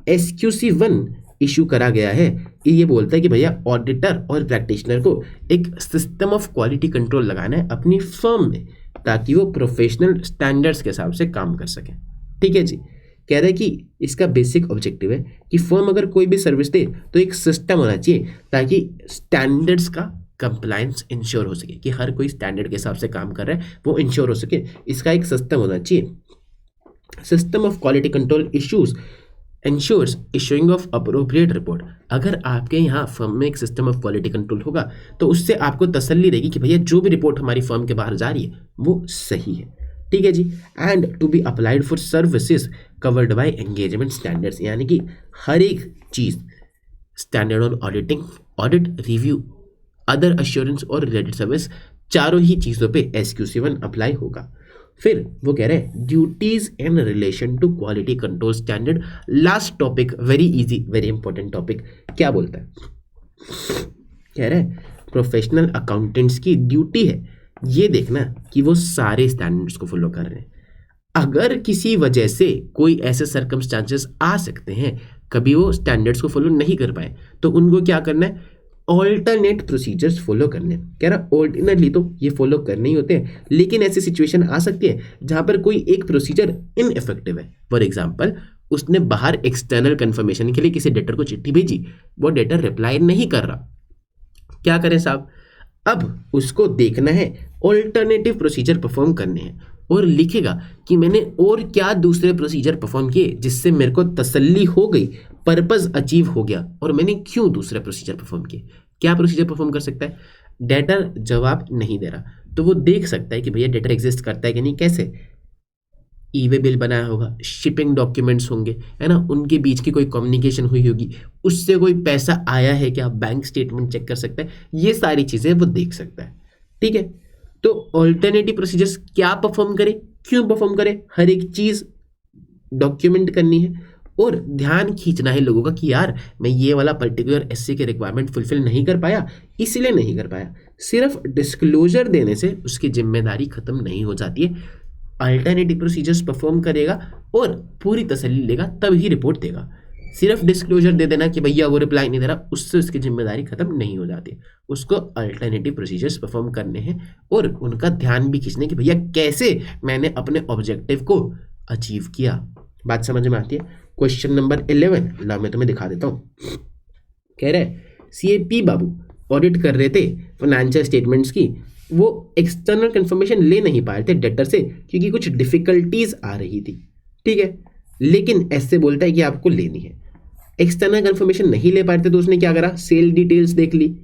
SQC1 issue करा गया है. ये बोलता है कि भैया ऑडिटर और प्रैक्टिशनर को एक सिस्टम ऑफ क्वालिटी कंट्रोल लगाना है अपनी फर्म में, ताकि वो प्रोफेशनल स्टैंडर्ड्स के हिसाब से काम कर सकें. ठीक है जी. कह रहे हैं कि इसका बेसिक ऑब्जेक्टिव है कि फर्म अगर कोई भी सर्विस दे तो एक सिस्टम होना चाहिए ताकि स्टैंडर्ड्स का कंप्लायंस इंश्योर हो सके, कि हर कोई स्टैंडर्ड के हिसाब से काम कर रहा है वो इंश्योर हो सके. इसका एक सिस्टम होना चाहिए. System of quality control issues ensures issuing of appropriate report. अगर आपके यहाँ फर्म में एक सिस्टम ऑफ क्वालिटी कंट्रोल होगा तो उससे आपको तसल्ली रहेगी कि भैया जो भी रिपोर्ट हमारी फर्म के बाहर जा रही है वो सही है. ठीक है जी. And to be applied for services covered by engagement standards, यानी कि हर एक चीज़ standard on auditing, audit, review, other assurance और रिलेटेड सर्विस, चारों ही चीज़ों पे SQC1 अप्लाई होगा. फिर वो कह रहे हैं duties in relation to quality control standard. Last topic, very easy, very important topic. क्या बोलता है? कह रहे हैं प्रोफेशनल अकाउंटेंट्स की ड्यूटी है ये देखना कि वो सारे स्टैंडर्ड्स को फॉलो कर रहे हैं. अगर किसी वजह से कोई ऐसे सर्कमस्टांसेस आ सकते हैं कभी वो स्टैंडर्ड्स को फॉलो नहीं कर पाए, तो उनको क्या करना है? ऑल्टरनेट प्रोसीजर्स फॉलो करने. कह रहा ऑर्डिनरली तो ये फॉलो करने ही होते हैं, लेकिन ऐसी सिचुएशन आ सकती है जहां पर कोई एक प्रोसीजर इनइफेक्टिव है. फॉर एग्जांपल, उसने बाहर एक्सटर्नल कंफर्मेशन के लिए किसी डेटर को चिट्ठी भेजी, वो डेटर रिप्लाई नहीं कर रहा. क्या करें साहब? अब उसको देखना है, ऑल्टरनेटिव प्रोसीजर परफॉर्म करने हैं और लिखेगा कि मैंने और क्या दूसरे प्रोसीजर परफॉर्म किए जिससे मेरे को तसल्ली हो गई, पर्पस अचीव हो गया, और मैंने क्यों दूसरे प्रोसीजर परफॉर्म किए. क्या प्रोसीजर परफॉर्म कर सकता है? डेटर जवाब नहीं दे रहा तो वो देख सकता है कि भैया डेटर एग्जिस्ट करता है कि नहीं. कैसे? ई-वे बिल बनाया होगा, शिपिंग डॉक्यूमेंट्स होंगे, है ना, उनके बीच की कोई कम्युनिकेशन हुई होगी, उससे कोई पैसा आया है क्या, बैंक स्टेटमेंट चेक कर सकता है. ये सारी चीज़ें वो देख सकता है. ठीक है. तो ऑल्टरनेटिव प्रोसीजर्स क्या परफॉर्म करे, क्यों परफॉर्म करे, हर एक चीज़ डॉक्यूमेंट करनी है और ध्यान खींचना है लोगों का कि यार मैं ये वाला पर्टिकुलर SC के रिक्वायरमेंट फुलफिल नहीं कर पाया, इसलिए नहीं कर पाया. सिर्फ डिस्क्लोजर देने से उसकी जिम्मेदारी खत्म नहीं हो जाती है. अल्टरनेटिव प्रोसीजर्स परफॉर्म करेगा और पूरी तसल्ली लेगा तब ही रिपोर्ट देगा. सिर्फ डिस्क्लोजर दे देना कि भैया वो रिप्लाई नहीं दे रहा, उससे उसकी जिम्मेदारी खत्म नहीं हो जाती. उसको अल्टरनेटिव प्रोसीजर्स परफॉर्म करने हैं और उनका ध्यान भी खींचने कि भैया कैसे मैंने अपने ऑब्जेक्टिव को अचीव किया. बात समझ में आती है? क्वेश्चन नंबर 11 ला मैं तुम्हें दिखा देता हूँ. कह रहे CAP बाबू ऑडिट कर रहे थे फाइनेंशियल स्टेटमेंट्स की, वो एक्सटर्नल कंफर्मेशन ले नहीं पाए थे डेटर से क्योंकि कुछ डिफिकल्टीज आ रही थी. ठीक है. लेकिन ऐसे बोलता है कि आपको लेनी है. एक्सटर्नल कंफर्मेशन नहीं ले पाए थे तो उसने क्या करा? सेल डिटेल्स देख ली,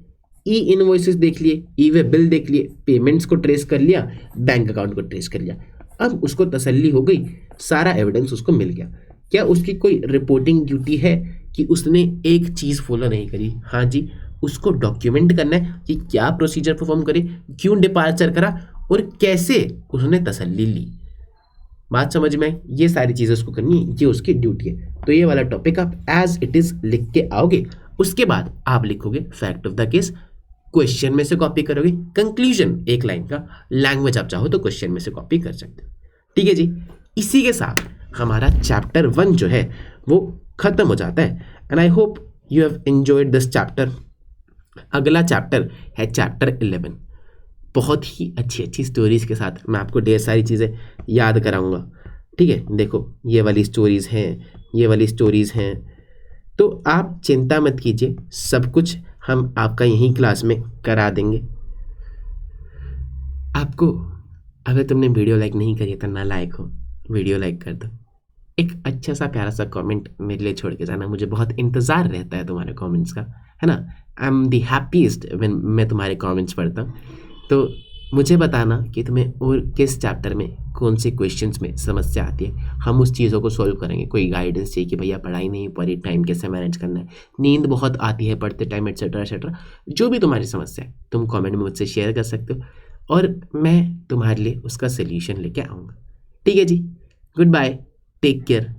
ई इनवॉइसेस देख लिए, ई-वे बिल देख लिए, पेमेंट्स को ट्रेस कर लिया, बैंक अकाउंट को ट्रेस कर लिया. अब उसको तसल्ली हो गई, सारा एविडेंस उसको मिल गया. क्या उसकी कोई रिपोर्टिंग ड्यूटी है कि उसने एक चीज़ फॉलो नहीं करी? हाँ जी, उसको डॉक्यूमेंट करना है कि क्या प्रोसीजर परफॉर्म करे, क्यों डिपार्चर करा और कैसे उसने तसल्ली ली. बात समझ में आई? ये सारी चीज़ें उसको करनी है, ये उसकी ड्यूटी है. तो ये वाला टॉपिक आप एज इट इज़ लिख के आओगे. उसके बाद आप लिखोगे fact of the case, question में से कॉपी करोगे, कंक्लूजन एक लाइन का, लैंग्वेज आप चाहो तो क्वेश्चन में से कॉपी कर सकते हो. ठीक है जी. इसी के साथ हमारा चैप्टर 1 जो है वो खत्म हो जाता है. And I hope you have enjoyed this chapter. अगला चैप्टर है चैप्टर 11. बहुत ही अच्छी अच्छी स्टोरीज़ के साथ मैं आपको ढेर सारी चीज़ें याद कराऊंगा. ठीक है. देखो ये वाली स्टोरीज़ हैं, ये वाली स्टोरीज़ हैं, तो आप चिंता मत कीजिए, सब कुछ हम आपका यहीं क्लास में करा देंगे. आपको अगर तुमने वीडियो लाइक नहीं करी तो ना लाइक हो, वीडियो लाइक कर दो. एक अच्छा सा प्यारा सा कमेंट मेरे लिए छोड़ के जाना, मुझे बहुत इंतज़ार रहता है तुम्हारे कमेंट्स का, है ना. I am the happiest when मैं तुम्हारे कमेंट्स पढ़ता हूँ. तो मुझे बताना कि तुम्हें और किस चैप्टर में कौन से क्वेश्चंस में समस्या आती है, हम उस चीज़ों को सॉल्व करेंगे. कोई गाइडेंस चाहिए कि भैया पढ़ाई नहीं हो पा टाइम कैसे मैनेज करना है, नींद बहुत आती है पढ़ते टाइम, एट्सेट्रा एट्सेट्रा, जो भी तुम्हारी समस्या है तुम कमेंट में मुझसे शेयर कर सकते हो और मैं तुम्हारे लिए उसका सोल्यूशन लेके आऊँगा. ठीक है जी. Good bye, take care.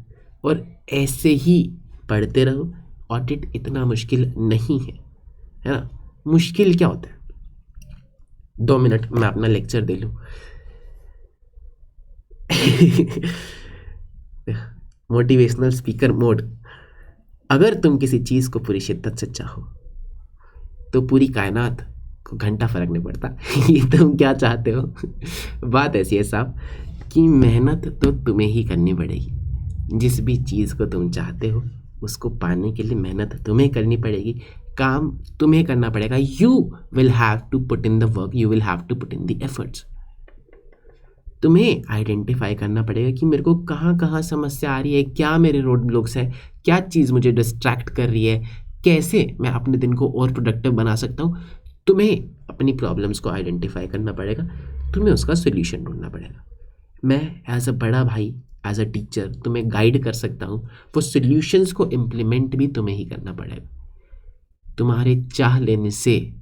और ऐसे ही पढ़ते रहो। ऑडिट इतना मुश्किल नहीं है ना। मुश्किल क्या होता है, 2 मिनट मैं अपना लेक्चर दे लूँ। Motivational speaker mode. अगर तुम किसी चीज़ को पूरी शिद्दत से चाहो तो पूरी कायनात को घंटा फर्क नहीं पड़ता ये तुम क्या चाहते हो। बात ऐसी है साहब कि मेहनत तो तुम्हें ही करनी पड़ेगी। जिस भी चीज़ को तुम चाहते हो उसको पाने के लिए मेहनत तुम्हें करनी पड़ेगी, काम तुम्हें करना पड़ेगा। You will have to put in the work, you will have to put in the efforts. तुम्हें आइडेंटिफाई करना पड़ेगा कि मेरे को कहाँ कहाँ समस्या आ रही है, क्या मेरे रोड ब्लॉक्स हैं, क्या चीज़ मुझे डिस्ट्रैक्ट कर रही है, कैसे मैं अपने दिन को और प्रोडक्टिव बना सकता हूँ। तुम्हें अपनी प्रॉब्लम्स को आइडेंटिफाई करना पड़ेगा, तुम्हें उसका सोल्यूशन ढूंढना पड़ेगा। मैं एज अ बड़ा भाई, एज अ टीचर तुम्हें गाइड कर सकता हूँ, वो सोल्यूशंस को इम्प्लीमेंट भी तुम्हें ही करना पड़ेगा। तुम्हारे चाह लेने से,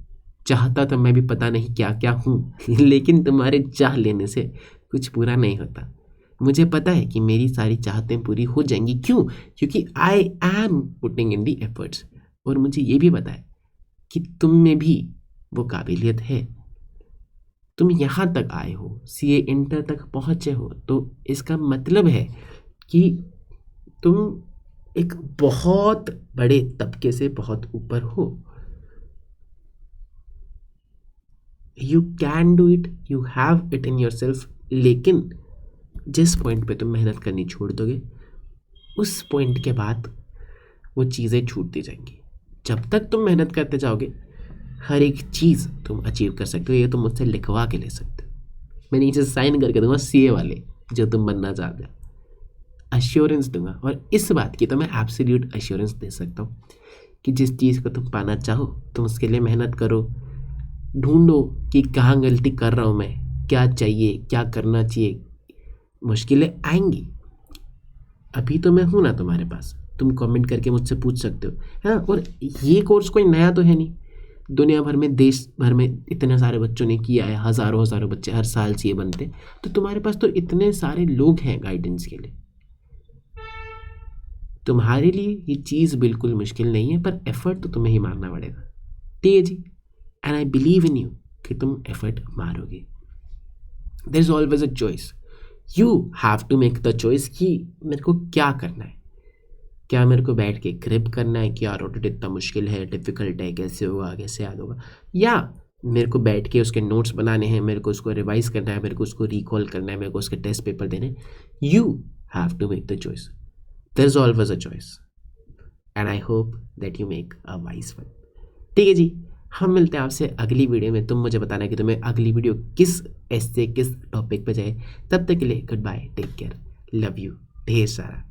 चाहता तो मैं भी पता नहीं क्या क्या हूँ लेकिन तुम्हारे चाह लेने से कुछ पूरा नहीं होता। मुझे पता है कि मेरी सारी चाहतें पूरी हो जाएंगी। क्यों? क्योंकि I am putting in the efforts. और मुझे ये भी पता है कि तुम में भी वो काबिलियत है। तुम यहाँ तक आए हो, सीए इंटर तक पहुँचे हो, तो इसका मतलब है कि तुम एक बहुत बड़े तबके से बहुत ऊपर हो। You can do it, you have it in your self. लेकिन जिस पॉइंट पे तुम मेहनत करनी छोड़ दोगे, उस पॉइंट के बाद वो चीज़ें छूटती जाएंगी। जब तक तुम मेहनत करते जाओगे, हर एक चीज़ तुम अचीव कर सकते हो। ये तुम मुझसे लिखवा के ले सकते हो, मैं नीचे साइन करके दूंगा सीए वाले जो तुम बनना चाहते हो, अश्योरेंस दूंगा। और इस बात की तो मैं एब्सोल्यूट अश्योरेंस दे सकता हूँ कि जिस चीज़ को तुम पाना चाहो तुम उसके लिए मेहनत करो, ढूंढो कि कहाँ गलती कर रहा हूँ मैं, क्या चाहिए, क्या करना चाहिए। मुश्किलें आएंगी, अभी तो मैं हूँ ना तुम्हारे पास, तुम कमेंट करके मुझसे पूछ सकते हो, है ना। और ये कोर्स कोई नया तो है नहीं, दुनिया भर में, देश भर में इतने सारे बच्चों ने किया है, हज़ारों हज़ारों बच्चे हर साल सीए बनते। तो तुम्हारे पास तो इतने सारे लोग हैं गाइडेंस के लिए। तुम्हारे लिए ये चीज़ बिल्कुल मुश्किल नहीं है, पर एफर्ट तो तुम्हें ही मारना पड़ेगा। ठीक है जी, and I believe in you कि तुम एफर्ट मारोगे। There is always a choice, you have to make the choice कि मेरे को क्या करना है। क्या मेरे को बैठ के ग्रिप करना है कि यार ऑडिट इतना मुश्किल है, डिफ़िकल्ट है, कैसे होगा, कैसे याद होगा, या मेरे को बैठ के उसके नोट्स बनाने हैं, मेरे को उसको रिवाइज करना है, मेरे को उसको रिकॉल करना है, मेरे को उसके टेस्ट पेपर देने हैं। You have to make the choice. There is always a choice and I hope that you make a wise one. ठीक है जी, हम मिलते हैं आपसे अगली वीडियो में। तुम मुझे बताना कि तुम्हें अगली वीडियो किस टॉपिक पे जाए। तब तक के लिए good bye, take care, love you ढेर सारा।